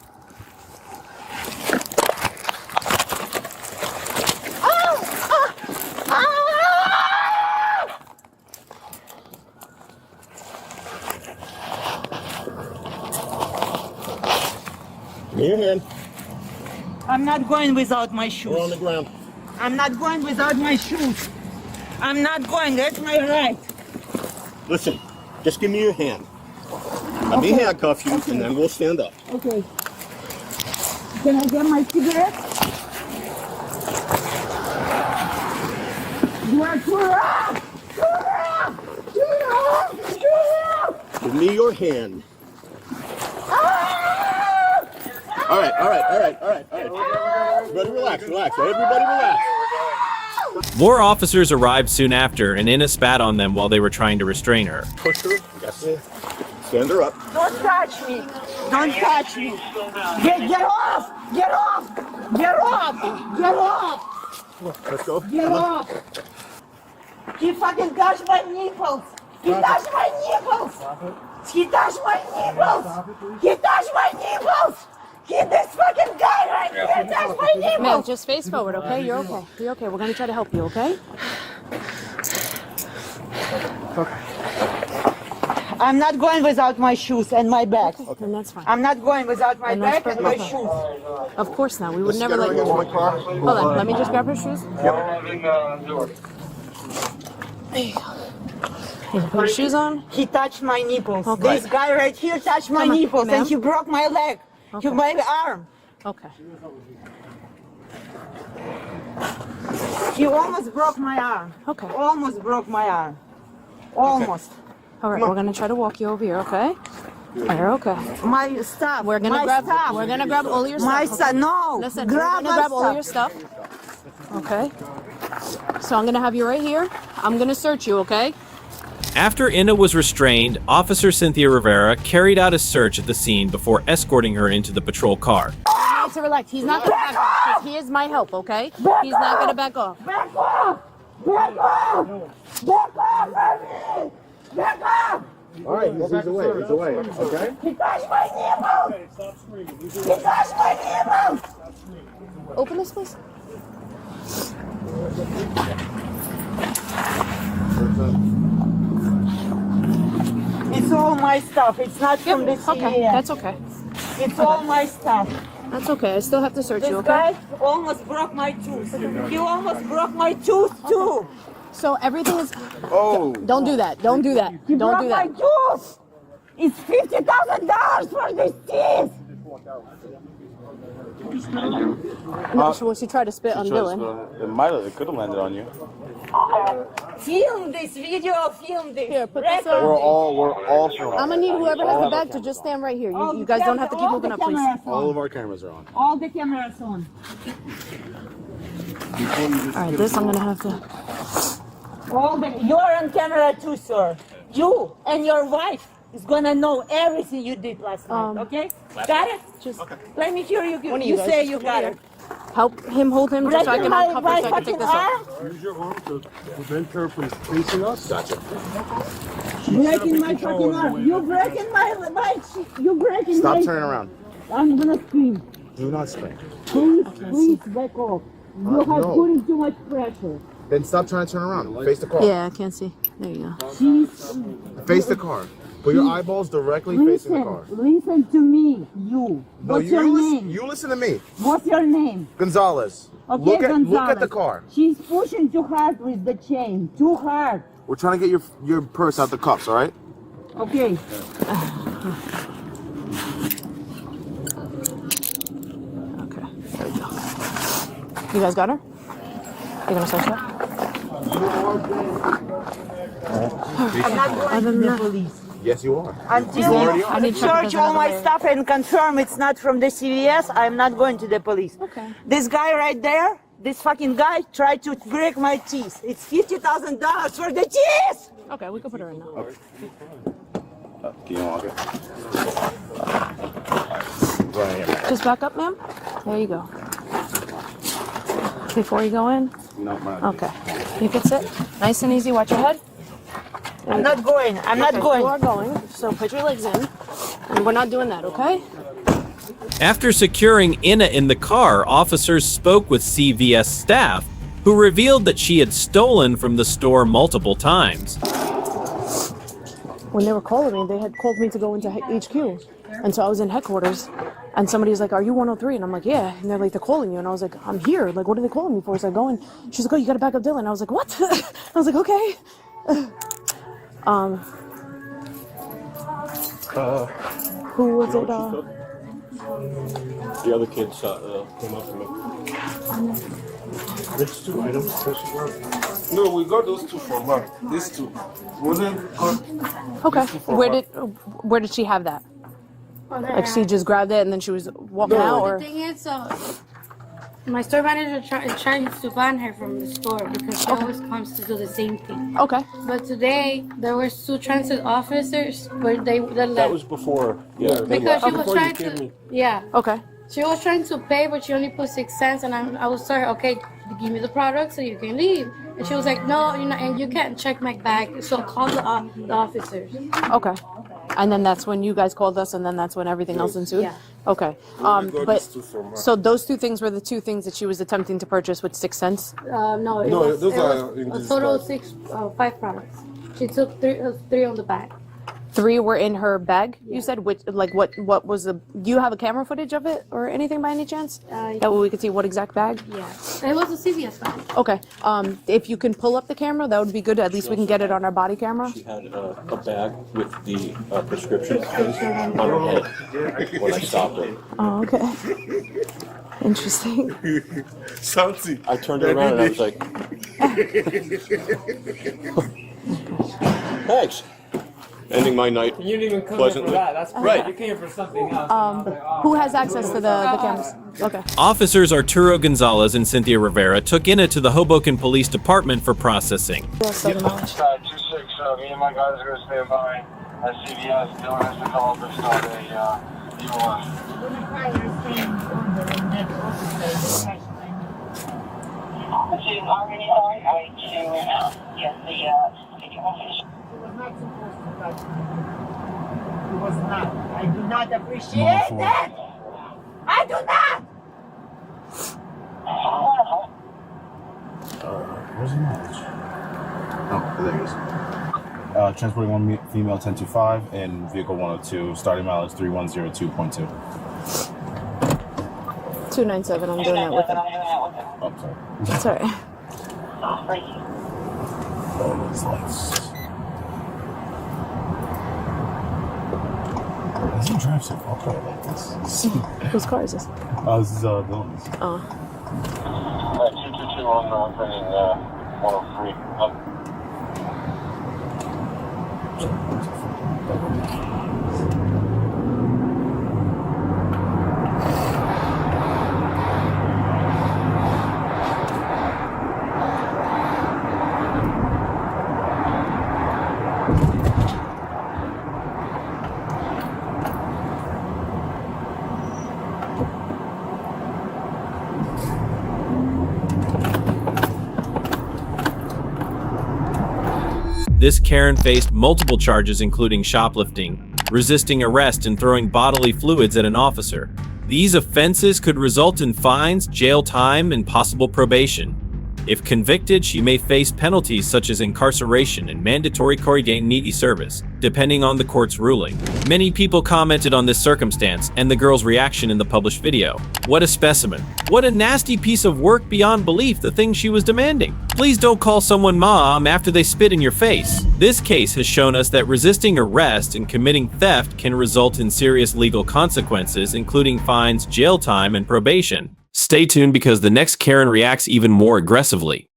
Give me your hand. I'm not going without my shoes. We're on the ground. I'm not going without my shoes. I'm not going. That's my right. Listen, just give me your hand. Let me handcuff you, and then we'll stand up. Okay. Can I get my cigarette? You are too rough! Too rough! Too rough! Too rough! Give me your hand. All right. Everybody relax. Everybody relax. More officers arrived soon after, and Inna spat on them while they were trying to restrain her. Push her. Yes. Stand her up. Don't touch me! Don't touch me! Get off! Get off! Get off! Get off! Let's go. Get off! He fucking touched my nipples! He touched my nipples! He touched my nipples! He touched my nipples! This fucking guy right here touched my nipples! Ma'am, just face forward, okay? You're okay. You're okay. We're gonna try to help you, okay? I'm not going without my shoes and my bag. Okay, then that's fine. I'm not going without my And that's bag and my perfect. shoes. Of course not. We would Let's never get her let you. against my car. Hold on. Let me just grab her shoes. There you go. Here, put your shoes on. He touched my nipples. Okay. This guy right here touched my Come on, nipples ma'am. and he broke my leg. Okay. My arm. Okay. He almost broke my arm. Okay. Almost broke my arm. Almost. All right. We're gonna try to walk you over here, okay? You're okay. My stuff. We're gonna my grab. stuff. We're gonna grab all your stuff. My okay? stuff. No. Listen. Grab We're gonna my grab all stuff. your stuff. Okay. So I'm gonna have you right here. I'm gonna search you, okay? After Inna was restrained, Officer Cynthia Rivera carried out a search at the scene before escorting her into the patrol car. You need to relax. He's not gonna back off because he is my help, okay? He's not gonna back off. Back off! Back off! Back off from me! Back off! All right, he's away. He's away. Okay. He touched my nipples! He touched my nipples! Open this, please. It's all my stuff. It's not from this Okay, here. that's okay. It's all my stuff. That's okay. I still have to search This you, okay? guy almost broke my tooth. He almost broke my tooth too. So everything is. Oh. Don't do that. Don't do that. You Don't broke do my that. tooth. It's $50,000 for this teeth. No, she tried to spit on Dylan. It could have landed on you. Film this video. Film this. Here, put this We're on. all filming. I'm gonna need whoever has the bag to just stand right here. You guys don't have to keep moving up, please. All of our cameras are on. All the cameras on. All right, this I'm gonna have to. You're on camera too, sir. You and your wife is gonna know everything you did last night. Okay? Got it? Just let me hear you. One of You guys, say just you come got here. it. Help him hold him just so I can uncover so I can take this off. Use your arm to prevent her from facing us. Gotcha. Breaking my fucking arm. You breaking my you breaking my. Stop turning around. I'm gonna scream. Do not scream. Please back off. You have no. putting too much pressure. Then stop trying to turn around. Face the car. Yeah, I can't see. There you go. Face the car. Put your eyeballs directly facing the car. Listen to me, you. No, What's your name? You listen to me. What's your name? Gonzalez. Okay, Look at Gonzalez. the car. She's pushing too hard with the chain. Too hard. We're trying to get your purse out the cuffs, all right? Okay. There we go. You guys got her? You gonna search her? I'm not going to the police. Yes, you are. Until You I search all my stuff and confirm it's not from the CVS, I'm not going to the police. Okay. This guy right there, this fucking guy, tried to break my teeth. It's $50,000 for the teeth! Okay, we can put her in now. Okay. Can you walk it? Right here. Just back up, ma'am. There you go. Before you go in? No, man. Okay. You can sit. Nice and easy. Watch your head. I'm not going. I'm not going. You are going. So put your legs in. And we're not doing that, okay? After securing Inna in the car, officers spoke with CVS staff, who revealed that she had stolen from the store multiple times. When they were calling me, they had called me to go into HQ. And so I was in headquarters. And somebody's like, are you 103? And I'm like, yeah. And they're like, they're calling you. And I was like, I'm here. Like, what are they calling me for? So I go in. She's like, oh, you got to back up Dylan. I was like, what? I was like, okay. Who was it? The other kids came up to me. There's two items. No, we got those two from her. These two. Wasn't Okay. Where did she have that? Like she just grabbed it and then she was walking out, or? The thing is, my store manager trying to ban her from the store because she always comes to do the same thing. Okay. But today there were two transit officers, but they left. That was before. Yeah. Because she was trying to. Yeah. Okay. She was trying to pay, but she only put 6 cents, and I was sorry. Okay, give me the product so you can leave. And she was like, no, you're not, and you can't check my bag. So call the officers. Okay. And then that's when you guys called us, and then that's when everything else ensued? Yeah. Okay. But, so those two things were the two things that she was attempting to purchase with 6 cents? No, it was a total of 5 products. She took three on the bag. 3 were in her bag, you said? Which, like, what was the... Do you have a camera footage of it or anything by any chance? That way we could see what exact bag? Yeah. It was a CVS bag. Okay. If you can pull up the camera, that would be good. At least we can get it on our body camera. She had a bag with the prescription on her head when I stopped her. Oh, okay. Interesting. Salty. I turned around and I was like, thanks. Ending my night You didn't even come pleasantly. here for that. That's Right. You came for something else. Who has access to the cameras? Okay. Officers Arturo Gonzalez and Cynthia Rivera took Inna to the Hoboken Police Department for processing. 2-6, me and my guys are going to stand by at CVS. Dylan has to come up and start a DUI. It was not. I do not appreciate that. I do not. Where's the mileage? Oh, there it is. Transporting one female 1025 and vehicle 102, starting mileage 3102.2. 297, I'm doing that with him. Oh, sorry. That's all right. Those lights. Does he drive so awkward like this? Whose car is this? This is Dylan's. Oh. 222 on North and 103. This Karen faced multiple charges including shoplifting, resisting arrest, and throwing bodily fluids at an officer. These offenses could result in fines, jail time, and possible probation. If convicted, she may face penalties such as incarceration and mandatory community service, depending on the court's ruling. Many people commented on this circumstance and the girl's reaction in the published video. What a specimen. What a nasty piece of work beyond belief, the thing she was demanding. Please don't call someone mom after they spit in your face. This case has shown us that resisting arrest and committing theft can result in serious legal consequences, including fines, jail time, and probation. Stay tuned because the next Karen reacts even more aggressively.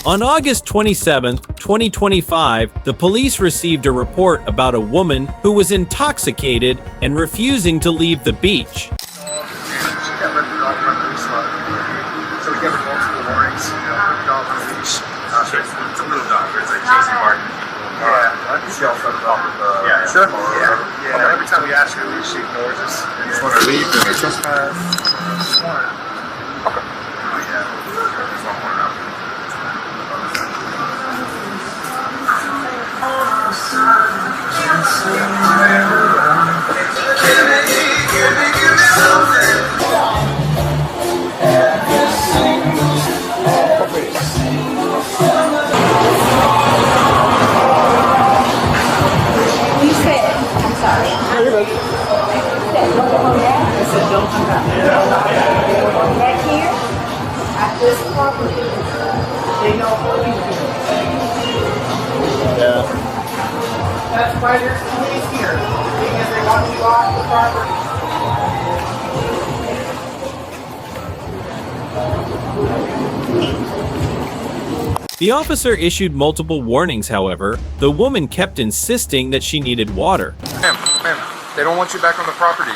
On August 27, 2025, the police received a report about a woman who was intoxicated and refusing to leave the beach. She got let the dog run loose, so we gave her multiple warnings. Put the dog on the leash. It's a little dog. It's like Jason Martin. I think she also talked with yeah, sure. Yeah. Every time we ask her to leave, she ignores us. And just want to leave and trespass. Okay. Oh yeah. There's one more now. Back here, at this property, they know what we do. Yeah. That's why there's police here, because they want you off the property. The officer issued multiple warnings, however. The woman kept insisting that she needed water. Ma'am, they don't want you back on the property.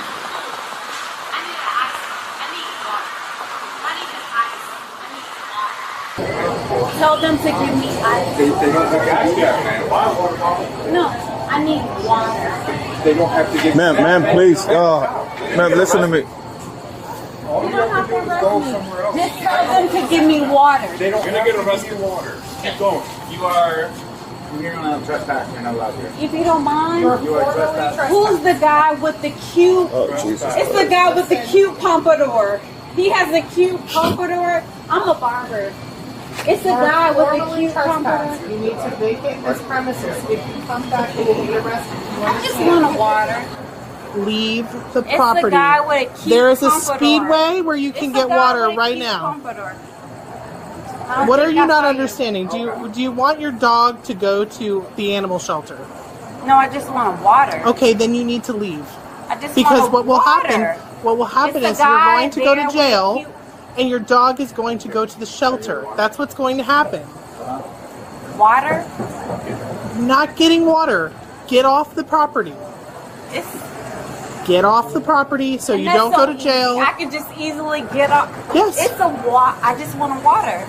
Tell them to give me ice. They don't have to do that, man. No, I need water. They don't have to give Ma'am, please. Ma'am, listen to me. You don't have to arrest me. Just tell them to give me water. They don't get arrested. Water. Keep going. You're here on trespass. You're not allowed here. If you don't mind, You are trespassing. who's the guy with the cute? Oh, Jesus. It's the guy with the cute pompadour. He has a cute pompadour. I'm a barber. It's the guy with the cute pompadour. You need to vacate this premises. If you come back, you will be arrested. I just want a water. Leave the It's property. the guy with a cute There is a pompadour. speedway where you can It's the get guy water with a right cute now. pompadour. What are you not understanding? Do you want your dog to go to the animal shelter? No, I just want water. Okay, then you need to leave. I just Because want what will water. happen It's is the you're guy going to go there to with jail the cute- and your dog is going to go to the shelter. That's what's going to happen. Water? Not getting water. Get off the property. It's Get off the property so and you that's don't so go to jail. I could just easily get up. Yes. It's a I just want a water.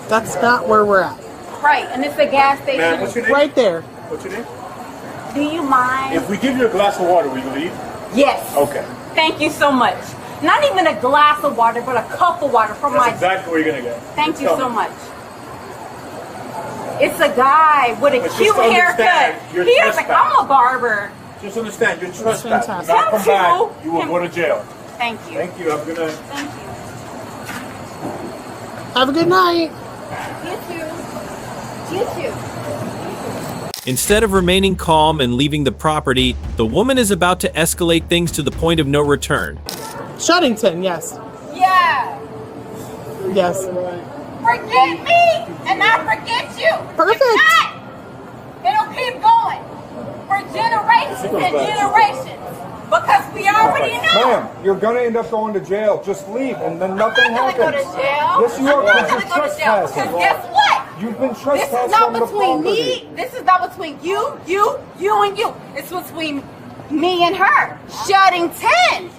That's not where we're at. Right, and it's a gas station. Ma'am, what's your name? Right there. What's your name? Do you mind? If we give you a glass of water, will you leave? Yes. Okay. Thank you so much. Not even a glass of water, but a cup of water from That's my. exactly what you're gonna get. Thank you Tell so me. much. It's a guy with a But just cute haircut. understand, you're He has like trespassing. I'm a barber. Just understand, you're trespassing. fantastic. Not come Thank back, you. you will go to jail. Thank you. Thank you. Have a good night. Thank Have a good night. you. You too. Instead of remaining calm and leaving the property, the woman is about to escalate things to the point of no return. Shuddington, yes. Yeah. Yes. Forget me, and I forget you. Perfect. If not, it'll keep going for generations and generations. Because we already know. Ma'am, you're gonna end up going to jail. Just leave, and then nothing happens. I'm not gonna go to jail. Yes, you are. I'm not Because gonna you're go to jail. Because trespassing. guess what? You've been This trespassing is not on the between property. me. This is not between you, and you. It's between me and her. Shutting 10.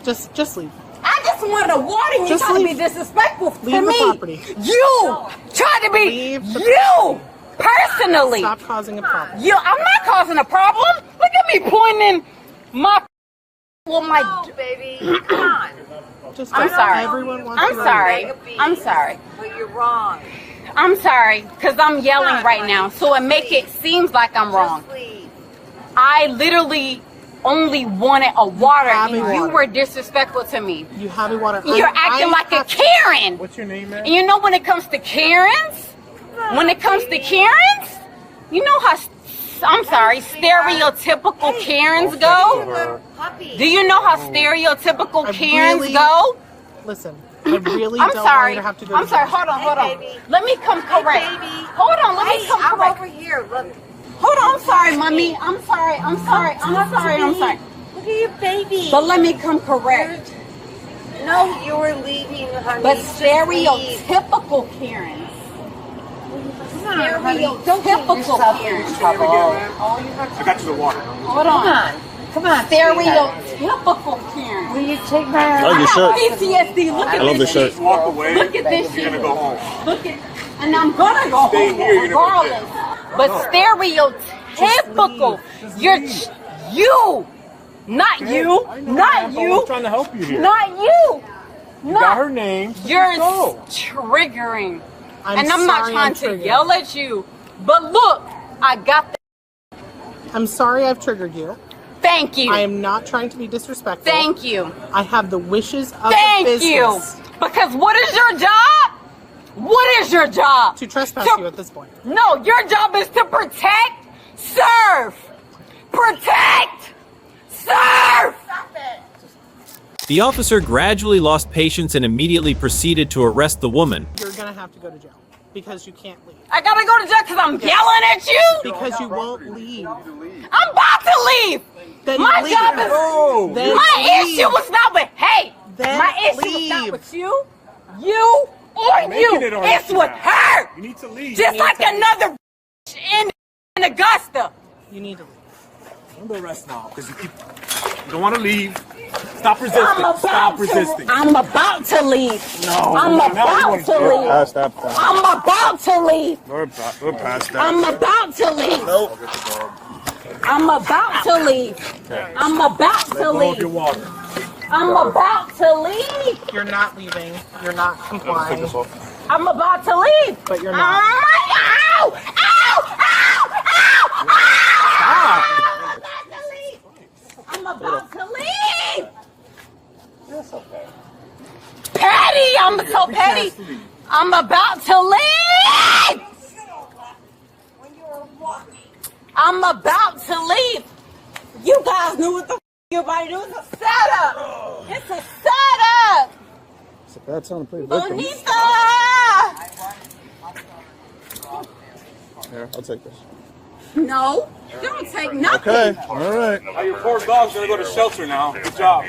Just leave. I just wanted a warning. You Just trying to leave. be disrespectful Leave to the me. property. You tried to be you personally. Stop causing a problem. You. I'm not causing a problem. Look at me pointing my. Well, my. No, baby. Come on. Just I'm sorry. Everyone wants I'm to sorry. I'm sorry. But you're wrong. I'm sorry, because I'm yelling right now, so it make it seems like I'm wrong. I literally only wanted a water, and you were disrespectful to me. You have a water. You're acting like a Karen. What's your name, man? And you know when it comes to Karens, you know how, I'm sorry, stereotypical Karens go? Do you know how stereotypical Karens go? Listen, I really I'm don't sorry. want you to have to go I'm to sorry. jail. Hold on. Let me come correct. Hold on. Let me come I'm correct. over here. Look. Hold on. I'm sorry, mommy. I'm sorry. I'm sorry. Look at your baby. But let me come correct. No, you were leaving, honey. But Just leave. stereotypical Karens. Come on, honey. Don't get Stereotypical yourself in Karens. trouble. I got you the water. Hold on. Come on, Stereotypical Karen. Will you take my? I love your shirt. PTSD. Look I at love this this shirt. shit. Walk away. Look at this You're shit. gonna go home. Look at, and I'm gonna go Stay home here, you're gonna go regardless. But stereotypical. You're you, not you, not you. I'm trying to help you here. Not you. You got her name. You're Go. triggering. I'm And I'm not sorry trying I'm to triggered. yell at you. But look, I got the. I'm sorry I've triggered you. Thank you. I am not trying to be disrespectful. Thank you. I have the wishes of Thank the business. you. Because what is your job? What is your job? To trespass you at this point. No, your job is to protect, serve. Protect, serve. Stop it. The officer gradually lost patience and immediately proceeded to arrest the woman. You're gonna have to go to jail because you can't leave. I gotta go to jail because I'm yelling at you? Because you won't leave. I'm about to leave. Then My leave. job is. No. Then My leave. issue was not with. Hey, Then my issue was not leave. with you. You or You're you. making it our It's issue with now. her. You need to leave. Just like another in Augusta. You need to leave. I'm the rest now because you don't want to leave. Stop resisting. Stop resisting. I'm about to leave. No. I'm now about we're to leave. past that point. I'm about to leave. We're past that. I'm about to leave. Nope. I'm about to leave. I'm about to Let go of your leave. water. I'm about to leave. You're not leaving. You're not complying. I'm about to leave. But you're not. Ow! Ow! Ow! Ow! Ow! I'm about to leave. That's okay. Petty! I'm so petty. I'm about to leave. I'm about to leave. You guys knew what the you're about to do. It's a setup. It's a setup. It's a bad time to play victim. Bonita! Here, I'll take this. No, you don't take nothing. Okay, all right. Now your poor dog's gonna go to shelter now. Good job.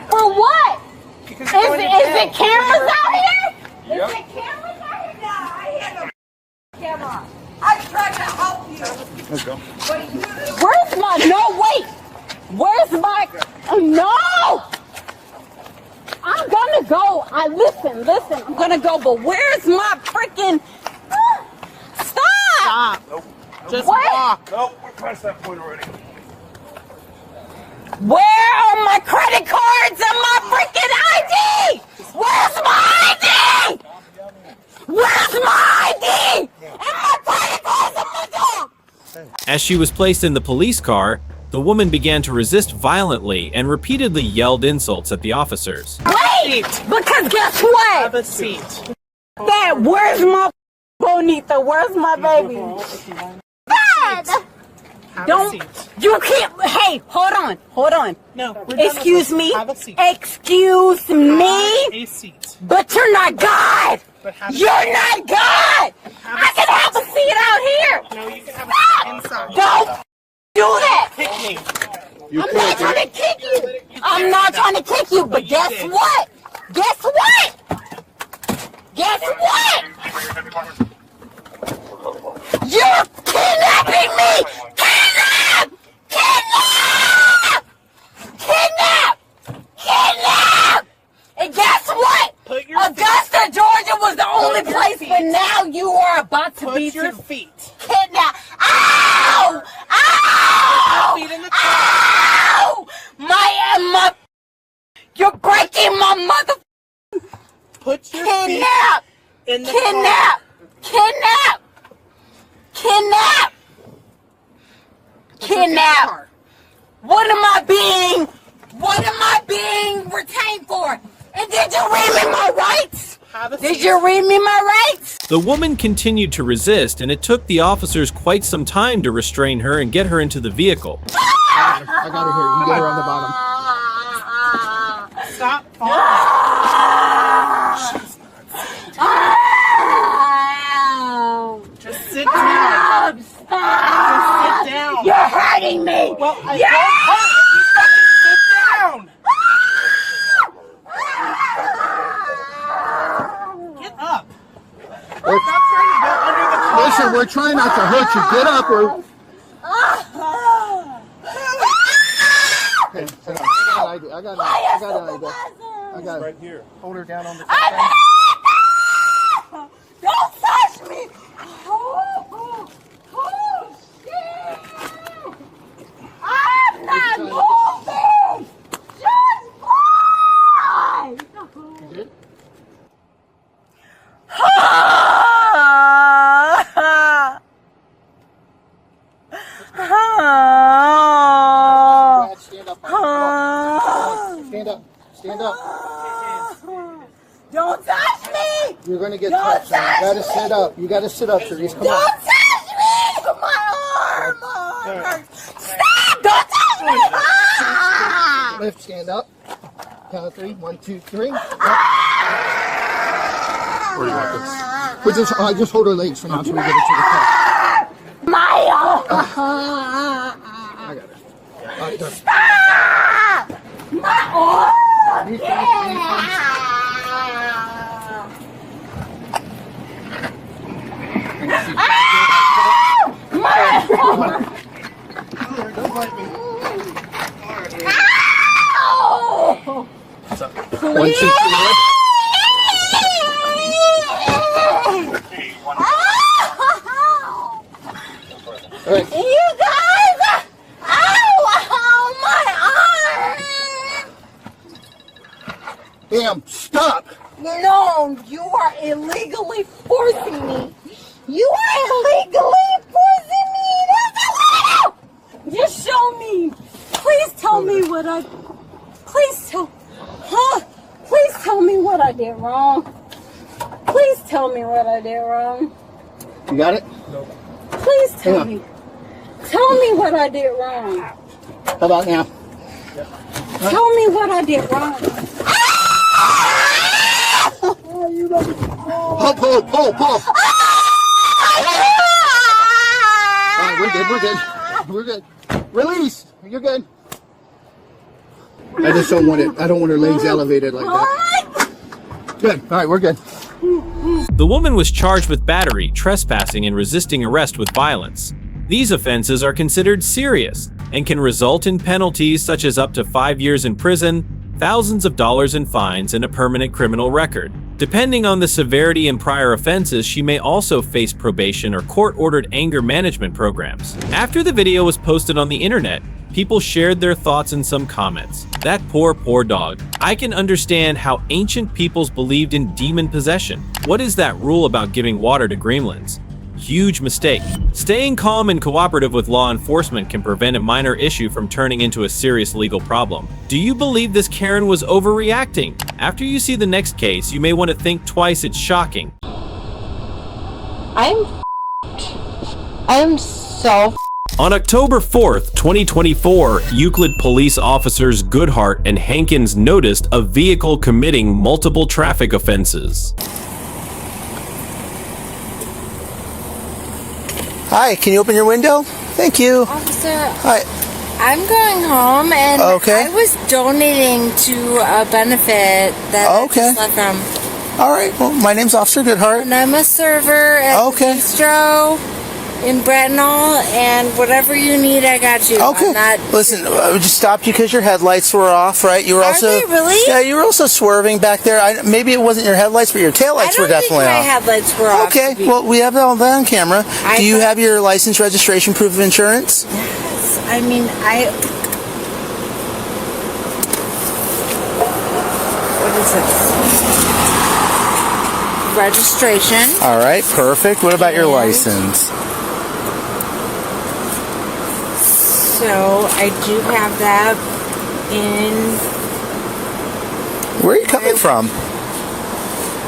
For what? Is it cameras out here? Yep. Is it cameras out here? Nah, I hear the camera. I tried to help you. Let's go. Where's my, no, wait. Where's my, no. I'm gonna go. Listen, I'm gonna go, but where's my freaking, stop. Nope. Just What? walk. Nope, we're past that point already. Where are my credit cards and my freaking ID? Where's my ID? Where's my ID? And my credit cards and my dog. As she was placed in the police car, the woman began to resist violently and repeatedly yelled insults at the officers. Wait, because guess what? Have a seat. Dad, where's my Bonita? Where's my baby? Dad! Don't. You can't. Hey, hold on. Hold on. No. Excuse me. Have a seat. Excuse me. A seat. But you're not God. Have You're not God. I can have a seat out here. No, you can have a seat inside. Don't do that. Kick me. I'm not trying to kick you. I'm not trying to kick you, but guess what? Guess what? Guess what? You're kidnapping me! Kidnap! Kidnap! Kidnap! Kidnap! And guess what? Augusta, Georgia was the only place, but now you are about to be your feet. kidnapped. Ow! Ow! Ow! My, you're breaking my mother. Put your Kidnap! feet in the Kidnap! Kidnap! Kidnap! Kidnap! What am I being retained for? And did you read me my rights? Did you read me my rights? The woman continued to resist, and it took the officers quite some time to restrain her and get her into the vehicle. I got her here. You get her on the bottom. Stop falling. Just sit down. Just sit down. You're hurting me. Well, I Yeah! don't hurt you. Sit down. Get up. Stop trying to go under the car. Listen, we're trying not to hurt you. Get up or... Okay, sit down. I got an idea. Right here. Hold her down on the Don't touch me! Oh, shit! I'm not moving! Just fly! Stand up. Stand up. Don't touch me! You're going to get Don't touched. You touch got to me! sit up. You got to sit up, Therese. Come Don't on. touch me! My arm! Stop! Don't touch me! Ah! Lift, stand up. Count of 3. 1, 2, 3. Where do you want this? Just hold her legs for now until we get her to the car. My arm! I got it. All right, done. Stop! My arm! One, two, three. All right. You guys! Ow! My arm! Damn, stop! No, you are illegally forcing me. You are illegally forcing me. That's illegal! Just show me. Please tell me what I. Please tell. Huh? Please tell me what I did wrong. Please tell me what I did wrong. You got it? Please tell me. Tell me what I did wrong. How about now? Tell me what I did wrong. Pull. All right, we're good. Release. You're good. I just don't want it. I don't want her legs elevated like that. Good. All right, we're good. The woman was charged with battery, trespassing, and resisting arrest with violence. These offenses are considered serious and can result in penalties such as up to 5 years in prison, thousands of dollars in fines, and a permanent criminal record. Depending on the severity and prior offenses, she may also face probation or court-ordered anger management programs. After the video was posted on the internet, people shared their thoughts in some comments. That poor dog. I can understand how ancient peoples believed in demon possession. What is that rule about giving water to gremlins? Huge mistake. Staying calm and cooperative with law enforcement can prevent a minor issue from turning into a serious legal problem. Do you believe this Karen was overreacting? After you see the next case, you may want to think twice. It's shocking. I'm so On October 4th, 2024, Euclid police officers Goodhart and Hankins noticed a vehicle committing multiple traffic offenses. Hi, can you open your window? Thank you. Officer, Hi. I'm going home and Okay. I was donating to a benefit that I just left from. All right. Well, my name's Officer Goodhart. And I'm a server at the bistro in Bretnall, and whatever you need, I got you. Okay. I'm not, Listen, I just stopped you because your headlights were off, right? You were also they really? Yeah, you were also swerving back there. Maybe it wasn't your headlights, but your taillights were definitely my off. headlights were off. Okay. Well, we have all that on camera. Do you have your license, registration, proof of insurance? Yes. I mean, what is this? Registration. All right. Perfect. What about your license? So I do have that in. Where are you coming from?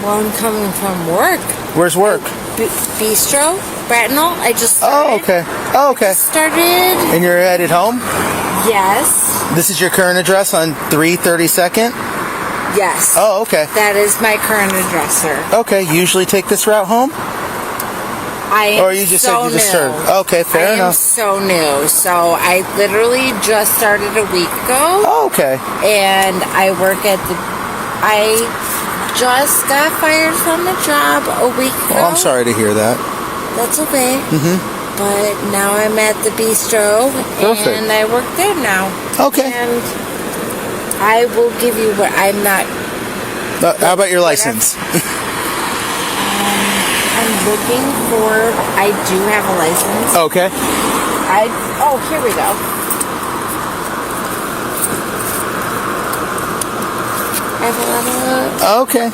Well, I'm coming from work. Where's work? Bistro, Bretnall. I just started. Oh, okay. Oh, okay. Started. And you're headed home? Yes. This is your current address on 332nd? Yes. Oh, okay. That is my current address, sir. Okay. Usually take this route home? Or you just said you just started? Okay, fair I am enough. so new. So I literally just started a week ago. Oh, okay. And I work at the. I just got fired from the job a week ago. Oh, I'm sorry to hear that. That's okay. Mm-hmm. But now I'm at the bistro. Perfect. And I work there now. Okay. And I will give you what I'm not. How about your license? I'm looking for. I do have a license. Okay. Oh, here we go. I have a lot of. Okay.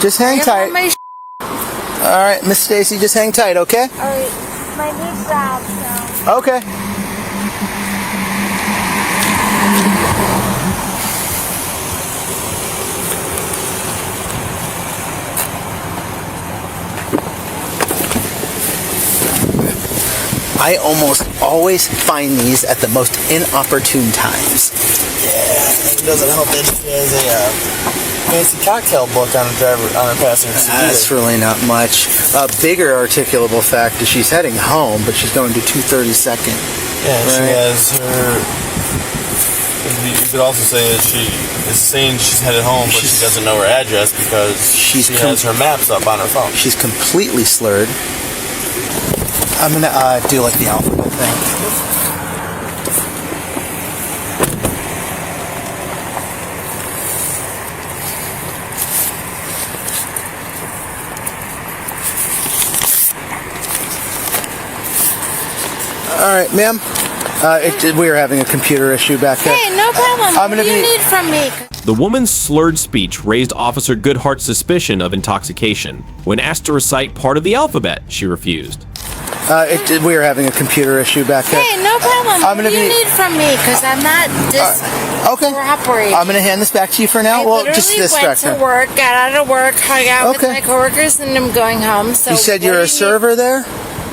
Just hang tight. All right, Miss Stacy, just hang tight, okay? All right. My knee's out, so. Okay. I almost always find these at the most inopportune times. Yeah, it doesn't help that she has a fancy cocktail book on her passenger seat. That's really not much. A bigger articulable fact is she's heading home, but she's going to 232nd. Yeah, and she has her. You could also say that she is saying she's headed home, but she doesn't know her address because she has her maps up on her phone. She's completely slurred. I'm gonna do like the alphabet thing. All right, ma'am. We are having a computer issue back there. Hey, no problem. What do you need from me? The woman's slurred speech raised Officer Goodhart's suspicion of intoxication. When asked to recite part of the alphabet, she refused. We are having a computer issue back there. Hey, no problem. What do you need from me? Because I'm not cooperating. I'm going to hand this back to you for now. I well, just literally distract went her. to work, got out of work, hung out with my coworkers, and I'm going home. So You said what you're do a server there?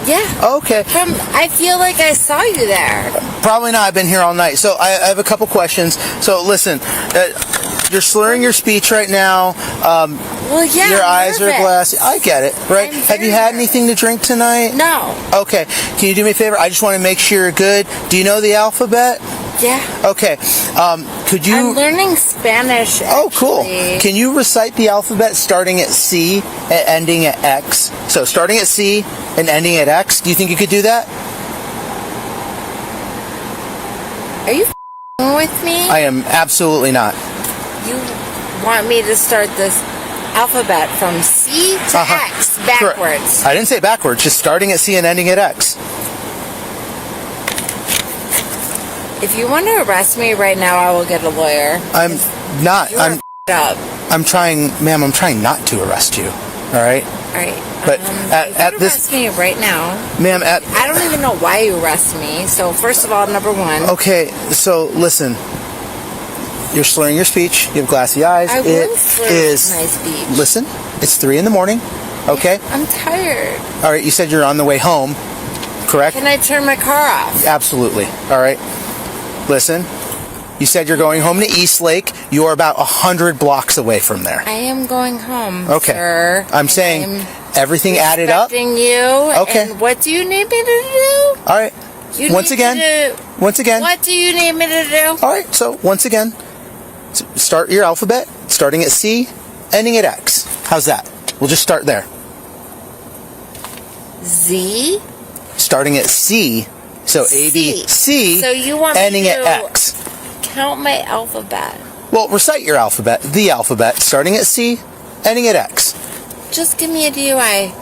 Yeah. Okay. I feel like I saw you there. Probably not. I've been here all night. So I have a couple questions. So listen, you're slurring your speech right now. Well, yeah. Your I'm eyes are nervous. glassy. I get it, right? Have you had anything to drink tonight? No. Okay. Can you do me a favor? I just want to make sure you're good. Do you know the alphabet? Yeah. Okay. Could you? I'm learning Spanish. Oh, cool. actually. Can you recite the alphabet starting at C and ending at X? So starting at C and ending at X. Do you think you could do that? Are you f***ing with me? I am absolutely not. You want me to start this alphabet from C to X backwards? Correct. I didn't say backwards. Just starting at C and ending at X. If you want to arrest me right now, I will get a lawyer. I'm not. You're f***ed up. I'm trying, ma'am. I'm trying not to arrest you. All right. All right. But you at can this, arrest me right now. ma'am, I don't even know why you arrest me. So first of all, number one. Okay. So listen. You're slurring your speech. You have glassy eyes. I will slur my speech. Listen. It's 3 a.m. Okay. I'm tired. All right. You said you're on the way home. correct? Can I turn my car off? Absolutely. All right. Listen, you said you're going home to Eastlake. You are about 100 blocks away from there. I am going home, Okay. sir. I'm saying everything added up. Respecting you. Okay. And what do you need me to do? All right. You Once need again. to do- Once again. What do you need me to do? All right. So once again, start your alphabet, starting at C, ending at X. How's that? We'll just start there. Z? Starting at C, so A, B, C, So you want ending me at to X. count my alphabet? Well, recite your alphabet, the alphabet, starting at C, ending at X. Just give me a DUI.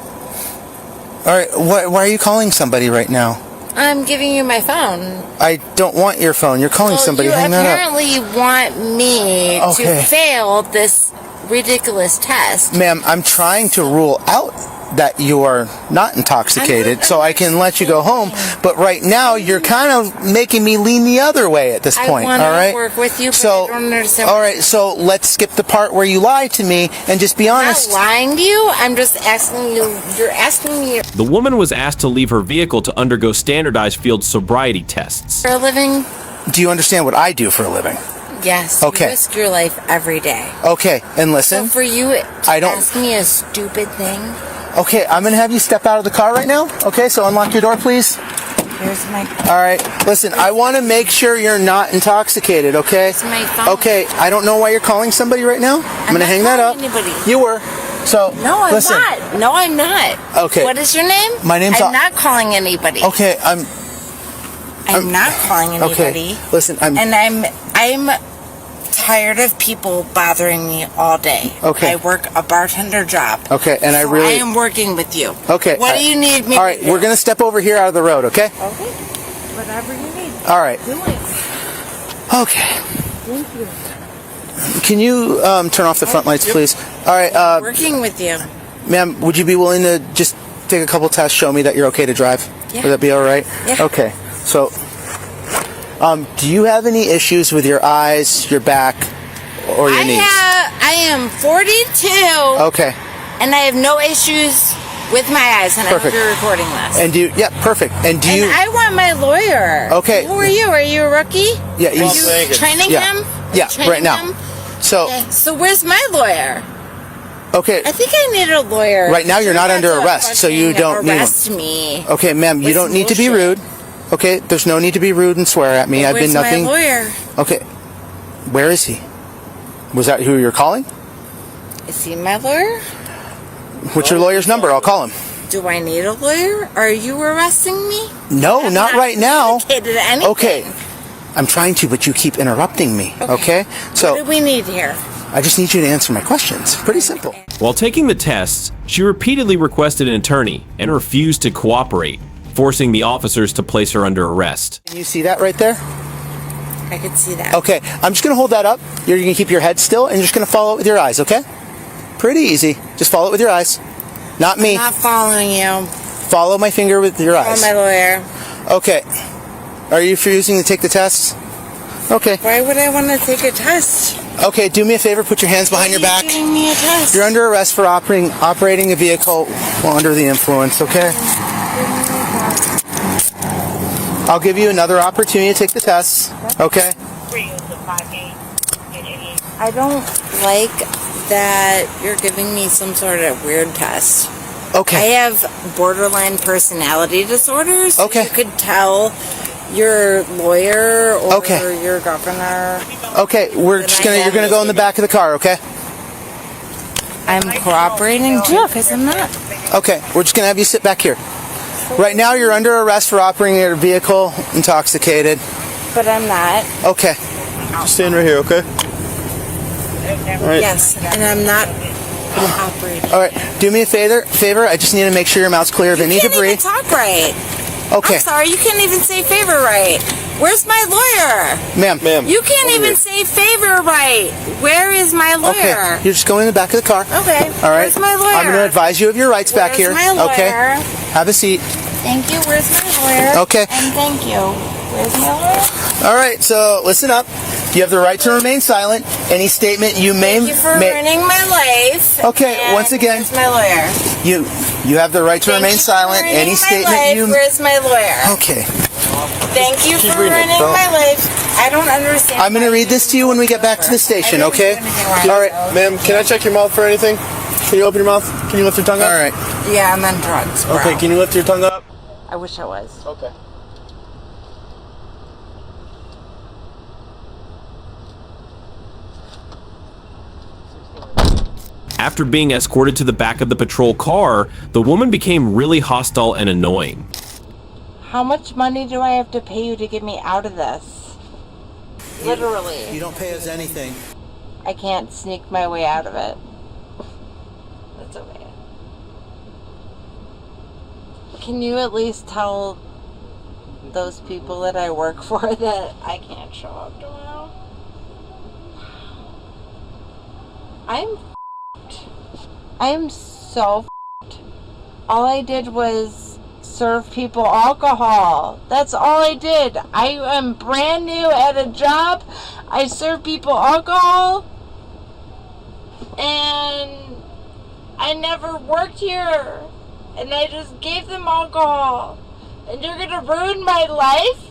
All right. Why are you calling somebody right now? I'm giving you my phone. I don't want your phone. You're calling somebody. You Hang that up. apparently want me Okay. to fail this ridiculous test. Ma'am, I'm trying to rule out that you are not intoxicated so I can let you go home. But right now, you're kind of making me lean the other way at this point. I want all right? to work with you, but So, I don't understand. all right, so let's skip the part where you lied to me and just be I'm honest. not lying to you. I'm just asking you. You're asking me The woman was asked to leave her vehicle to undergo standardized field sobriety tests. for a living. Do you understand what I do for a living? Yes. Okay. You risk your life every day. Okay, and listen. So for you to I don't- ask me a stupid thing. Okay, I'm going to have you step out of the car right now. Okay, so unlock your door, please. Here's my. All right. Listen, I want to make sure you're not intoxicated, okay? Here's my phone. Okay, I don't know why you're calling somebody right now. I'm going to hang that up. Anybody. You were. So, No, I'm listen. not. No, I'm not. Okay. What is your name? My name's I'm not calling anybody. Okay, I'm not calling anybody. Okay, listen, I'm tired of people bothering me all day. Okay. I work a bartender job. Okay, and I So really I am working with you. Okay. What do you need me All right, to do? we're going to step over here out of the road, okay? Okay. Whatever you need. All right. Do it. Okay. Thank you. Can you turn off the front lights, please? All right, Working with you. ma'am, would you be willing to just take a couple tests, show me that you're okay to drive? Yeah. Would that be all right? Yeah. Okay. So, do you have any issues with your eyes, your back, or your knees? I am 42. Okay. And I have no issues with my eyes, and Perfect. I hope you're recording this. And do you, yeah, perfect. And do you? And I want my lawyer. Okay. Who are you? Are you a rookie? Yeah, Are he's you training yeah. him? Yeah, Training right now. him? So, Okay, so where's my lawyer? okay. I think I need a lawyer. Right now, you're not under about to arrest, so you fucking don't need one. arrest me. Okay, ma'am, you With don't need to be bullshit. rude. Okay, there's no need to be rude and swear at me. I've Where's been nothing. my lawyer? Okay, where is he? Was that who you're calling? Is he my lawyer? What's your lawyer's number? I'll call him. Do I need a lawyer? Are you arresting me? No, not right now. Communicated anything. Okay, I'm trying to, but you keep interrupting me. Okay, What so do we need here? I just need you to answer my questions. Pretty simple. While taking the tests, she repeatedly requested an attorney and refused to cooperate, forcing the officers to place her under arrest. Can you see that right there? I could see that. Okay, I'm just gonna hold that up. You're gonna keep your head still, and you're just gonna follow it with your eyes. Okay? Pretty easy. Just follow it with your eyes. Not me. I'm not following you. Follow my finger with your Call eyes. my lawyer. Okay. Are you refusing to take the test? Okay. Why would I want to take a test? Okay, do me a favor, put your hands behind your back. Giving me a test. You're under arrest for operating a vehicle while under the influence, okay? I'll give you another opportunity to take the test, okay? I don't like that you're giving me some sort of weird test. Okay. I have borderline personality disorders. So Okay. you could tell your lawyer or Okay. your governor. Okay, you're gonna go in the back of the car, okay? I'm cooperating too, because I'm not. Okay, we're just gonna have you sit back here. Right now, you're under arrest for operating a vehicle intoxicated. But I'm not. Okay. Just stand right here, okay? Right. Yes, and I'm not operating. All right. Do me a favor. I just need to make sure your mouth's clear of any You can't debris. even talk right. Okay. I'm sorry, you can't even say favor right. Where's my lawyer? Ma'am. You can't even say favor right. Where is my lawyer? Okay. You're just going in the back of the car. Okay. All right. Where's my lawyer? I'm going to advise you of your rights back here. Where's my lawyer? Okay. Have a seat. Thank you. Where's my lawyer? Okay. And thank you. Where's my lawyer? All right. So listen up. You have the right to remain silent. Any statement you may... Thank you for ruining my life. Okay, once again... Where's my lawyer? You have the right to remain silent. Any statement you... Where's my lawyer? Okay. Thank you for ruining my life. I don't understand. I'm going to read this to you when we get back to the station, okay? All right, ma'am, can I check your mouth for anything? Can you open your mouth? Can you lift your tongue up? All right. Yeah, I'm on drugs, bro. Okay, can you lift your tongue up? I wish I was. Okay. After being escorted to the back of the patrol car, the woman became really hostile and annoying. How much money do I have to pay you to get me out of this? Literally. You don't pay us anything. I can't sneak my way out of it. That's okay. Can you at least tell those people that I work for that I can't show up tomorrow? I am so f***ed. All I did was serve people alcohol. That's all I did. I am brand new at a job. I serve people alcohol. And I never worked here. And I just gave them alcohol. And you're gonna ruin my life?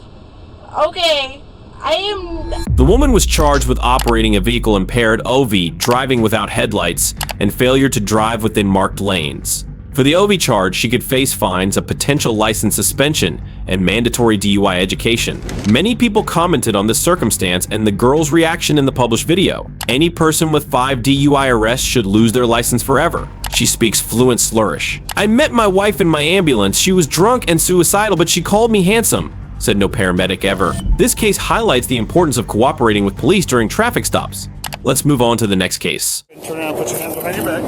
Okay. The woman was charged with operating a vehicle impaired OV, driving without headlights, and failure to drive within marked lanes. For the OV charge, she could face fines, a potential license suspension, and mandatory DUI education. Many people commented on this circumstance and the girl's reaction in the published video. Any person with 5 DUI arrests should lose their license forever. She speaks fluent Slurish. I met my wife in my ambulance. She was drunk and suicidal, but she called me handsome, said no paramedic ever. This case highlights the importance of cooperating with police during traffic stops. Let's move on to the next case. Turn around, put your hands behind your back.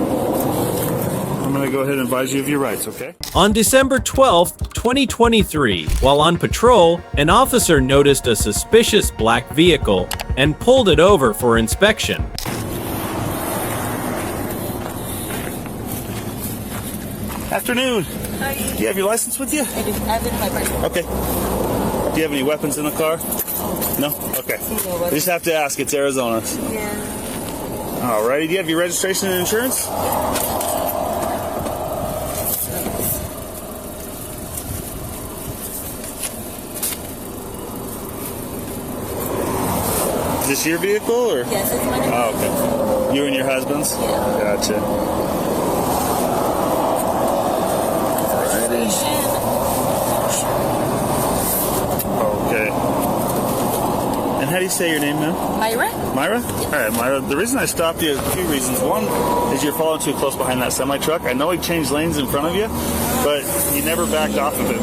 I'm going to go ahead and advise you of your rights, okay? On December 12th, 2023, while on patrol, an officer noticed a suspicious black vehicle and pulled it over for inspection. Afternoon. Hi. Do you have your license with you? I do. I have it in my purse. Okay. Do you have any weapons in the car? No? Okay. I just have to ask. It's Arizona. Yeah. Alrighty. Do you have your registration and insurance? Is this your vehicle or? Yes, it's mine. Oh, okay. You and your husband's? Yeah. Gotcha. Okay. And how do you say your name now? Myra? Myra? All right, Myra. The reason I stopped you is a few reasons. One is you're following too close behind that semi-truck. I know he changed lanes in front of you, but you never backed off of it.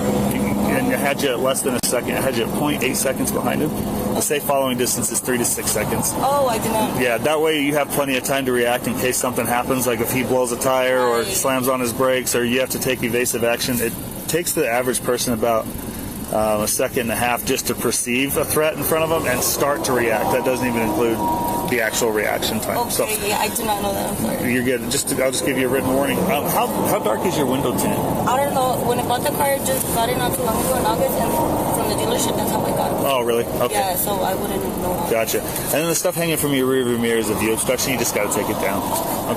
And I had you at less than a second. I had you at 0.8 seconds behind him. The safe following distance is 3 to 6 seconds. Oh, I did not. Yeah, that way you have plenty of time to react in case something happens, like if he blows a tire or slams on his brakes or you have to take evasive action. It takes the average person about a second and a half just to perceive a threat in front of them and start to react. That doesn't even include the actual reaction time. Okay, So yeah, I did not know that. I'm sorry. you're good. I'll just give you a written warning. How dark is your window tint? I don't know. When I bought the car, I just got it not too long ago in August, and from the dealership, that's how I got it. Oh, really? Okay. Yeah, so I wouldn't know. Gotcha. And then the stuff hanging from your rearview mirror is a view obstruction. You just got to take it down.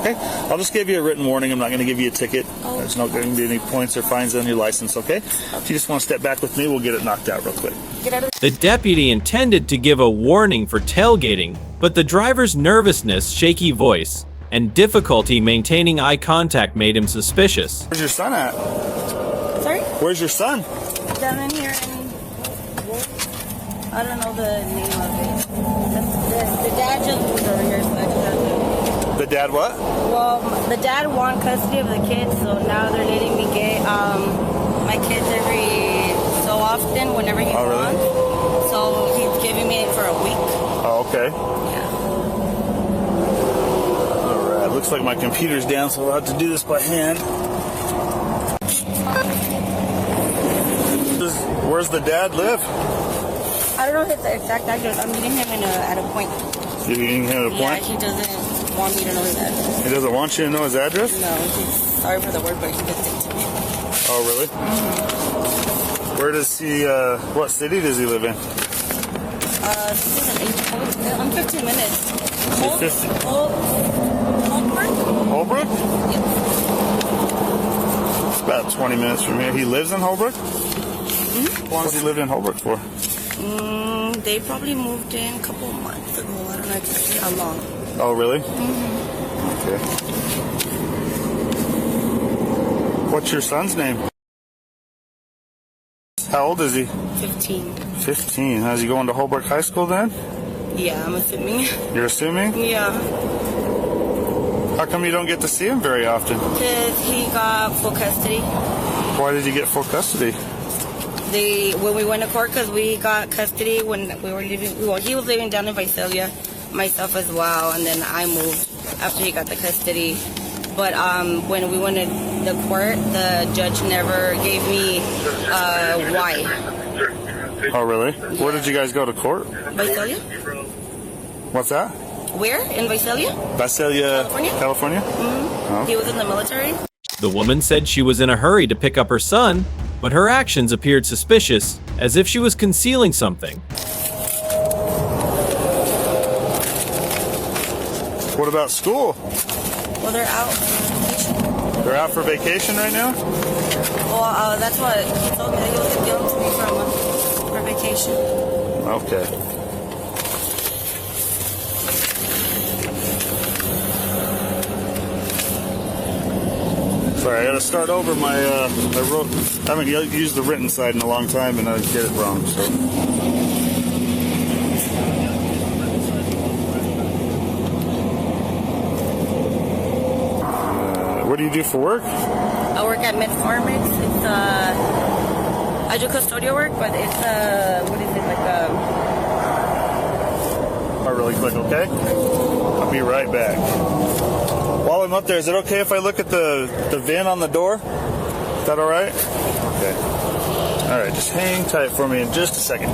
Okay? I'll just give you a written warning. I'm not going to give you a ticket. There's not going to be any points or fines on your license, okay? If you just want to step back with me, we'll get it knocked out real quick. The deputy intended to give a warning for tailgating, but the driver's nervousness, shaky voice, and difficulty maintaining eye contact made him suspicious. Where's your son at? Sorry? Where's your son? Down in here, and I don't know the name of it. The dad just moved over here, so I just have to. The dad what? Well, the dad won custody of the kids, so now they're letting me get my kids every so often, whenever he wants. So he's giving me it for a week. Oh, okay. All right. Looks like my computer's down, so we'll have to do this by hand. Where's the dad live? I don't know his exact address. I'm meeting him at a point. You're meeting him at a point? Yeah, he doesn't want me to know his address. He doesn't want you to know his address? No, he's sorry for the word, but he doesn't stick to me. Oh, really? Where does he, what city does he live in? I'm 15 minutes. Holbrook? It's about 20 minutes from here. He lives in Holbrook? Mm-hmm. How long has he lived in Holbrook for? They probably moved in a couple of months ago. I don't know exactly how long. Oh, really? Okay. What's your son's name? How old is he? 15. 15. Is he going to Holbrook High School then? Yeah, I'm assuming. You're assuming? Yeah. How come you don't get to see him very often? Because he got full custody. Why did you get full custody? When we went to court, because we got custody when we were living. Well, he was living down in Visalia, myself as well, and then I moved after he got the custody. But when we went to the court, the judge never gave me why. Oh, really? Where did you guys go to court? Visalia? What's that? Where? In Visalia? Visalia, California? Mm-hmm. Oh. He was in the military. The woman said she was in a hurry to pick up her son, but her actions appeared suspicious, as if she was concealing something. What about school? Well, they're out. They're out for vacation right now? Well, that's what he told me, that he was going to me for vacation. Okay. Sorry, I gotta start over my, I haven't used the written side in a long time and I get it wrong, so. What do you do for work? I work at Medpharmix. It's, I do custodial work, but it's, what is it, like, Oh, really quick, okay? I'll be right back. While I'm up there, is it okay if I look at the VIN on the door? Is that all right? Okay. All right, just hang tight for me in just a second.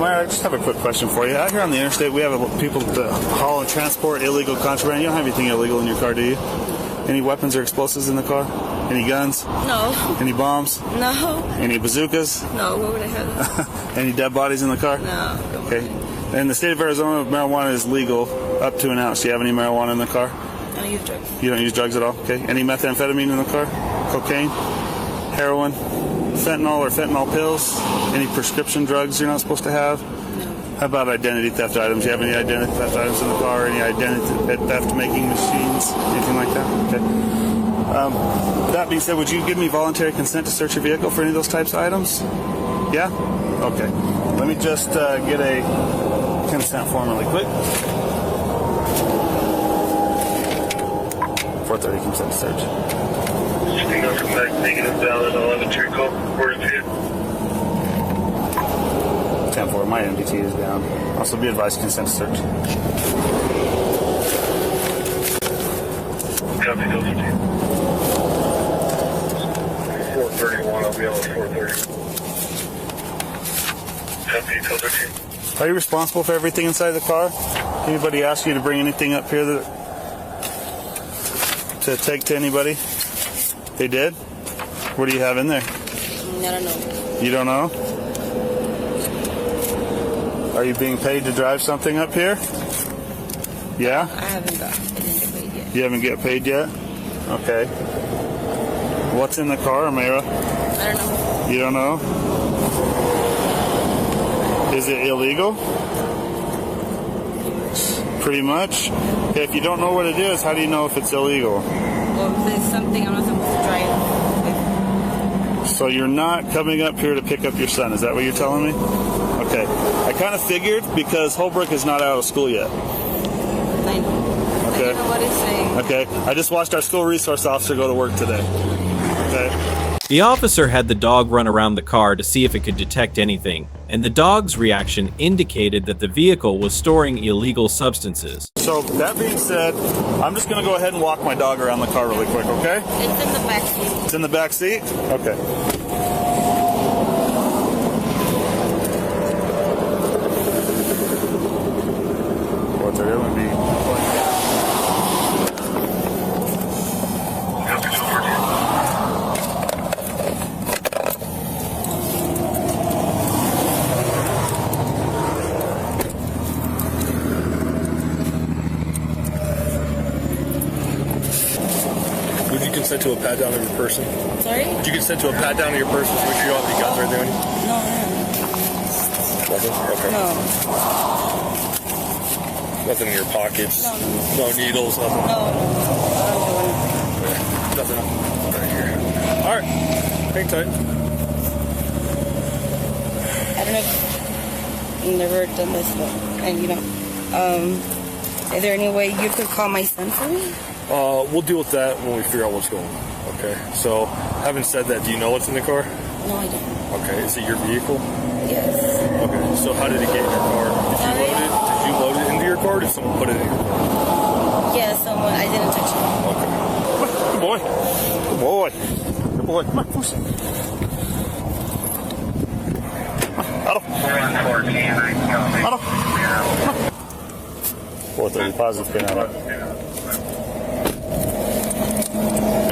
I just have a quick question for you. Out here on the interstate, we have people that haul and transport illegal contraband. You don't have anything illegal in your car, do you? Any weapons or explosives in the car? Any guns? No. Any bombs? No. Any bazookas? No, what would I have? Any dead bodies in the car? No. Okay. In the state of Arizona, marijuana is legal up to an ounce. Do you have any marijuana in the car? I don't use drugs. You don't use drugs at all? Okay. Any methamphetamine in the car? Cocaine? Heroin? Fentanyl or fentanyl pills? Any prescription drugs you're not supposed to have? No. How about identity theft items? Do you have any identity theft items in the car? Any identity theft making machines? Anything like that? Okay. That being said, would you give me voluntary consent to search your vehicle for any of those types of items? Yeah? Okay. Let me just get a consent form really quick. 430 consent to search. Speaking of back, negative valid, 11 to your call, reporting to you. 10-4, my MDT is down. Also be advised, consent to search. Copy, those are 431, I'll be on 430. Copy, those are 2. Are you responsible for everything inside the car? Anybody ask you to bring anything up here to take to anybody? They did? What do you have in there? I don't know. You don't know? Are you being paid to drive something up here? Yeah? I didn't get paid yet. You haven't get paid yet? Okay. What's in the car, Amira? I don't know. You don't know? Is it illegal? Pretty much. Okay, if you don't know what it is, how do you know if it's illegal? Well, it's something I'm not supposed to drive. So you're not coming up here to pick up your son, is that what you're telling me? Okay. I kind of figured because Holbrook is not out of school yet. I know. Okay. I know what it's saying. Okay. I just watched our school resource officer go to work today. Okay. The officer had the dog run around the car to see if it could detect anything, and the dog's reaction indicated that the vehicle was storing illegal substances. So that being said, I'm just going to go ahead and walk my dog around the car really quick, okay? It's in the back seat. It's in the back seat? Okay. What's it going to be? Would you consent to a pat down of your person? Sorry? Would you consent to a pat down of your person to make sure you don't have any guns or anything? No, Nothing? Okay. no. Nothing in your pockets? No. No needles, nothing? No. Nothing right here. Alright. Hang tight. I don't know if I've never done this, but, and you know, is there any way you could call my son for me? We'll deal with that when we figure out what's going on. Okay. So, having said that, do you know what's in the car? No, I don't. Okay. Is it your vehicle? Yes. Okay. So, how did it get in your car? Did you load it into your car, or did someone put it in your car? Yeah, someone. I didn't touch it. Okay. Good boy. Good boy. Good boy. Come on, push it. Otto. Otto. Come on. 430 positive pin out.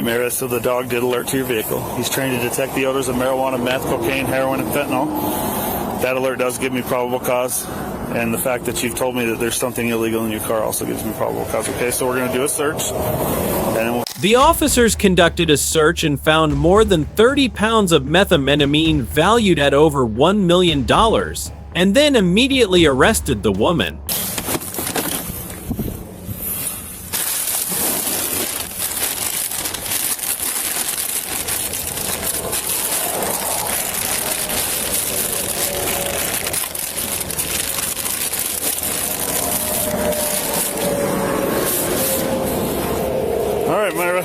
Mara, so the dog did alert to your vehicle. He's trained to detect the odors of marijuana, meth, cocaine, heroin, and fentanyl. That alert does give me probable cause, and the fact that you've told me that there's something illegal in your car also gives me probable cause. Okay, so we're going to do a search, and then we'll... The officers conducted a search and found more than 30 pounds of methamphetamine valued at over $1 million, and then immediately arrested the woman. Alright, Myra.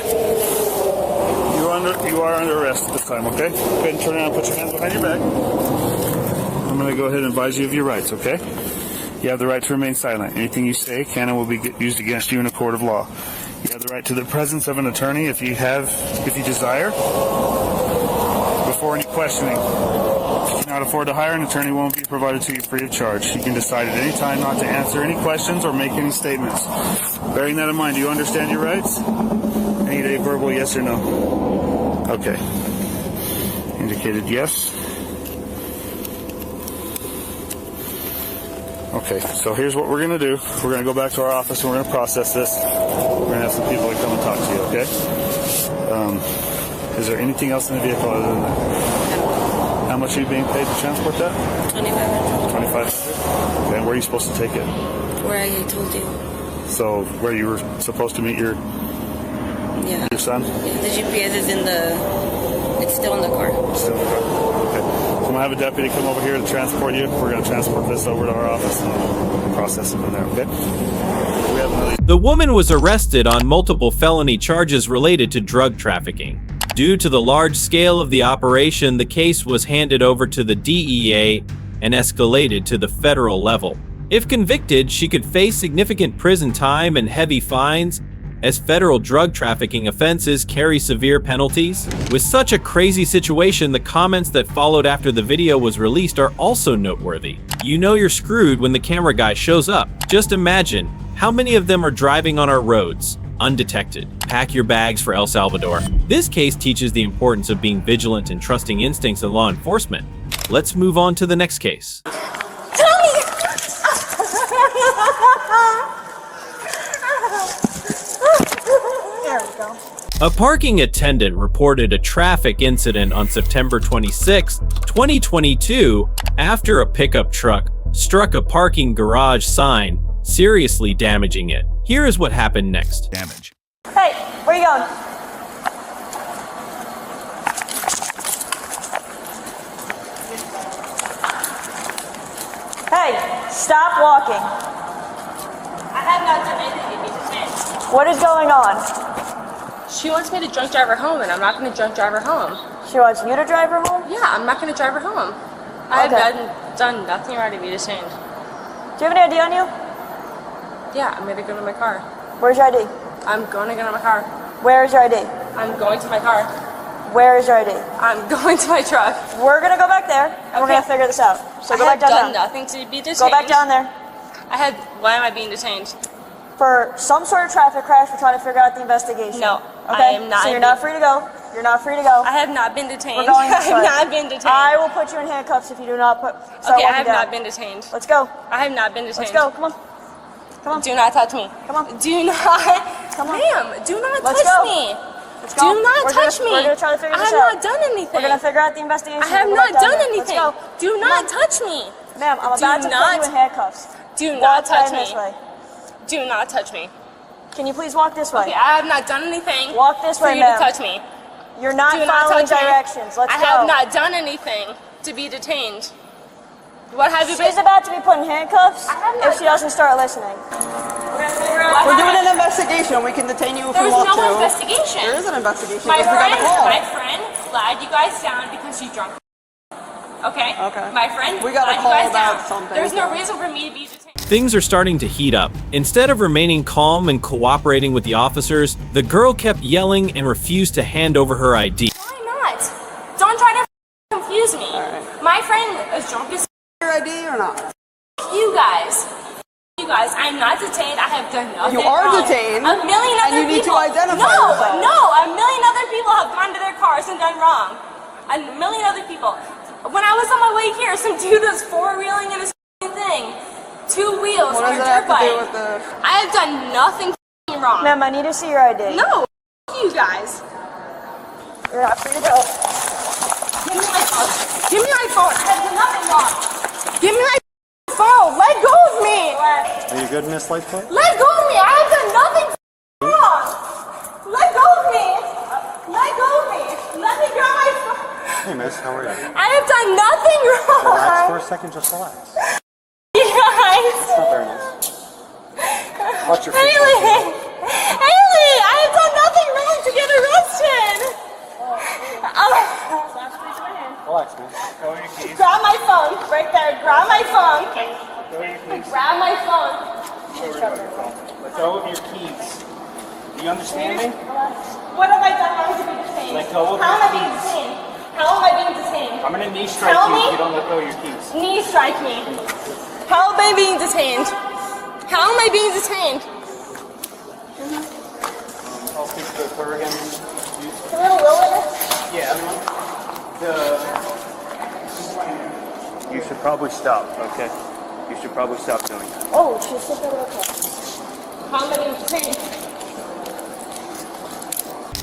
You are under arrest at this time, okay? Go ahead and turn around and put your hands behind your back. I'm going to go ahead and advise you of your rights, okay? You have the right to remain silent. Anything you say can and will be used against you in a court of law. You have the right to the presence of an attorney if you desire, before any questioning. If you cannot afford to hire an attorney, won't be provided to you free of charge. You can decide at any time not to answer any questions or make any statements. Bearing that in mind, do you understand your rights? I need a verbal yes or no. Okay. Indicated yes. Okay, so here's what we're going to do. We're going to go back to our office and we're going to process this. We're going to have some people that come and talk to you, okay? Is there anything else in the vehicle other than that? How much are you being paid to transport that? $2,500. $2,500? Okay, and where are you supposed to take it? Where I told you. So, where you were supposed to meet your son? Yeah, the GPS is it's still in the car. Still in the car. Okay. So I'm going to have a deputy come over here to transport you. We're going to transport this over to our office and process it from there, okay? The woman was arrested on multiple felony charges related to drug trafficking. Due to the large scale of the operation, the case was handed over to the DEA and escalated to the federal level. If convicted, she could face significant prison time and heavy fines, as federal drug trafficking offenses carry severe penalties. With such a crazy situation, the comments that followed after the video was released are also noteworthy. You know you're screwed when the camera guy shows up. Just imagine, how many of them are driving on our roads, undetected? Pack your bags for El Salvador. This case teaches the importance of being vigilant and trusting instincts of law enforcement. Let's move on to the next case. There we go. A parking attendant reported a traffic incident on September 26, 2022, after a pickup truck struck a parking garage sign, seriously damaging it. Here is what happened next. Damage. Hey, where you going? Hey, stop walking. I have not done anything to be defense. What is going on? She wants me to drunk drive her home, and I'm not going to drunk drive her home. She wants you to drive her home? Yeah, I'm not going to drive her home. I have done nothing wrong to be detained. Do you have any ID on you? Yeah, I'm going to go to my car. Where's your ID? I'm going to go to my car. Where is your ID? I'm going to my car. Where is your ID? I'm going to my truck. We're going to go back there, and we're going to figure this out. So go back down. I have done nothing to be detained. Go back down there. Why am I being detained? For some sort of traffic crash, we're trying to figure out the investigation. No, okay? I am not. So you're not free to go. You're not free to go. I have not been detained. We're going this I have way. not been detained. I will put you in handcuffs if you do not start Okay, I walking have down. not been detained. Let's go. I have not been detained. Let's go. Come on. Come on. Do not touch me. Come on. Do not. Come on. Ma'am, do not Let's touch go. me. Let's go. Do not touch me. We're going to try to figure I this have out. not done anything. We're going to figure out the investigation. I have Go not back down done there. anything. Let's go. Do not touch me. Ma'am, I'm about to put you in handcuffs. Do not touch me. This way. Do not touch me. Can you please walk this way? Okay, I have not done anything. Walk this for way, you to ma'am. touch me. You're not Do not following touch me. directions. Let's I go. have not done anything to be detained. What have you been? She's about to be put in handcuffs if she doesn't start listening. We're doing an investigation. We can detain you if we There's want to. no investigation. There is an investigation. My because we got a call. friend flagged you guys down because you drunk. Okay? Okay. My friend We got a flagged call you guys about down. something. There's no reason for me to be detained. Things are starting to heat up. Instead of remaining calm and cooperating with the officers, the girl kept yelling and refused to hand over her ID. Why not? Don't try to confuse me. My friend is drunk as Your ID or not? you guys. You guys, I'm not detained. I have done nothing You are wrong. detained, A million and other you need to people. identify no, yourself. No, a million other people have gone to their cars and done wrong. A million other people. When I was on my way here, some dude was four-wheeling in his thing. 2 wheels What on does a that have dirt to do bike. with the... I have done nothing wrong. Ma'am, I need to see your ID. No, you guys. You're not free to go. Give me my phone. Give me my phone. I have done nothing wrong. Give me my phone. Let go of me. Are you good, Miss Lightfoot? Let go of me. I have done nothing wrong. Let go of me. Let go of me. Let me grab my phone. Hey, Miss, how are you? I have done nothing wrong. Relax for a second, just relax. You guys. It's not very nice. Watch your feet. Haley. Haley, I have done nothing wrong to get arrested. Relax, man. Go your keys. Grab my phone. Right there. Grab my phone. Go your keys. Grab my phone. Let go of your keys. Do you understand me? What have I done wrong to be detained? Let go of How am your I being keys. detained? How am I being detained? I'm gonna knee strike Tell you me. if you don't let go of your keys. Knee strike me. How am I being detained? How am I being detained? I'll speak to the clerk again. A little wilderness. Yeah. You should probably stop, okay? You should probably stop doing that. Oh, she's super okay. How am I being detained?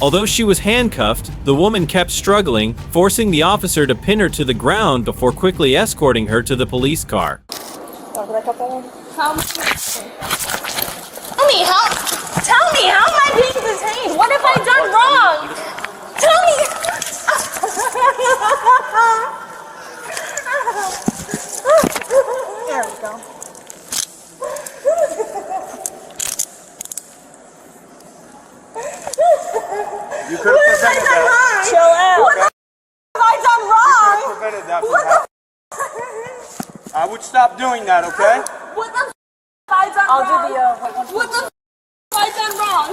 Although she was handcuffed, the woman kept struggling, forcing the officer to pin her to the ground before quickly escorting her to the police car. How am I being detained? Tell me, how am I being detained? What have I done wrong? Tell me. There we go. You could have prevented that. Chill out. What the have I done wrong? You could have prevented that from What the happening. I would stop doing that, okay? What the have I done I'll wrong? do the, What the have I done wrong?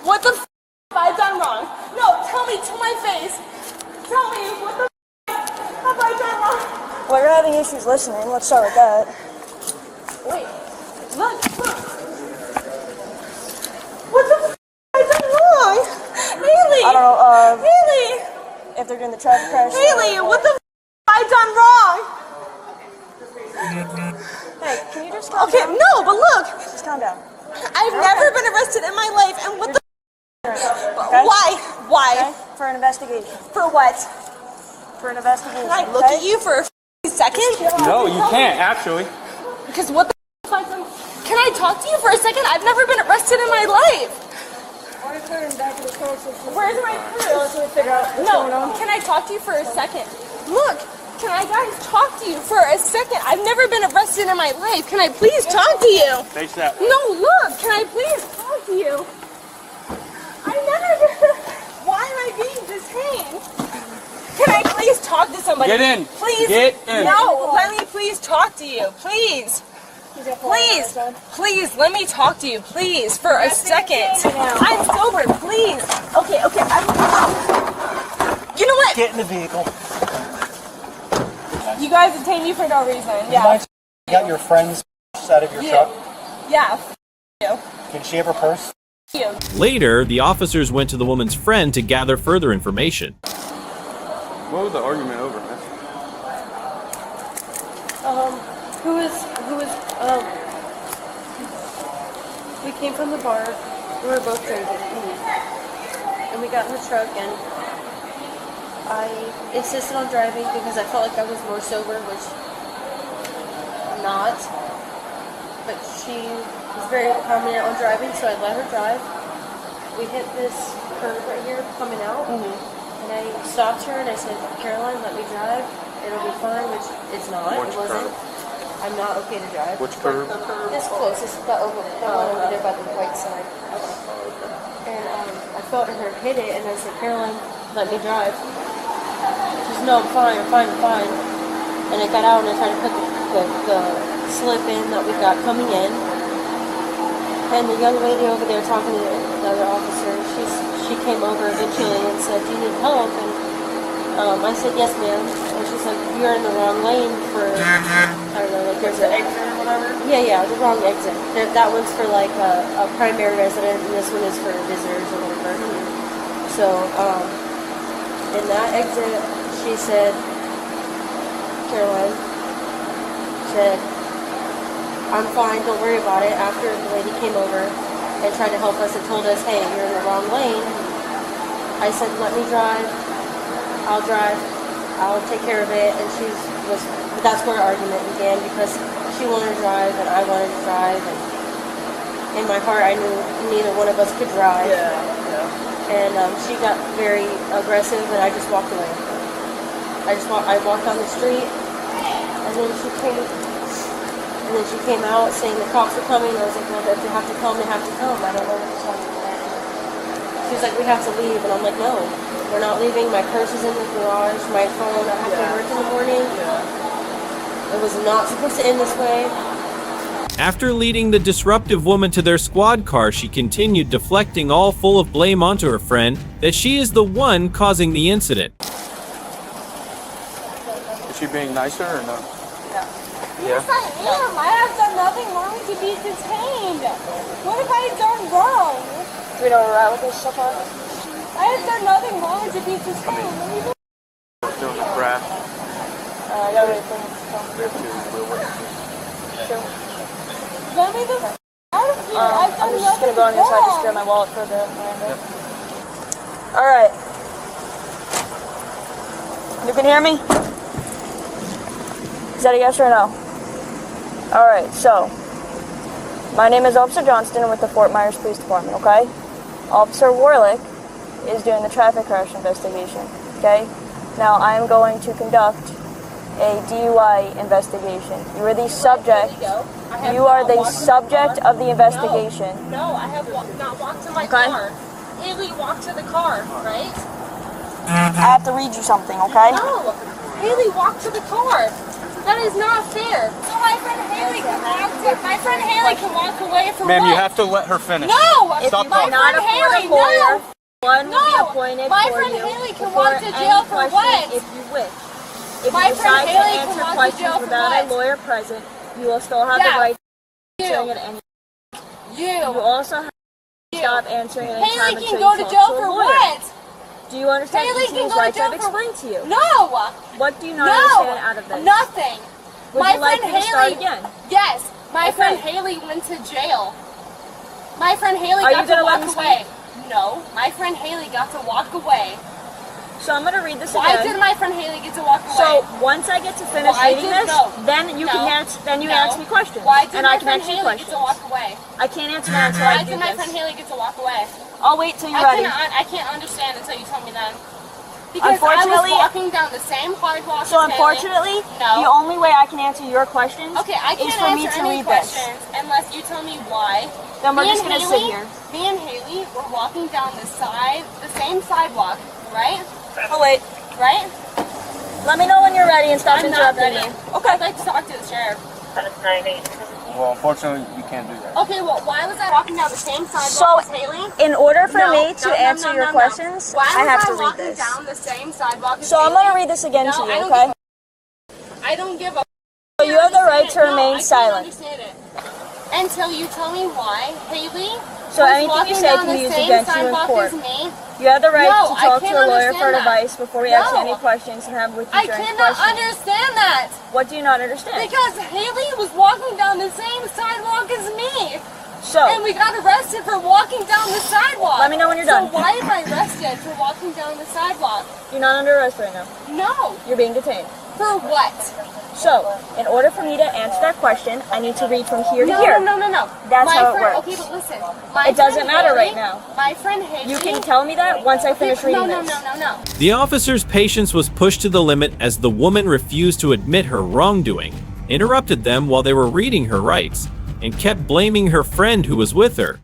What the have I done wrong? No, tell me to my face. Tell me, what the have I done wrong? Well, you're having issues listening. Let's start with that. Wait, look. What the have I done wrong? Haley! I don't know, Haley! if they're doing the traffic crash. Haley, what the have I done wrong? Hey, can you just calm Okay, down? no, but look. Just calm down. I've never been arrested in my life, and what the Okay? Why? Why? Okay? For an investigation. For what? For an investigation. Can I look at you for a second? No, you can't, actually. Because what the Can I talk to you for a second? I've never been arrested in my life. Where's my crew? No, can I talk to you for a second? Look, can I guys talk to you for a second? I've never been arrested in my life. Can I please talk to you? Face that. No, look, can I please talk to you? I've never been. Why am I being detained. Can I please talk to somebody? Get in. Please. Get in. No, let me please talk to you. Please. Please. Please, let me talk to you. Please, for a second. I'm sober. Please. Okay. You know what? Get in the vehicle. You guys detained me for no reason. You Yeah. mind you got your friend's out of your truck? Yeah. You. Can she have her purse? You. Later, the officers went to the woman's friend to gather further information. What was the argument over, man? We came from the bar. We were both drinking. And we got in the truck and I insisted on driving because I felt like I was more sober, which I'm not. But she was very prominent on driving, so I let her drive. We hit this curve right here coming out. And I stopped her and I said, Caroline, let me drive. It'll be fine, which it's not. Which it wasn't. curve? I'm not okay to drive. Which curve? This close. This the one over there by the white side. And I felt her hit it, and I said, Caroline, let me drive. She said, no, I'm fine. And I got out and I tried to put the slip in that we got coming in. And the young lady over there talking to the other officer, she came over eventually and said, do you need help? And I said, yes, ma'am. And she's like, you're in the wrong lane for, I don't know, like there's an exit or whatever? Yeah, the wrong exit. That one's for like a primary resident, and this one is for visitors or whatever. So, in that exit, she said, Caroline, said, I'm fine, don't worry about it. After the lady came over and tried to help us and told us, hey, you're in the wrong lane, I said, let me drive. I'll drive, I'll take care of it, and that's where our argument began, because she wanted to drive and I wanted to drive, and in my heart I knew neither one of us could drive. And she got very aggressive and I just walked away. I walked down the street, and then she came out saying the cops are coming. I was like, well, if they have to come, they have to come. I don't know what to talk about. She was like, we have to leave, and I'm like, no. We're not leaving. My purse is in the garage. My phone. I have to work in the morning. It was not supposed to end this way. After leading the disruptive woman to their squad car, she continued deflecting all full of blame onto her friend that she is the one causing the incident. Is she being nicer or no? Yes, I am. I have done nothing wrong to be detained. What have I done wrong? Do we know where we're at with this so far? I have done nothing wrong to be detained. Doing the crash. I got everything. Let me the out of here. I've done I'm just nothing gonna go on your side, just wrong. grab my wallet for the Miranda. Alright. You can hear me? Is that a yes or a no? Alright, so my name is Officer Johnston with the Fort Myers Police Department, okay? Officer Warlick is doing the traffic crash investigation, okay? Now I am going to conduct a DUI investigation. You are the subject. You are the subject of the investigation. No, I have not walked to my Okay. car. Haley walked to the car, right? I have to read you something, okay? No, Haley walked to the car. That is not fair. So my friend Haley can walk away from Ma'am, what? you have to let her finish. No! Stop my talking. friend Haley, no! One will be No! appointed My for friend you Haley can before walk to any jail for questions what? if you wish. If My you friend decide to Haley can answer walk to questions jail for without what? a lawyer present, you will still have Yeah. the right to You. answering at any You. You also have to stop answering at any Haley time can until go you to talk jail to a for lawyer. what? Do you understand Haley the can routines go to rights jail I've for... explained to you? No! What do you not No! understand out of this? Nothing. Would my you like friend me to start Haley. again? Yes. My Okay. friend Haley went to jail. My friend Haley Are got you gonna to let walk me away. No. My friend Haley got to walk away. So I'm going to read this Why again. did my friend Haley get to walk away? So once I get to finish Why reading did- this, no. then you No. can answer. Then you No. ask me questions, Why did and my I can friend answer your Haley get questions. to walk away? I can't answer that until Why I did do my this. friend Haley get to walk away? I'll wait till you're ready. I can't understand until you tell me that. Because I was Unfortunately- walking down the same sidewalk So as Haley. unfortunately, No. the only way I can answer your questions Okay, I is can't for me answer to any read this. questions unless you tell me why. Then we're Me just and gonna sit Haley- here. Me and Haley were walking down the same sidewalk right? Oh, wait. Right? Let me know when you're ready and stop I'm not interrupting ready. me. Okay. I'd like to talk to the sheriff. Well, unfortunately, you can't do that. Okay, well, why was I walking down the same sidewalk as Haley? In order for No, me to no, no, answer no, your no, questions, no. Why I have was to read walking this. down the same sidewalk as So I'm Haley? going to read this again No, to you, I don't okay? give I don't give a So you have the right to remain I silent. can't understand it. Until you tell me why, Haley. So was anything you walking say down can the be used same against you in sidewalk court. as me. You have the right No, to I talk to can't a lawyer for understand that. advice before we ask you No. any questions and have with you I during cannot questions. understand that. What do you not understand? Because Haley was walking down the same sidewalk as me. So. And we got arrested for walking down the sidewalk. Let me know when you're done. So why am I arrested for walking down the sidewalk? You're not under arrest right now. No. You're being detained. For what? So, in order for me to answer that question, I need to read from here to No, here. no, no, no, no. That's My how it friend, works. Okay, but listen. It doesn't matter right now. My friend Haley. You can tell me that once I finish reading No, this. no. The officer's patience was pushed to the limit as the woman refused to admit her wrongdoing, interrupted them while they were reading her rights, and kept blaming her friend who was with her.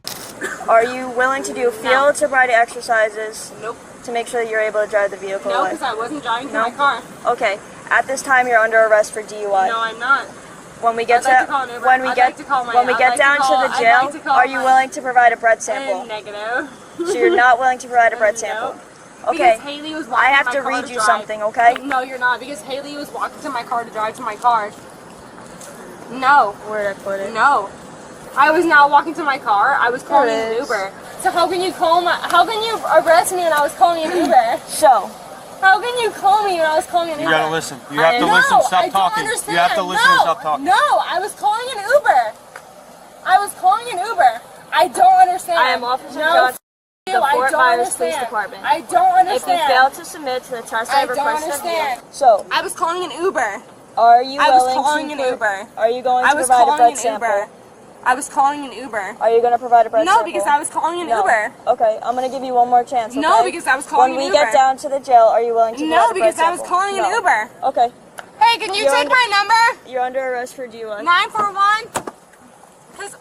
Are you willing to do field sobriety exercises? Nope. To make sure that you're able to drive the vehicle No, away? because I wasn't driving to No? my car. Okay. At this time, you're under arrest for DUI. No, I'm not. When we get I'd like to call an Uber. when we I'd get like to call my- when we I'd get like to down call- to the I'd jail, like to call are you my- willing to provide a breath sample? Negative. So you're not willing to provide a breath sample? Okay. Because Haley was I walking have my to car read to you drive. something, okay? No, you're not. Because Haley was walking to my car to drive to my car. No. Where did I put it? No. I was now walking to my car. I was calling There it an is. Uber. So how can you how can you arrest me and I was calling an Uber? So. How can you call me when I was calling an You Uber? gotta listen. You have to listen. Stop I don't talking. understand. You have to listen and stop talking. No, I was calling an Uber. I was calling an Uber. I don't understand. I am Officer no, Johnson, you, the I Fort don't Myers Police understand. Department. I don't understand. If you fail to submit to the test I I have don't requested of you, understand. so I was calling an Uber. are you I was willing calling to an Uber. Are you going I to was provide a calling breath an sample? Uber. I was calling an Uber. Are you going to provide a breath No, sample? because I was calling an No. Uber. Okay, I'm going to give you one more chance. Okay? No, because I was calling when an we Uber. get down to the jail, are you willing to No, provide a breath because I was sample? calling an No. Uber. Okay. Hey, can you You're take under- my number? You're under arrest for DUI. 941. Because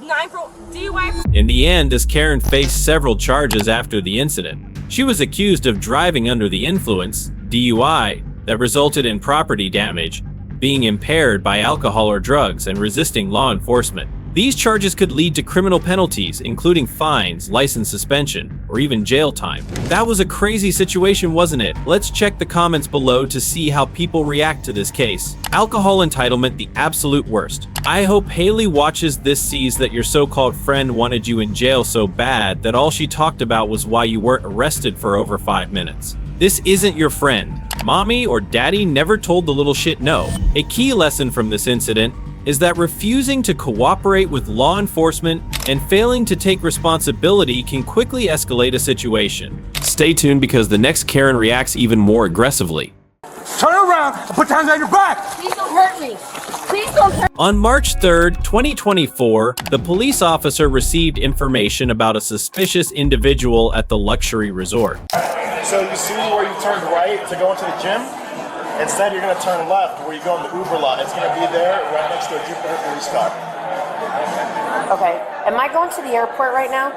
941 DUI. In the end, as Karen faced several charges after the incident, she was accused of driving under the influence, DUI, that resulted in property damage, being impaired by alcohol or drugs, and resisting law enforcement. These charges could lead to criminal penalties, including fines, license suspension, or even jail time. That was a crazy situation, wasn't it? Let's check the comments below to see how people react to this case. Alcohol entitlement, the absolute worst. I hope Haley watches this, sees that your so-called friend wanted you in jail so bad that all she talked about was why you weren't arrested for over 5 minutes. This isn't your friend. Mommy or daddy never told the little shit no. A key lesson from this incident is that refusing to cooperate with law enforcement and failing to take responsibility can quickly escalate a situation. Stay tuned because the next Karen reacts even more aggressively. Turn around and put hands on your back. Please don't hurt me. Please don't hurt me. On March 3rd, 2024, the police officer received information about a suspicious individual at the luxury resort. So you see where you turned right to go into the gym? Instead, you're going to turn left where you go in the Uber lot. It's going to be there right next to a Jupiter police car. Okay. Am I going to the airport right now?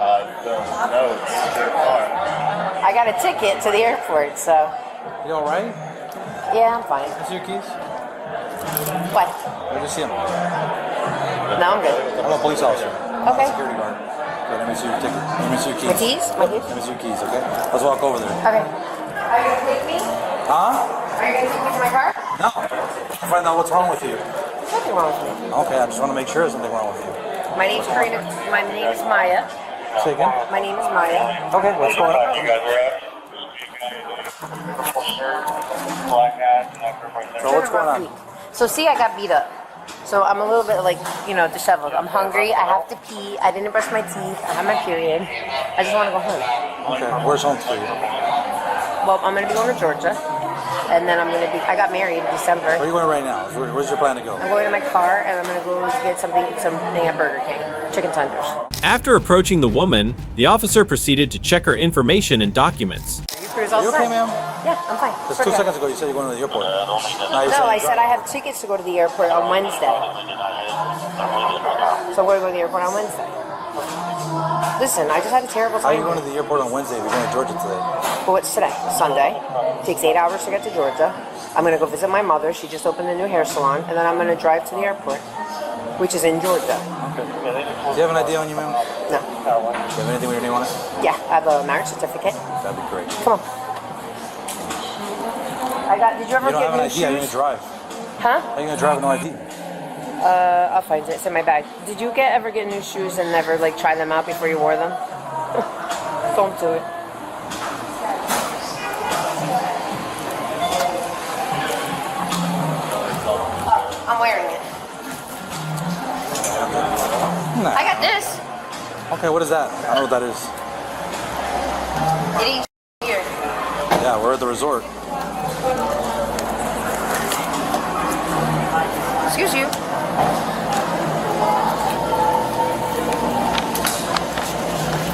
No, it's your car. I got a ticket to the airport, so. You all right? Yeah, I'm fine. See your keys? What? Let me see them. No, I'm good. I'm a police officer. Okay. Security guard. Okay, let me see your ticket. Let me see your keys. My keys? My keys? Let me see your keys, okay? Let's walk over there. Okay. Are you going to take me? Huh? Are you going to take me to my car? No. Find out what's wrong with you. There's nothing wrong with me. Okay, I just want to make sure there's something wrong with you. My name's Karina. My name is Maya. Say again? My name is Maya. Okay, what's going on? So what's going on? So see, I got beat up. So I'm a little bit like, disheveled. I'm hungry. I have to pee. I didn't brush my teeth. I have my period. I just want to go home. Okay, where's home for you? Well, I'm going to be going to Georgia. And then I got married in December. Where are you going right now? Where's your plan to go? I'm going to my car and I'm going to go get something at Burger King. Chicken tenders. After approaching the woman, the officer proceeded to check her information and documents. Are you okay, ma'am? Yeah, I'm fine. Just 2 seconds ago, you said you're going to the airport. Now you're No, I saying said I have tickets to go to the airport on Wednesday. So we're going to the airport on Wednesday. Listen, I just had a terrible How are time. you going to the airport on Wednesday if you're going to Georgia today? Well, what's today? Sunday. Takes 8 hours to get to Georgia. I'm going to go visit my mother. She just opened a new hair salon. And then I'm going to drive to the airport, which is in Georgia. Okay. Do you have an ID on you, ma'am? No. Do you have anything with your name on it? Yeah, I have a marriage certificate. That'd be great. Come on. Did you ever You don't get have an new ID, how are you going shoes? to drive? Huh? How are you going to drive with no ID? I'll find it. It's in my bag. Did you ever get new shoes and never like try them out before you wore them? Don't do it. I'm wearing it. I got this. Okay, what is that? I don't know what that is. It ain't here. Yeah, we're at the resort. Excuse you.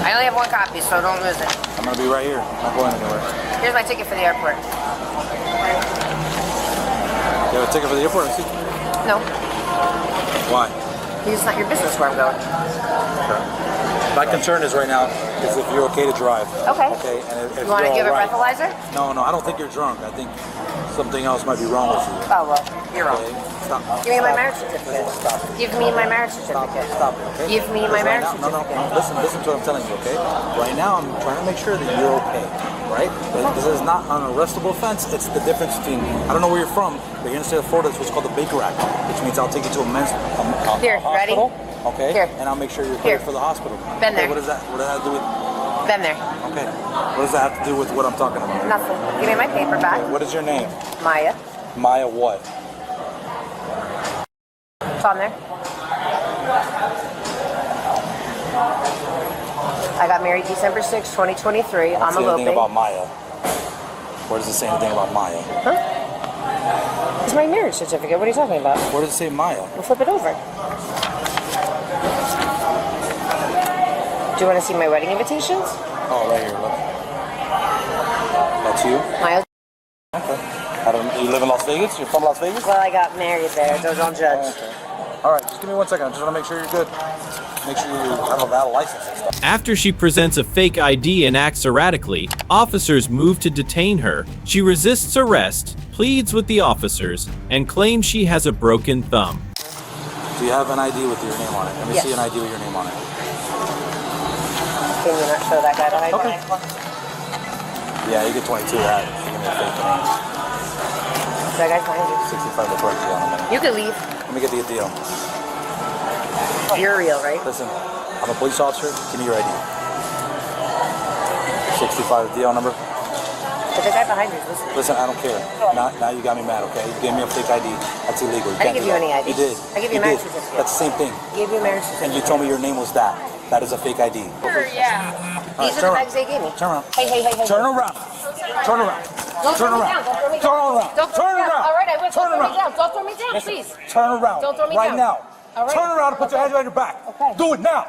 I only have one copy, so don't lose it. I'm going to be right here. I'm not going anywhere. Here's my ticket for the airport. You have a ticket for the airport? I see. No, Why? it's not your business where I'm going. Okay. My concern is right now is if you're okay to drive. Okay. Okay. And if You want to you're give a all right- breathalyzer? No, I don't think you're drunk. I think something else might be wrong with you. Oh, well, you're wrong. Okay? Stop. Give me my Stop. marriage certificate. Stop. Give me my marriage certificate. Stop it, okay? Give me my Because marriage right now, certificate. No, listen to what I'm telling you, okay? Right now, I'm trying to make sure that you're okay, right? This is not an arrestable offense. It's the difference between, I don't know where you're from, but here in the state of Florida, it's what's called the Baker Act, which means I'll take you to a Here, ready? hospital, okay? Here. And I'll make sure you're Here. cleared for the hospital. Been Okay, there. What does that have to do with, Been there. okay, what does that have to do with what I'm talking about? Nothing. Give me my paper back. What is your name? Maya. Maya what? It's on there. I got married December 6, 2023. I'm Say anything eloping. about Maya. Where does it say anything about Maya? Huh? It's my marriage certificate. What are you talking about? Where does it say Maya? We'll flip it over. Do you want to see my wedding invitations? Oh, right here, look. That's you? Maya. Okay. You live in Las Vegas? You're from Las Vegas? Well, I got married there, so don't judge. Okay. All right, just give me 1 second. I just want to make sure you're good. Make sure you have a valid license and stuff. After she presents a fake ID and acts erratically, officers move to detain her. She resists arrest, pleads with the officers, and claims she has a broken thumb. Do you have an ID with your name on it? Let me Yes. see an ID with your name on it. Can you not show that guy behind Okay. me? Yeah, you get 22 of that. Give me a fake name. That guy's behind you. 65 the correct deal in a minute. You can leave. Let me get the deal. You're real, right? Listen, I'm a police officer. Give me your ID. 65 the deal number. But the guy behind you is listening. Listen, I don't care. Now you got me mad, okay? You gave me a fake ID. That's illegal. I didn't give you any ID. You did. I gave you a did. marriage certificate. That's the same thing. I gave you a marriage certificate. And you told me your name was that. That is a fake ID. Sure, yeah. All These right, are the bags they gave me. Turn around. Hey. Turn around. Turn around. Don't Turn throw me around. down. Don't throw me Turn down. around. Don't throw Turn me down. around. All right, I will. Turn Don't throw me around. down. Don't throw me down, Listen, please. turn around. Don't throw me right down. now. All right. Turn around and put your hands behind your back. Okay. Do it now.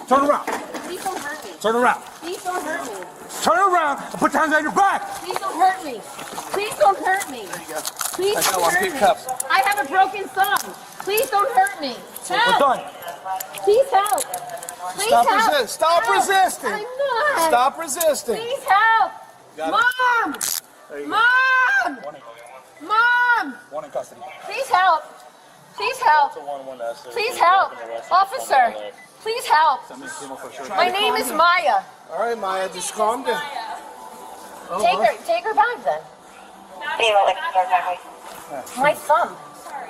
Turn around. Please don't hurt me. Turn around. Please don't hurt me. Turn around and put your hands behind your back. Please don't hurt me. Please don't hurt me. Please I got don't one. hurt Pick me. cups. I have a broken thumb. Please don't hurt me. Help. We're done. Please help. Please Stop help. resist. Stop Help. resisting. I'm not. Stop resisting. Please help. Got it. Mom. There you go. Mom. Mom. One in custody. Please help. Please help. Please help. Officer. Please help. My name is Maya. All right, Maya, just calm down. Take her bag then. My thumb.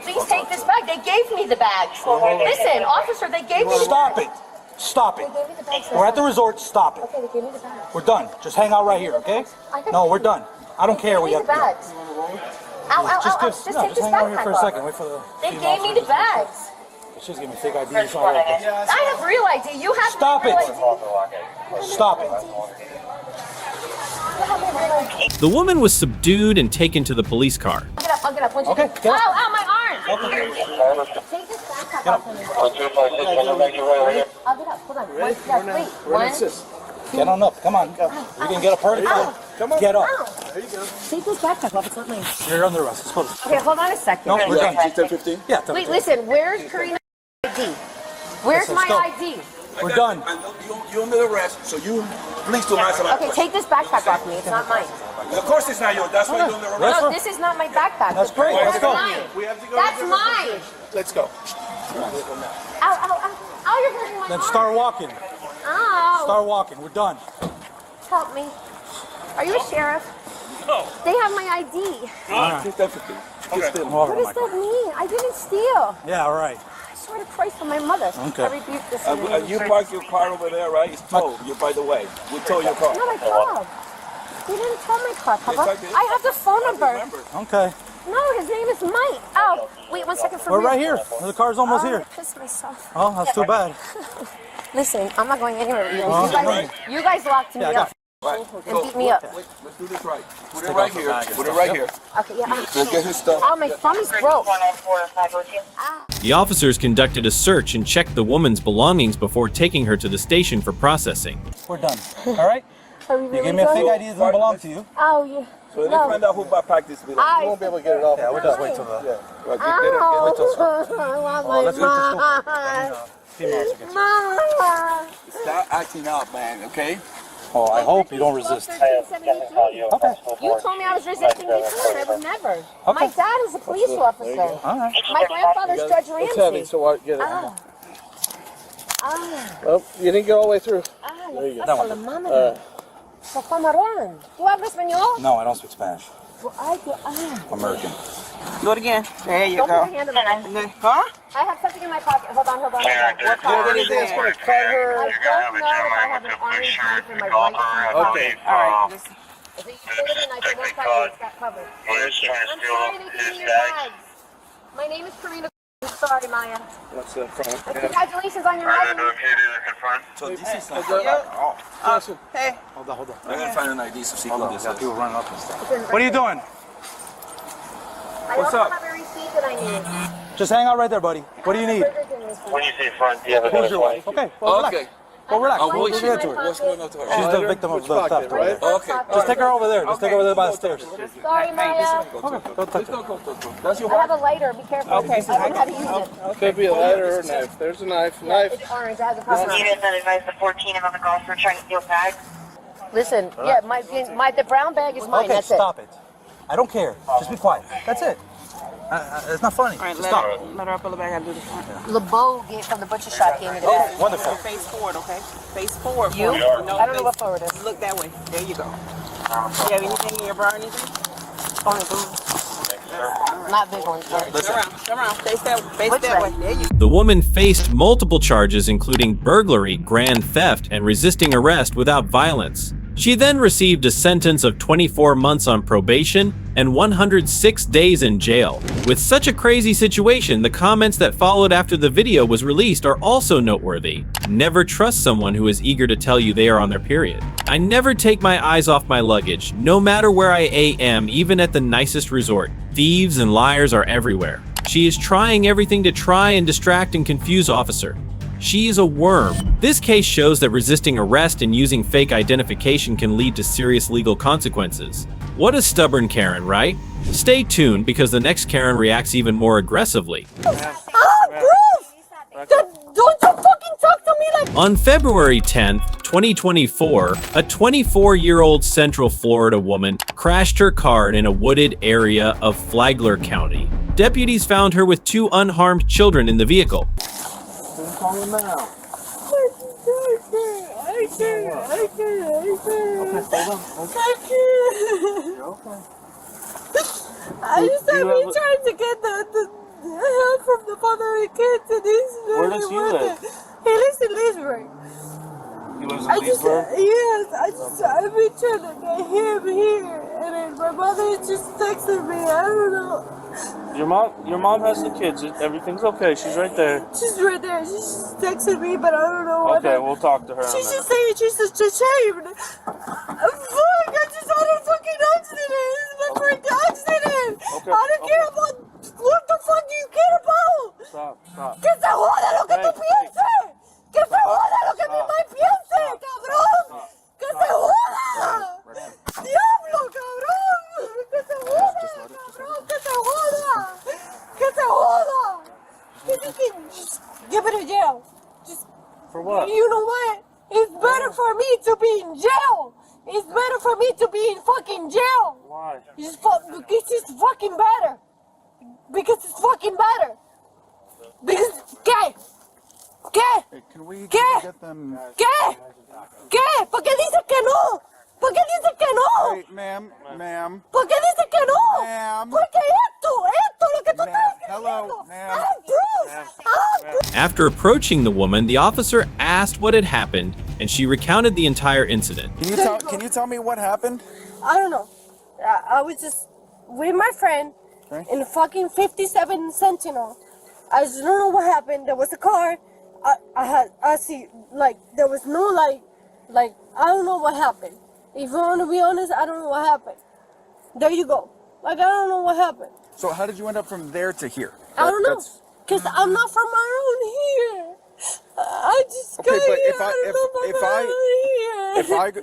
Please take this bag. They gave me the bag. Listen, officer, they gave me the Stop bag. it. Stop it. They gave me the bag. We're at the resort. Stop it. Okay, they gave me the bag. We're done. Just hang out right here, okay? No, we're done. I don't care what you They have gave me to the do. bags. Ow, ow, ow, ow. Just take this hang out here backpack for a off. second. Wait for the. They gave me the bags. She's giving me fake ID. It's not right there. I have real ID. You have Stop real it. ID. Stop it. The woman was subdued and taken to the police car. I'll get up. Once you Okay, get get up. Ow, ow, my arm. Take this backpack off for me. I'll get up. Hold on. Wait. One. Get on up. Come on. You can get up hurt. Come on. Get up. There you go. Take this backpack off. It's not mine. You're under arrest. Let's close. Okay, hold on a second. No, we're done. 10:15. Yeah. Wait, listen. Where's Karina's ID? Where's Listen, my stop. ID? We're done. You're under arrest, so you please do not answer my Okay, question. take this backpack off me. It's not mine. Of course it's not yours. That's why you're under arrest. No, this is not my backpack. That's great. That's Let's go. mine. We have to go. That's mine. Let's go. Ow, ow, ow. Ow, you're hurting my Then arm. start walking. Ow. Start walking. We're done. Help me. Are you a sheriff? No. They have my ID. Keep that for me. Okay. What does that mean? I didn't steal. Yeah, all right. I swear to Christ on my mother. Okay. I rebuke this in the name of You Jesus. park your car over there, right? It's towed. You, by the way, we tow your car. Not my car. They didn't tell my car, Papa. Yes, I did. I have the phone number. Okay. No, his name is Mike. Oh, wait 1 second for We're real. right here. The car's almost Oh, here. I pissed myself. Oh, that's too bad. Listen, I'm not going anywhere with you. Oh, You guys locked me Yeah, I up got Right. and beat me up. Let's do this right. Put it right here. Put it right here. Okay, yeah. Let's get his stuff. Oh, my thumb is broke. The officers conducted a search and checked the woman's belongings before taking her to the station for processing. We're done. All right? Are we You really gave me a fake done? ID that doesn't belong to you. Oh, yeah. So let's find out who backpack this belongs. I- You won't be able to get it off. Yeah, we're done. Wait till the... Yeah. Right, I want my let's wait till mom. females again. Mom. Stop acting out, man, okay? Oh, I hope you don't resist. Okay. Okay. You told me I was resisting before, and I would never. My dad is a police officer. All right. My grandfather's Judge It's heavy, Ramsey. so get it. Ah. Ah. Well, you didn't get all the way through. Ah, There you go. la la mama. Sa camarón. ¿Tú hablas español? No, I don't speak Spanish. Well, ah. American. Do it again. There you Don't go. put your hand in my mouth. Huh? I have something in my pocket. Hold on, hold on. What You car? have anything that's going to cut her? I don't know if I have an orange knife in my right hand. Okay. All right. It's a utility knife. I won't cut you. It's got covered. I'm sorry they gave me your bags. My name is Karina. Sorry, Maya. What's the front? Congratulations on your wedding. So this is not... Hey. Hold on, hold on. I'm gonna find an ID so she Hold can on. this. Got people running up and stuff. Listen, What are you doing? I What's also up? have a receipt that I need. Just hang out right there, buddy. What do you need? When you say front, do you have a Who's your wife? Okay. Well, relax. Okay. Well, relax. Oh, We'll who's get to her. What's going on to her? She's the victim of the theft. right? Okay. Just take her over there. Just take her over there by the stairs. Sorry, Maya. Okay. Go touch her. That's your I wife? have a lighter. Be careful. Okay. I don't know how to use it. Could be a lighter or a knife. There's a knife. Knife. It's orange. It has a cover. You didn't advise the 14 on the golf for trying to steal bags? Listen, yeah, the brown bag is mine. Okay, That's stop it. I don't care. Just be quiet. That's it. It's not funny. All right, Just stop. let her up on the back. I'll do the front. it. LeBeau from the butcher shop gave me the bag. Wonderful. Face forward, okay? Face forward. You? No, I don't know what forward is. Look that way. There you go. You have anything in your bra or anything? Only blue. Not big ones. But Come around. Face that Which way. way? There you go. The woman faced multiple charges including burglary, grand theft, and resisting arrest without violence. She then received a sentence of 24 months on probation and 106 days in jail. With such a crazy situation, the comments that followed after the video was released are also noteworthy. Never trust someone who is eager to tell you they are on their period. I never take my eyes off my luggage, no matter where I am, even at the nicest resort. Thieves and liars are everywhere. She is trying everything to try and distract and confuse officer. She is a worm. This case shows that resisting arrest and using fake identification can lead to serious legal consequences. What a stubborn Karen, right? Stay tuned because the next Karen reacts even more aggressively. Don't you fucking talk to me like... On February 10th, 2024, a 24-year-old Central Florida woman crashed her car in a wooded area of Flagler County. Deputies found her with 2 unharmed children in the vehicle. Call him now. I just have been trying to get the help from the father of the kids, and he's Where does he live? He lives in Leesburg. He lives I in just, Leesburg? yes, I've been trying to get him here, and then my mother just texted me. I don't know. Your mom has the kids. Everything's okay. She's right there. She's right there. She just texted me, but I don't know what. Okay, we'll talk to her. She's just saying she's just ashamed. Fuck! I just had a fucking accident. It's my first accident. Okay, I don't care about what the fuck do you care about. Stop. Que se joda lo que tú pienses. Que se joda lo que mi mamá piense, cabrón. Que se joda. Diablo, cabrón. Que se joda, cabrón. Que se joda. Que se joda. Just get me to jail. Just For what? You know what? It's better for me to be in jail. It's better for me to be in fucking jail. Why? Because it's fucking better. Because it's fucking better. Because, ¿qué? ¿Qué? Can we ¿Qué? get them? ¿Qué? ¿Qué? ¿Por qué dice que no? ¿Por qué dice que no? Hey, ma'am. ¿Por qué dice que no? Ma'am. Porque esto, lo que tú estás Hello, ma'am. After approaching the woman, the officer asked what had happened, and she recounted the entire incident. Can you tell me what happened? I don't know. I was just with my friend in the fucking 57 Sentinel. I just don't know what happened. There was a car. I see, like, there was no light. Like, I don't know what happened. If you want to be honest, I don't know what happened. There you go. Like, I don't know what happened. So how did you end up from there to here? I don't know. Because I'm not from my own here. I just got here.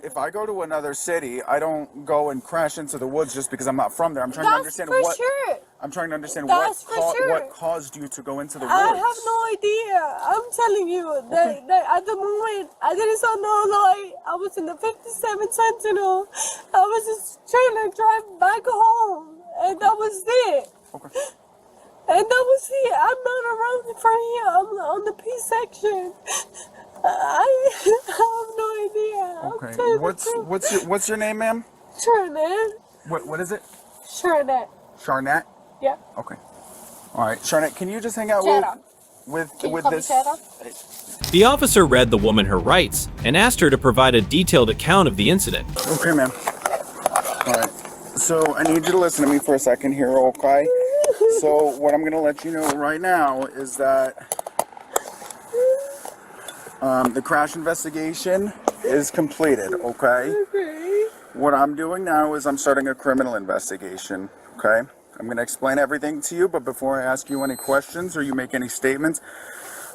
If I go to another city, I don't go and crash into the woods just because I'm not from there. I'm trying to understand That's for sure. I'm trying to understand That's for sure. what caused you to go into the woods. I have no idea. I'm telling you that at the moment I didn't saw no light. I was in the 57 Sentinel. I was just trying to drive back home, and that was it. Okay. And that was it. I'm not around from here. I'm on the P section. I have no idea. Okay. What's your name, ma'am? Sharnette. What is it? Sharnette. Sharnette? Yeah. Okay. All right, Sharnette, can you just hang out with this? The officer read the woman her rights and asked her to provide a detailed account of the incident. Okay, ma'am. All right. So I need you to listen to me for a second here, okay? So what I'm gonna let you know right now is that the crash investigation is completed, okay? What I'm doing now is I'm starting a criminal investigation, okay? I'm gonna explain everything to you, but before I ask you any questions or you make any statements,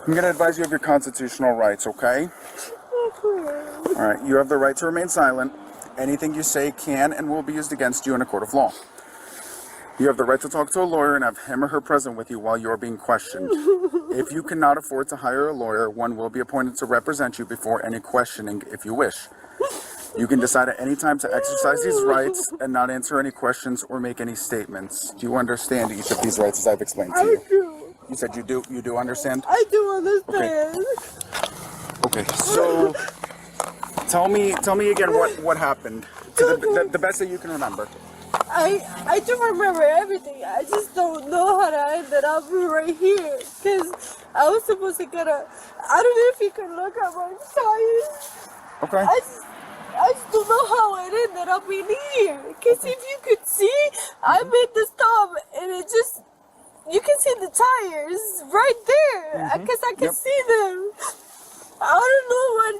I'm gonna advise you of your constitutional rights, okay? All right, you have the right to remain silent. Anything you say can and will be used against you in a court of law. You have the right to talk to a lawyer and have him or her present with you while you are being questioned. If you cannot afford to hire a lawyer, one will be appointed to represent you before any questioning if you wish. You can decide at any time to exercise these rights and not answer any questions or make any statements. Do you understand each of these rights as I've explained to you? I do. You said you do understand? I do understand. Okay, so tell me again what happened to the best that you can remember. I do remember everything. I just don't know how to end up right here. Because I was supposed to get a... I don't know if you can look at my tires. Okay. I just don't know how it ended up in here. Because if you could see, I made the stop and it just... You can see the tires right there. Because I can see them. I don't know what...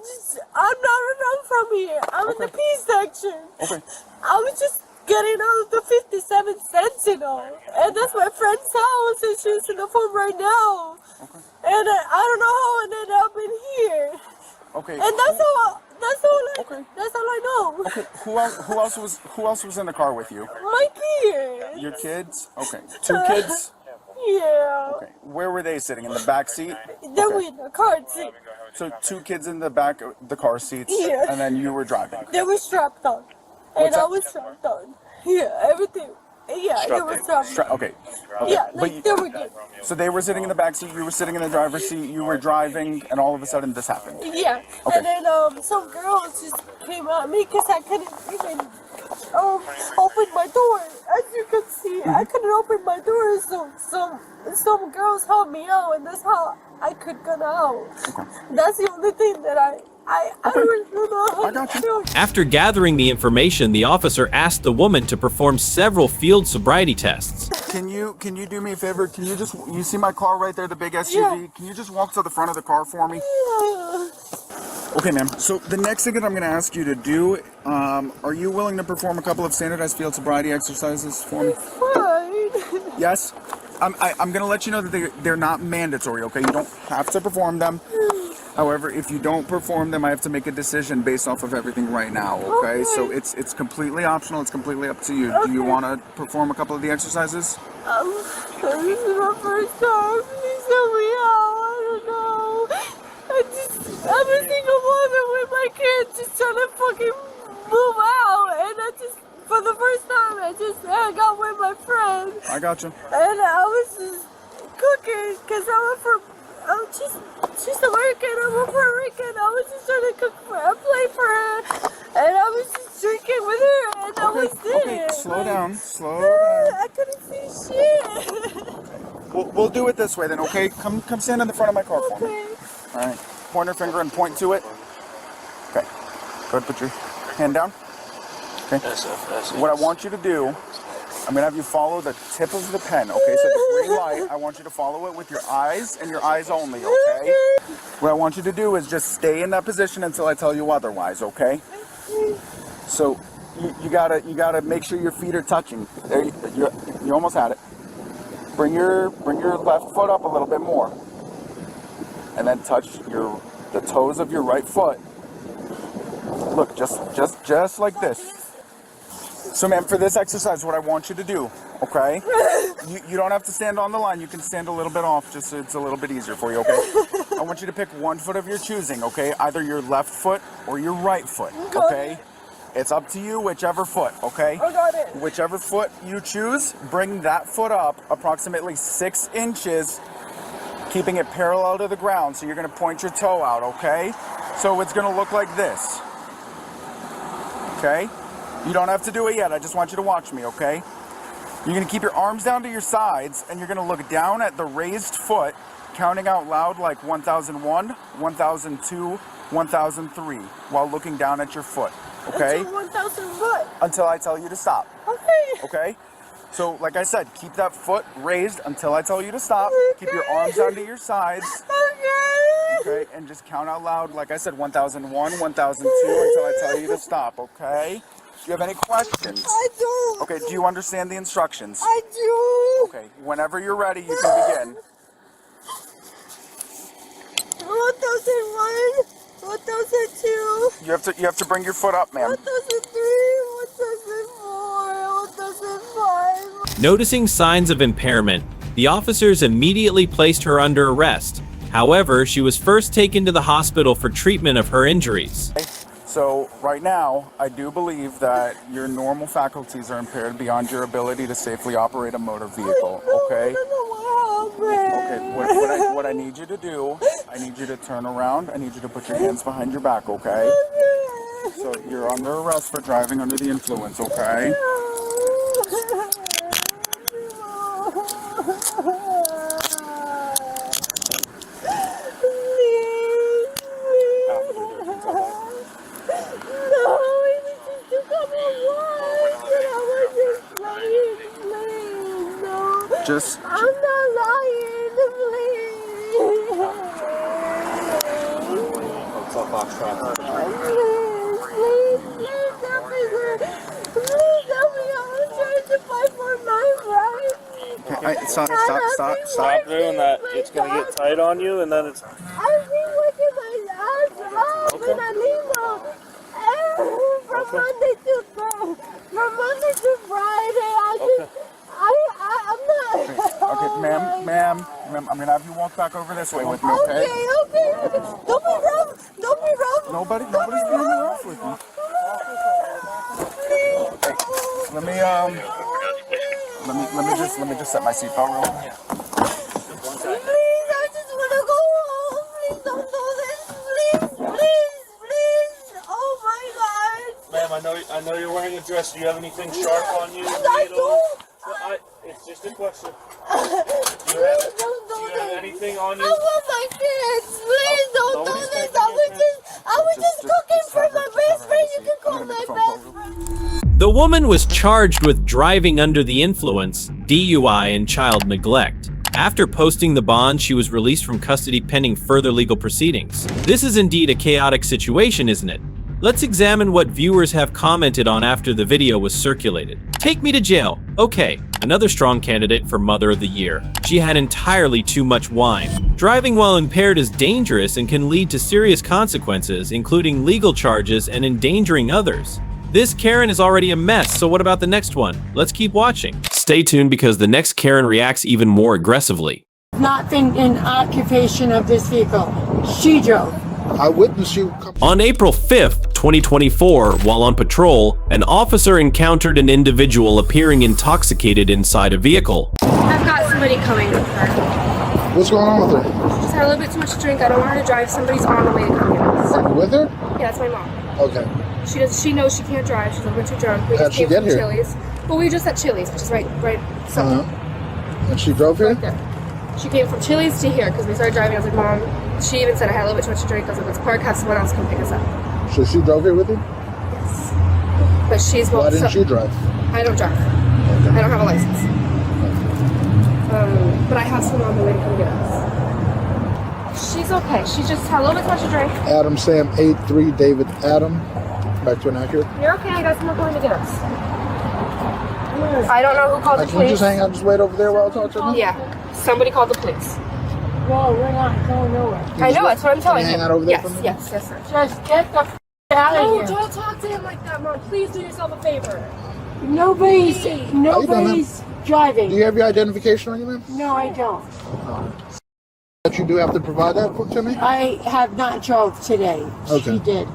I'm not from here. I'm in the P section. Okay. I was just getting out of the 57 Sentinel. And that's my friend's house, and she's in the phone right now. Okay. And I don't know how it ended up in here. Okay. And that's all I know. Okay. Who else was in the car with you? My kids. Your kids? Okay. 2 kids? Yeah. Okay. Where were they sitting? In the back seat? They were in the car seat. So 2 kids in the back of the car seats, Yeah. and then you were driving. They were strapped on. And I was strapped on. Yeah, everything. Yeah, they were strapped on. Okay. Yeah, like they were good. So they were sitting in the back seat, you were sitting in the driver's seat, you were driving, and all of a sudden this happened. Yeah. Okay. And then some girls just came at me because I couldn't even open my door. As you can see, I couldn't open my door, so some girls helped me out, and that's how I could get out. Okay. That's the only thing that I don't really know how to do. After gathering the information, the officer asked the woman to perform several field sobriety tests. Can you do me a favor? Can you just, you see my car right there, the big SUV? Yeah. Can you just walk to the front of the car for me? Yeah. Okay, ma'am. So the next thing that I'm going to ask you to do, are you willing to perform a couple of standardized field sobriety exercises for me? Fine. Yes? I'm going to let you know that they're not mandatory, okay? You don't have to perform them. However, if you don't perform them, I have to make a decision based off of everything right now, okay? So it's completely optional. It's completely up to you. Do you want to perform a couple of the exercises? This is my first time. Please help me out. I don't know. I'm a single mother with my kids just trying to fucking move out, and I just, for the first time, I just hung out with my friend. I got you. And I was just cooking, because she's American, I'm a Puerto Rican. I was just trying to cook a plate for her, and I was just drinking with her, and that was it. Okay, slow down, slow down. I couldn't see shit. We'll do it this way then, okay? Come stand in the front of my car for me. All right. Pointer finger and point to it. Okay. Go ahead, put your hand down. Okay. What I want you to do, I'm gonna have you follow the tip of the pen, okay? So the green light, I want you to follow it with your eyes and your eyes only, okay? What I want you to do is just stay in that position until I tell you otherwise, okay? So you gotta make sure your feet are touching. There, you almost had it. Bring your left foot up a little bit more, and then touch the toes of your right foot. Look, just like this. So, ma'am, for this exercise, what I want you to do, okay? You don't have to stand on the line. You can stand a little bit off, just so it's a little bit easier for you, okay? I want you to pick one foot of your choosing, okay? Either your left foot or your right foot, okay? It's up to you, whichever foot, okay? I got it. Whichever foot you choose, bring that foot up approximately 6 inches, keeping it parallel to the ground. So you're gonna point your toe out, okay? So it's gonna look like this, okay? You don't have to do it yet, I just want you to watch me, okay? You're gonna keep your arms down to your sides, and you're gonna look down at the raised foot, counting out loud like 1001, 1002, 1003, while looking down at your foot, okay? Until 1000 what? Until I tell you to stop. Okay. Okay? So, like I said, keep that foot raised until I tell you to stop. Okay. Keep your arms down to your sides. Okay. Okay? And just count out loud, like I said, 1001, 1002, until I tell you to stop, okay? Do you have any questions? I do. Okay, do you understand the instructions? I do. Okay, whenever you're ready, you can begin. 1001, 1002. You have to bring your foot up, ma'am. 1003, 1004, 1005. Noticing signs of impairment, the officers immediately placed her under arrest. However, she was first taken to the hospital for treatment of her injuries. So right now, I do believe that your normal faculties are impaired beyond your ability to safely operate a motor vehicle, okay? Okay, what I need you to do, I need you to turn around, I need you to put your hands behind your back, okay? So you're under arrest for driving under the influence, okay? Just I'm not lying, please. What's up, Foxtrot? Please help me, sir. Please help me. I'm trying to fight for my rights. Okay, stop doing that. It's gonna get tight on you, and then it's. I've been working my ass off in Alima. From Monday to Friday. I'm not. Okay, ma'am, I'm gonna have you walk back over this way with me, okay? Okay. Don't be rough. Nobody's being rough with me. Hey, let me just set my seatbelt real quick. Please, I just want to go home. Please don't do this. Please. Oh my God. Ma'am, I know you're wearing a dress. Do you have anything sharp on you? I do. It's just a question. Please don't do Do you have anything on you? I want my kids. Please don't do this. I was just cooking for my best friend. You can call my best friend. The woman was charged with driving under the influence, DUI, and child neglect. After posting the bond, she was released from custody pending further legal proceedings. This is indeed a chaotic situation, isn't it? Let's examine what viewers have commented on after the video was circulated. Take me to jail. Okay, another strong candidate for Mother of the Year. She had entirely too much wine. Driving while impaired is dangerous and can lead to serious consequences, including legal charges and endangering others. This Karen is already a mess, so what about the next one? Let's keep watching. Stay tuned because the next Karen reacts even more aggressively. Not in occupation of this vehicle. She drove. I witnessed you come. On April 5th, 2024, while on patrol, an officer encountered an individual appearing intoxicated inside a vehicle. I've got somebody coming with her. What's going on with her? She just had a little bit too much to drink. I don't want her to drive. Somebody's on the way to come get us. Are you with her? Yeah, that's my mom. Okay. She knows she can't drive. She's a little bit too drunk. We How'd just she came get from here? Chili's. Well, we were just at Chili's, which is right. So And she drove here? right there. She came from Chili's to here because we started driving. I was like, Mom. She even said I had a little bit too much to drink. I was like, let's park. Have someone else come pick us up. So she drove here with you? But she's Why didn't you drive? I don't drive. I don't have a license. But I have someone on the way to come get us. She's okay. She just had a little bit too much to drink. Adam Sam 83 David Adam. Back to inaccurate. You're okay. I got someone coming to get us. I don't know who called the Can you police. just hang out, just wait over there while I talk to her? Yeah. Somebody called the police. No, we're not going nowhere. I know. That's what I'm telling Can you you. hang out over there Yes, for me? yes, sir. Just get the out of No, here. don't talk to him like that, Mom. Please do yourself a favor. Nobody's How you doing, driving. Do you have your identification on you, ma'am? No, I don't. But you do have to provide that to me? I have not drove today. Okay. She did.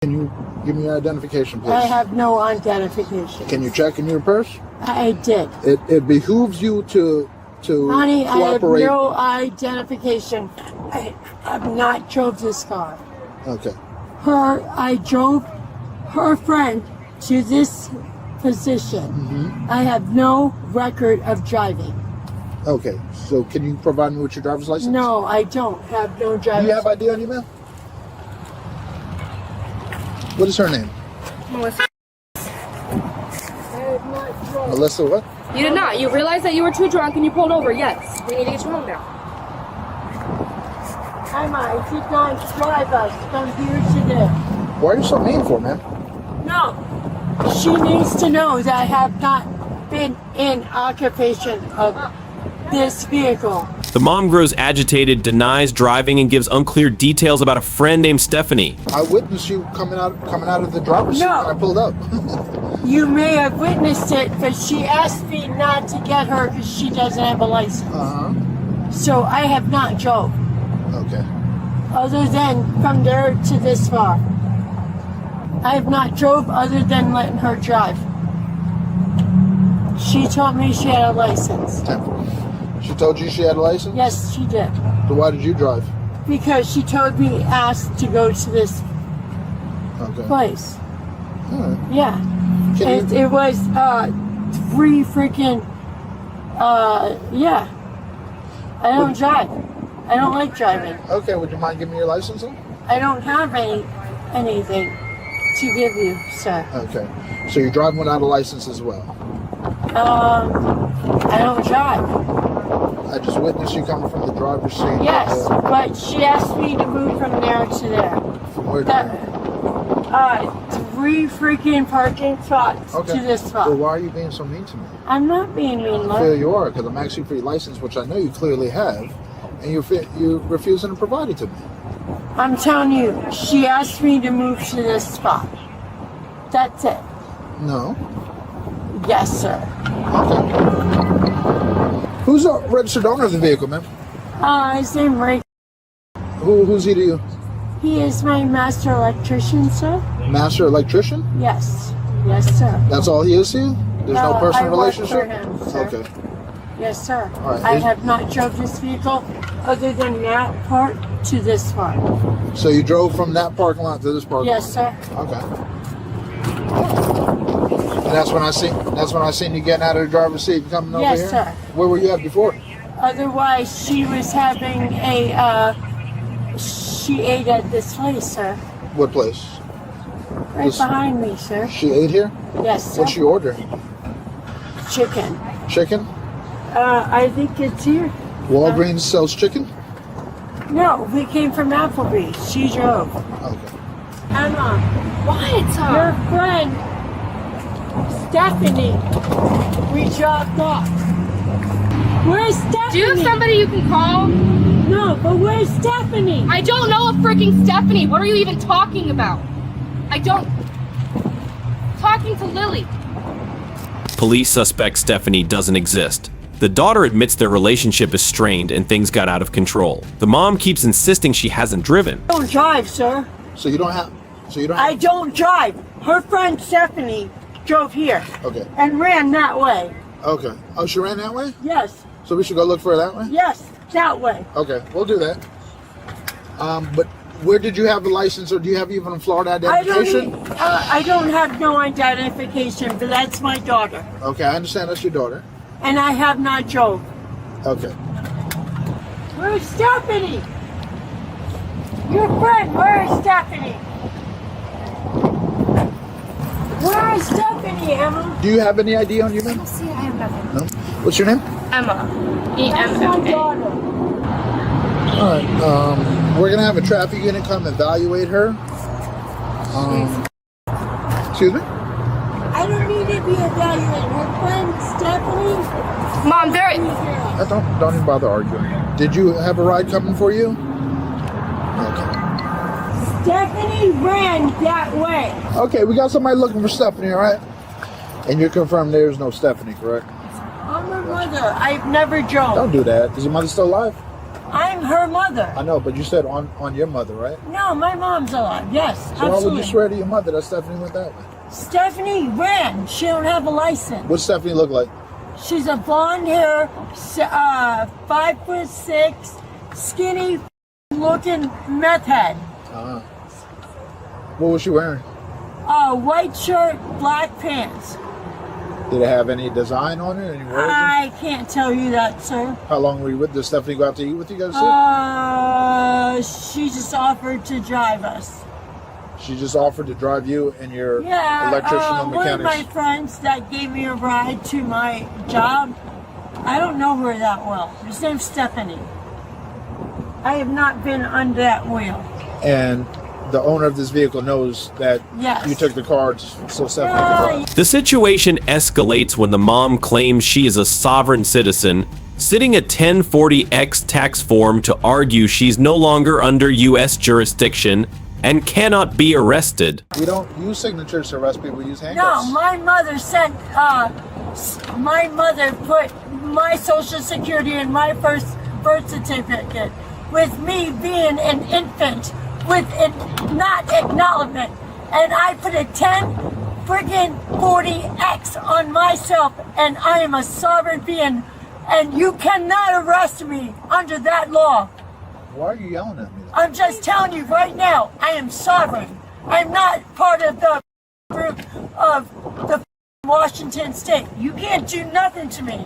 Can you give me your identification, please? I have no identification. Can you check in your purse? I did. It behooves you to Honey, I have cooperate. no identification. I have not drove this car. Okay. I drove her friend to this position. Mm-hmm. I have no record of driving. Okay. So can you provide me with your driver's license? No, I don't have no Do driver's you have ID on you, ma'am? What is her name? Melissa. Melissa what? You did not. You realized that you were too drunk and you pulled over. Yes. We need to get you home now. Emma, I did not drive us from here to there. Why are you so mean for, man? No. She needs to know that I have not been in occupation of this vehicle. The mom grows agitated, denies driving, and gives unclear details about a friend named Stephanie. I witnessed you coming out of the driver's seat when I pulled up. You may have witnessed it, but she asked me not to get her because she doesn't have a license. So I have not drove. Okay. Other than from there to this far. I have not drove other than letting her drive. She told me she had a license. She told you she had a license? Yes, she did. So why did you drive? Because she told me asked to go to this place. Yeah. It was 3 freaking yeah. I don't drive. I don't like driving. Okay, would you mind giving me your license then? I don't have anything to give you, sir. Okay. So you're driving without a license as well? I don't drive. I just witnessed you coming from the driver's seat. Yes, but she asked me to move from there to there. From where to there? 3 freaking parking spots to this spot. Well, why are you being so mean to me? I'm not being mean, I feel look. you are, because I'm asking for your license, which I know you clearly have, and you're refusing to provide it to me. I'm telling you, she asked me to move to this spot. That's it. No. Yes, sir. Who's the registered owner of the vehicle, ma'am? His name Ray. Who's he to you? He is my master electrician, sir. Master electrician? Yes. Yes, sir. That's all he is to you? There's no personal I relationship? work for him, sir. Okay. Yes, sir. All right. I have not drove this vehicle other than that part to this part. So you drove from that parking lot to this parking lot? Yes, sir. Okay. And that's when I seen you getting out of the driver's seat and coming over Yes, here? sir. Where were you at before? Otherwise, she was having she ate at this place, sir. What place? Right behind me, sir. She ate here? Yes, sir. What'd she order? Chicken. Chicken? I think it's here. Walgreens sells chicken? No, we came from Applebee's. She drove. Okay. Emma. What? Your friend, Stephanie, we dropped off. Where's Stephanie? Do you have somebody you can call? No, but where's Stephanie? I don't know a freaking Stephanie. What are you even talking about? I don't. Talking to Lily. Police suspect Stephanie doesn't exist. The daughter admits their relationship is strained and things got out of control. The mom keeps insisting she hasn't driven. I don't drive, sir. So you don't have. I don't drive. Her friend Stephanie drove here. Okay. And ran that way. Okay. Oh, she ran that way? Yes. So we should go look for her that way? Yes, that way. Okay, we'll do that. But where did you have the license, or do you have even a Florida identification? I don't have no identification, but that's my daughter. Okay, I understand that's your daughter. And I have not drove. Okay. Where's Stephanie? Your friend, where is Stephanie? Where is Stephanie, Emma? Do you have any ID on you, man? See, I have nothing. No? What's your name? Emma. That's my daughter. All right. We're gonna have a traffic unit come evaluate her. Excuse me? I don't need to be evaluated. Her friend Stephanie. Mom, there. Don't even bother arguing. Did you have a ride coming for you? Stephanie ran that way. Okay, we got somebody looking for Stephanie, all right? And you're confirmed there's no Stephanie, correct? I'm her mother. I've never drove. Don't do that. Is your mother still alive? I'm her mother. I know, but you said on your mother, right? No, my mom's alive. Yes, So why would absolutely. you swear to your mother that Stephanie went that way? Stephanie ran. She don't have a license. What's Stephanie look like? She's a blonde hair, 5'6", skinny looking meth head. What was she wearing? White shirt, black pants. Did it have any design on it? Any words? I can't tell you that, sir. How long were you with? Did Stephanie go out to eat with you guys? She just offered to drive us. She just offered to drive you and your electrician and one of mechanics. my friends that gave me a ride to my job, I don't know her that well. Her name's Stephanie. I have not been under that wheel. And the owner of this vehicle knows that Yes. you took the car so Stephanie could drive. The situation escalates when the mom claims she is a sovereign citizen, citing a 1040X tax form to argue she's no longer under U.S. jurisdiction and cannot be arrested. We don't use signatures to arrest people, we use No, handcuffs. my mother sent, my mother put my social security in my first birth certificate with me being an infant with not acknowledgement. And I put a 10-40X on myself, and I am a sovereign being, and you cannot arrest me under that law. Why are you yelling at me? I'm just telling you right now, I am sovereign. I'm not part of the group of the Washington State. You can't do nothing to me.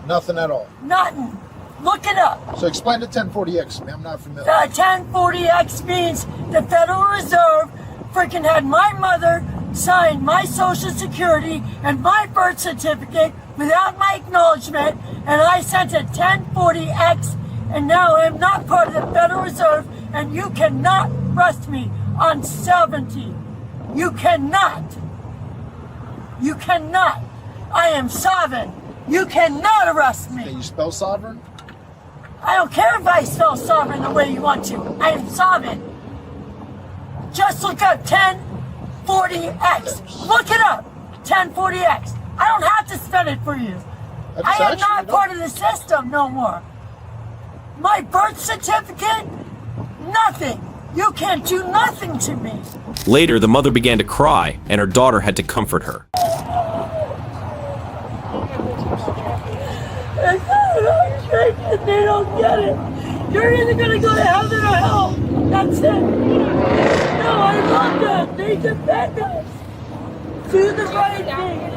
Nothing at all. Nothing. Look it up. So explain the 1040X to me. I'm not familiar. The 1040X means the Federal Reserve freaking had my mother sign my social security and my birth certificate without my acknowledgement, and I sent a 1040X, and now I'm not part of the Federal Reserve, and you cannot arrest me on sovereignty. You cannot. You cannot. I am sovereign. You cannot arrest me. Can you spell sovereign? I don't care if I spell sovereign the way you want to. I am sovereign. Just look up 1040X. Look it up. 1040X. I don't have to spell it for you. I am not part of the system no more. My birth certificate, nothing. You can't do nothing to me. Later, the mother began to cry, and her daughter had to comfort her. And they don't get it. You're either gonna go to heaven or hell. That's it. No, I love them. They defend us. Do the right thing.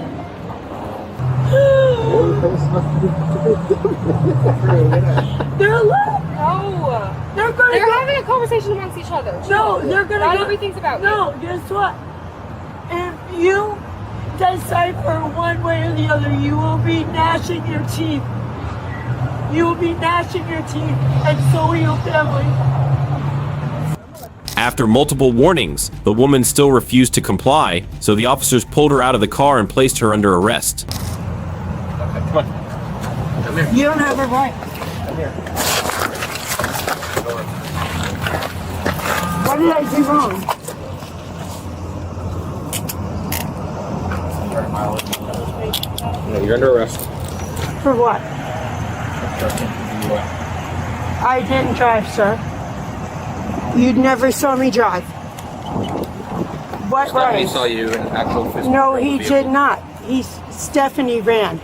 They're left. No. They're gonna They're go- having a conversation amongst each other. No, they're gonna Not go- everything's about No, guess what? If you decipher one way or the other, you will be gnashing your teeth. You will be gnashing your teeth, and so will your family. After multiple warnings, the woman still refused to comply, so the officers pulled her out of the car and placed her under arrest. Come on. Come here. You don't have a right. Come here. What did I do wrong? Yeah, you're under arrest. For what? obstruction and DUI. I didn't drive, sir. You never saw me drive. What Stephanie right? saw you in actual physical No, control of he the vehicle. did not. Stephanie ran.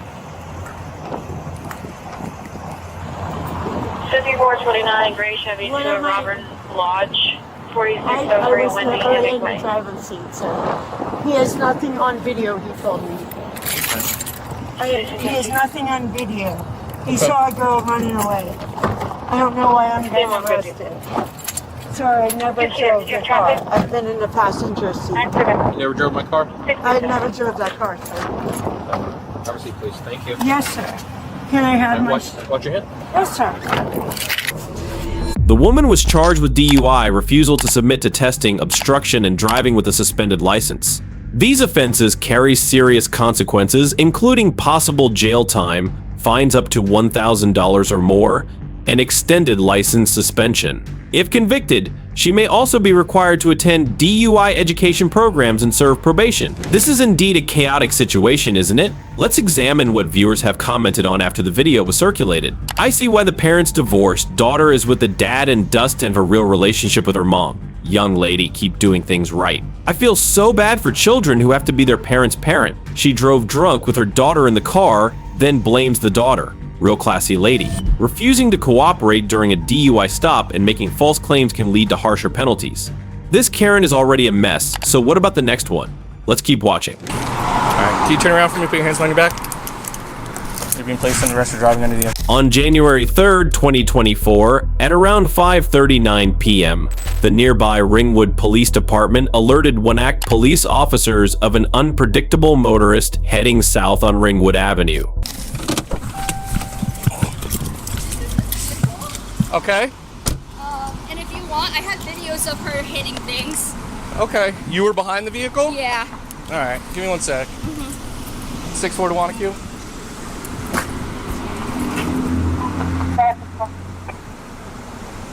5429 Gray Chevy to Robert Lodge, 4603 I was Wendy never in the Hemingway. driver's seat, sir. He has nothing on video, he told me. He has nothing on video. He saw a girl running away. I don't know why I'm getting arrested. Sorry, I never drove the car. I've been in the passenger seat. You never drove my car? I never drove that car, sir. Have a seat, please. Thank you. Yes, sir. Can I have And my... watch your hand. Yes, sir. The woman was charged with DUI, refusal to submit to testing, obstruction, and driving with a suspended license. These offenses carry serious consequences, including possible jail time, fines up to $1,000 or more, and extended license suspension. If convicted, she may also be required to attend DUI education programs and serve probation. This is indeed a chaotic situation, isn't it? Let's examine what viewers have commented on after the video was circulated. I see why the parents divorced, daughter is with the dad, and Dustin have a real relationship with her mom. Young lady, keep doing things right. I feel so bad for children who have to be their parents' parent. She drove drunk with her daughter in the car, then blames the daughter. Real classy lady. Refusing to cooperate during a DUI stop and making false claims can lead to harsher penalties. This Karen is already a mess, so what about the next one? Let's keep watching. Alright, can you turn around for me, put your hands on your back? You're being placed under arrest for driving under the influence. On January 3rd, 2024, at around 5:39 p.m., the nearby Ringwood Police Department alerted Wenatchee police officers of an unpredictable motorist heading south on Ringwood Avenue. Okay. And if you want, I have videos of her hitting things. Okay. You were behind the vehicle? Yeah. Alright, give me 1 sec. 64 to Wanacue.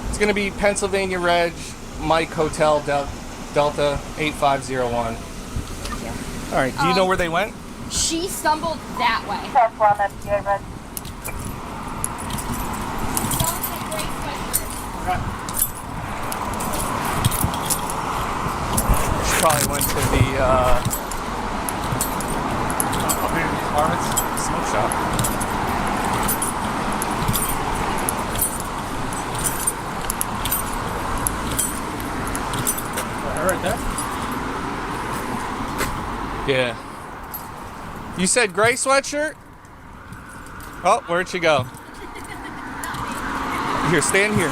It's gonna be Pennsylvania Reg, Mike Hotel Delta 8501. Alright, do you know where they went? She stumbled that way. She probably went to the smoke shop. Right there? Yeah. You said gray sweatshirt? Oh, where'd she go? Here, stand here.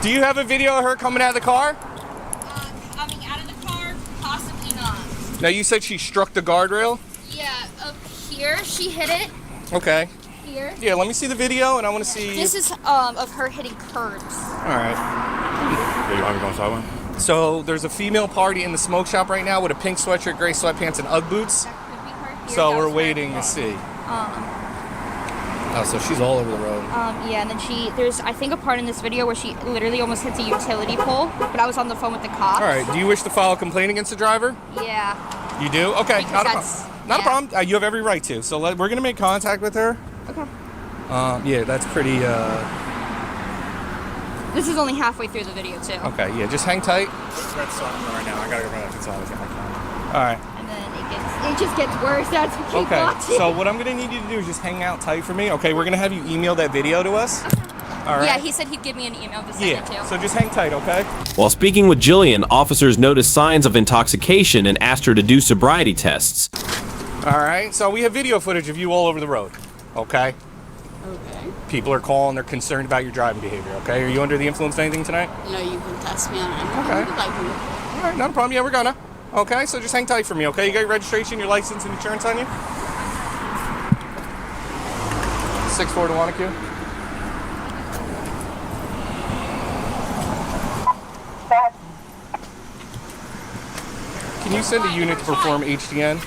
Do you have a video of her coming out of the car? Coming out of the car? Possibly not. Now you said she struck the guardrail? Yeah, up here, she hit it. Okay. Here. Yeah, let me see the video and I want to see. This is of her hitting curbs. Alright. Yeah, you want me to go inside one? So there's a female party in the smoke shop right now with a pink sweatshirt, gray sweatpants, and Ugg boots. So we're waiting to see. Oh, so she's all over the road. Yeah, and then there's I think a part in this video where she literally almost hits a utility pole, but I was on the phone with the cops. All right, do you wish to file a complaint against the driver? Yeah. You do? Okay, Because not a that's- problem. Not a problem. You have every right to. So we're going to make contact with her. Okay. Yeah, that's pretty, This is only halfway through the video too. okay, yeah, just hang tight. That's something right now. I gotta go run up inside. All right. And then it just gets worse as we keep Okay, watching. so what I'm going to need you to do is just hang out tight for me. Okay, we're going to have you email that video to us. All right. Yeah, he said he'd give me an email to send it to. So just hang tight, okay? While speaking with Jillian, officers noticed signs of intoxication and asked her to do sobriety tests. All right, so we have video footage of you all over the road, okay? Okay. People are calling, they're concerned about your driving behavior, okay? Are you under the influence of anything tonight? No, you can test me on anything Okay. you'd like me. All right, not a problem. Yeah, we're gonna. Okay, so just hang tight for me, okay? You got your registration, your license, and insurance on you? 64 to Wanacue. Can you send a unit to perform HDN?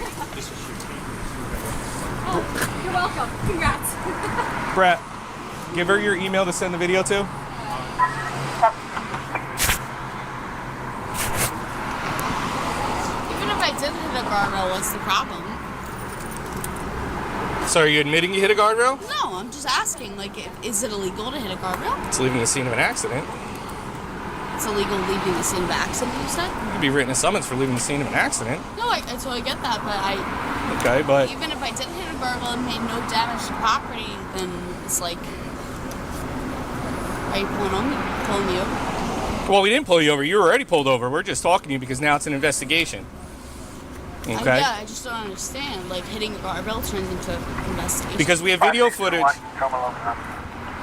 Oh, you're welcome. Congrats. Brett, give her your email to send the video to. did hit a guardrail. What's the problem? So are you admitting you hit a guardrail? No, I'm just asking. Like, is it illegal to hit a guardrail? It's leaving the scene of an accident. It's illegal leaving the scene of accident, you said? You could be written a summons for leaving the scene of an accident. No, I totally get that, but Okay, but even if I did hit a guardrail and made no damage to property, then it's like, are you pulling me over? well, we didn't pull you over. You were already pulled over. We're just talking to you because now it's an investigation. Okay. Yeah, I just don't understand. Like, hitting a guardrail turns into an investigation. Because we have video footage.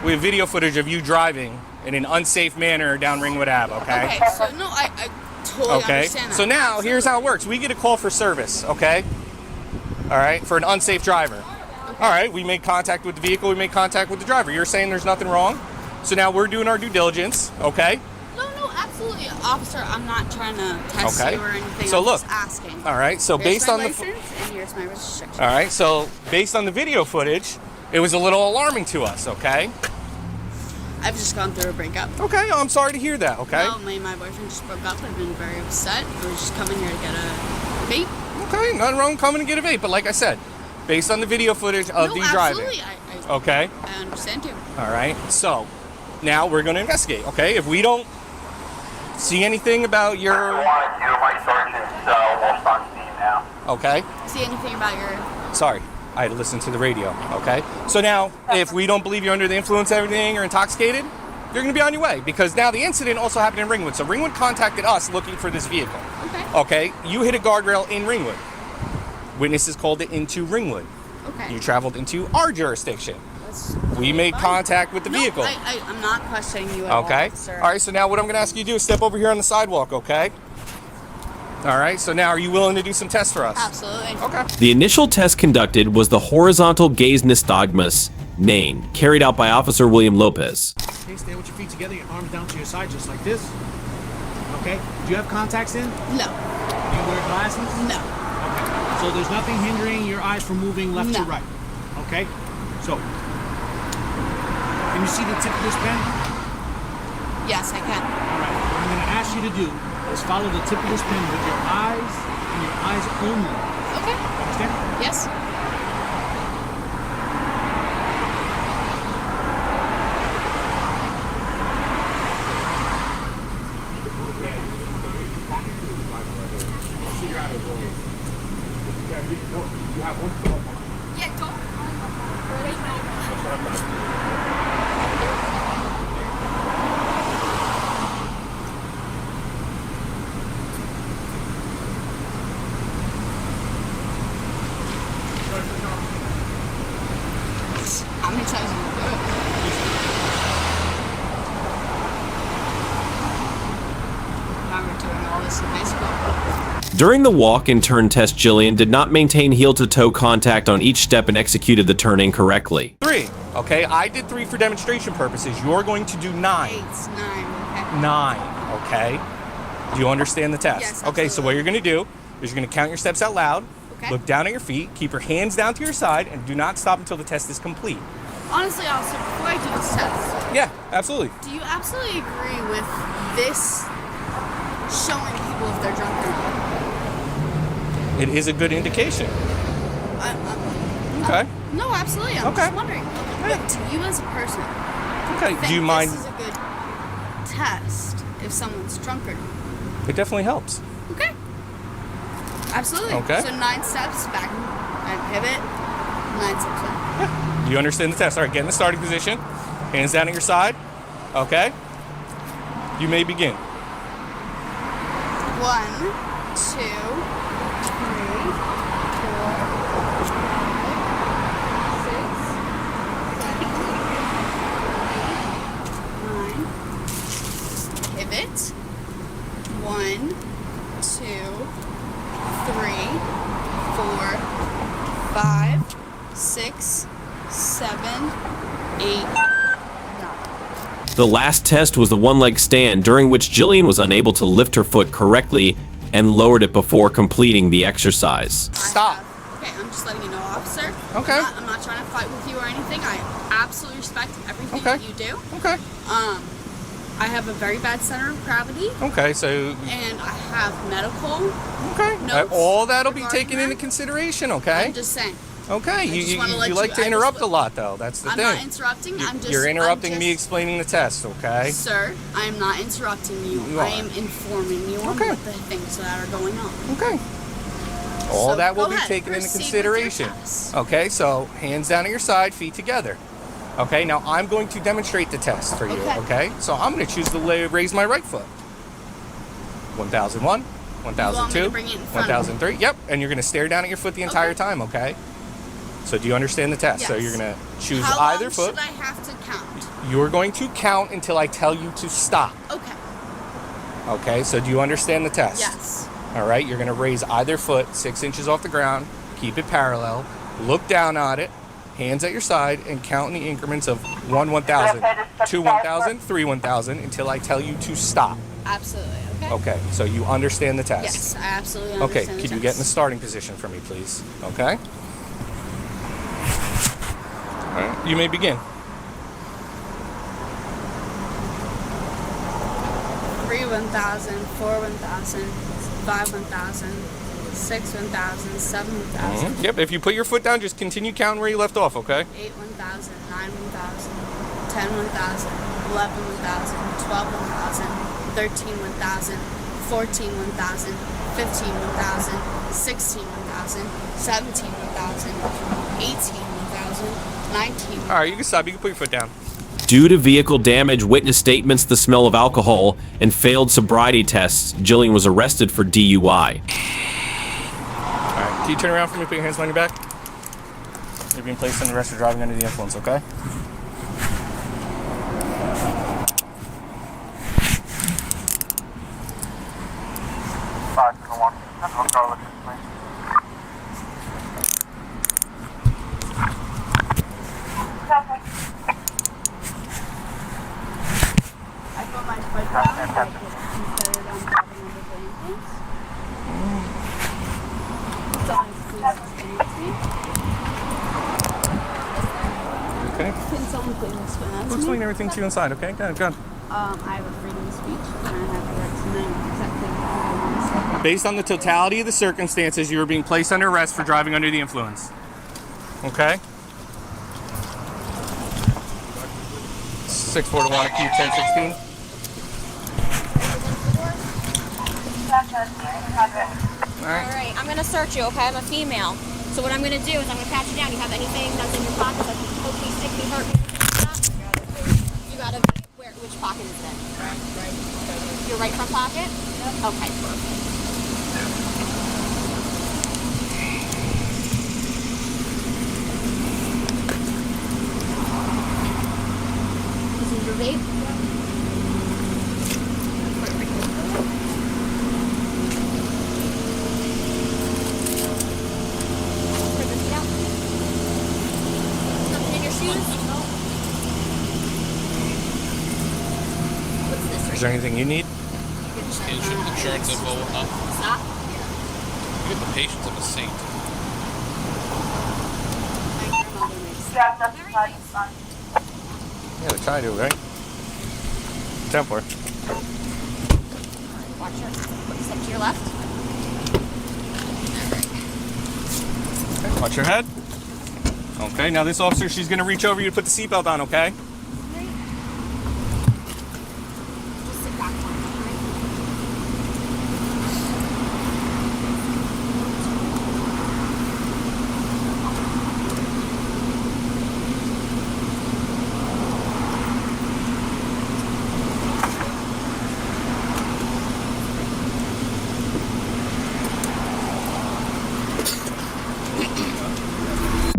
We have video footage of you driving in an unsafe manner down Ringwood Ave. Okay. Okay, so no, I totally understand that. So now here's how it works. We get a call for service. Okay. All right, for an unsafe driver. All right, we make contact with the vehicle. We make contact with the driver. You're saying there's nothing wrong. So now we're doing our due diligence. Okay. No, absolutely, officer. I'm not trying to test Okay. you or anything. So I'm look. just asking. All right. So Here's based my on the. license and here's my restriction. All right. So based on the video footage, it was a little alarming to us. Okay. I've just gone through a breakup. Okay. I'm sorry to hear that. Okay. No, me and my boyfriend just broke up. I've been very upset. We're just coming here to get a vape. Okay. Nothing wrong with coming to get a vape, but like I said, based on the video footage of the driving. Absolutely. Okay. I understand you. All right. So now we're going to investigate. Okay. If we don't see anything about your. Okay. See anything about your? Sorry. I had to listen to the radio. Okay. So now, if we don't believe you're under the influence of everything or intoxicated, you're going to be on your way because now the incident also happened in Ringwood. So Ringwood contacted us looking for this vehicle. Okay. Okay. You hit a guardrail in Ringwood. Witnesses called it into Ringwood. Okay. You traveled into our jurisdiction. We made contact with the vehicle. I'm not questioning you at all, Okay. sir. All right. So now what I'm going to ask you to do is step over here on the sidewalk. Okay. All right. So now are you willing to do some tests for us? Absolutely. Okay. The initial test conducted was the horizontal gaze nystagmus, NANE, carried out by Officer William Lopez. Okay, stay with your feet together, your arms down to your side, just like this. Okay. Do you have contacts in? No. Do you wear glasses? No. Okay. So there's nothing hindering your eyes from moving left to right. Okay. So, can you see the tip of this pen? Yes, I can. All right. What I'm going to ask you to do is follow the tip of this pen with your eyes and your eyes only. Okay. Understand? Yes. Yeah, don't. How many times have you do it? I remember doing all this in high school. During the walk and turn test, Jillian did not maintain heel-to-toe contact on each step and executed the turn incorrectly. 3. Okay. I did 3 for demonstration purposes. You're going to do 9. 8, 9, okay. 9. Okay. Do you understand the test? Yes, Okay. So what you're going to do is you're going to count your steps out loud. Okay. Look down at your feet. Keep your hands down to your side, and do not stop until the test is complete. Honestly, officer, before I do this test, Yeah. Absolutely. do you absolutely agree with this showing people if they're drunk or not? It is a good indication. Okay. No, absolutely. I'm just wondering. But to you as a person, Okay. Do you mind? this is a good test if someone's drunk or not? It definitely helps. Okay. Absolutely. Okay. So 9 steps back and pivot. 9 steps back. Do you understand the test? All right. Get in the starting position. Hands down at your side. Okay. You may begin. 1, 2, 3, 4, 5, 6, 7, 8, 9. Pivot. 1, 2, 3, 4, 5, 6, 7, 8. The last test was the one-leg stand, during which Jillian was unable to lift her foot correctly and lowered it before completing the exercise. Stop. Okay, I'm just letting you know, officer. Okay. I'm not trying to fight with you or anything. I absolutely respect everything that you do. Okay. I have a very bad center of gravity. Okay, so And I have medical. okay, notes all that'll be regarding taken that. into consideration. Okay. I'm just saying. Okay, I you just wanna let like to I just interrupt wa- a lot though. That's the I'm thing. not interrupting. You're interrupting I'm me just, explaining the test. Okay. Sir, I am not interrupting you. You I are. am informing you on what the things that are going on. Okay. All So, that will go be ahead, taken into proceed with your consideration. test. Okay, so hands down at your side, feet together. Okay, now I'm going to demonstrate the test for you. Okay, so I'm going to choose to raise my right foot. 1001, You want me 1002, to bring it in front of me? 1003. Yep, and you're going to stare down at your foot the entire time. Okay. So do you understand the test? So Yes. you're going to choose How either long foot. should I have to count? You're going to count until I tell you to stop. Okay. Okay, so do you understand the test? Yes. All right, you're going to raise either foot 6 inches off the ground, keep it parallel, look down on it, hands at your side, and count in the increments of 1 1,000, 2 1,000, 3 1,000 until I tell you to stop. Absolutely. Okay. Okay, so you understand the test? Yes, I absolutely Okay, understand. can you get in the starting position for me, please? Okay? All right, you may begin. 3 1,000, 4 1,000, 5 1,000, 6 1,000, 7 1,000, Yep, if you put your foot down, just continue counting where you left off, okay? 8 1,000, 9 1,000, 10 1,000, 11 1,000, 12 1,000, 13 1,000, 14 1,000, 15 1,000, 16 1,000, 17 1,000, 18 1,000, 19 All right, you can stop. You can put your foot down. Due to vehicle damage, witness statements, the smell of alcohol, and failed sobriety tests, Jillian was arrested for DUI. All right, can you turn around for me? Put your hands on your back. You're being placed under arrest for driving under the influence, okay? I put my foot down. I get considered I'm driving under the influence. Someone please explain it to me. Okay. Can someone please explain that We'll to explain me? everything to you inside, okay? Go ahead. I have a freedom of speech and I have the right to know exactly what I want to say. Based on the totality of the circumstances, you are being placed under arrest for driving under the influence. Okay? 6-4 to 1 Q 1016. Alright, I'm gonna search you, okay? I'm a female. So what I'm gonna do is I'm gonna pat you down. You have anything that's in your pockets that can poke me, stick me, hurt me, anything like that? You got a where? Which pocket is that? Right. Your right front pocket? Yep. Okay, perfect. This is your vape? Nothing in your shoes? What's this right Is there anything you need? Insurance info, whatnot. Stop. You have the patience of a saint. Yeah, they're trying to, right? 10-4. Watch your step to your left. Okay, watch your head. Okay, now this officer, she's gonna reach over you to put the seatbelt on, okay? Just sit back one.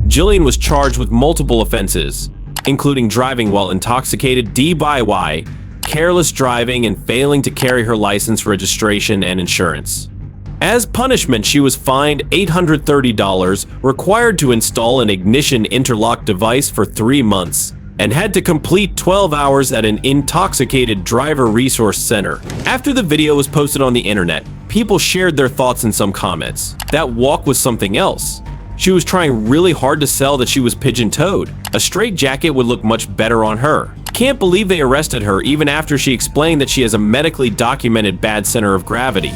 Jillian was charged with multiple offenses, including driving while intoxicated, DUI, careless driving, and failing to carry her license, registration, and insurance. As punishment, she was fined $830, required to install an ignition interlock device for 3 months, and had to complete 12 hours at an intoxicated driver resource center. After the video was posted on the internet, people shared their thoughts in some comments. That walk was something else. She was trying really hard to sell that she was pigeon-toed. A straight jacket would look much better on her. Can't believe they arrested her even after she explained that she has a medically documented bad center of gravity.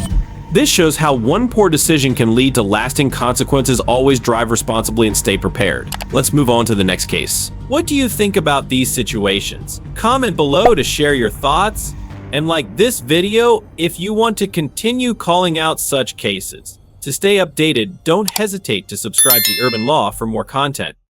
This shows how one poor decision can lead to lasting consequences. Always drive responsibly and stay prepared. Let's move on to the next case. What do you think about these situations? Comment below to share your thoughts, and like this video if you want to continue calling out such cases. To stay updated, don't hesitate to subscribe to Urban Law for more content.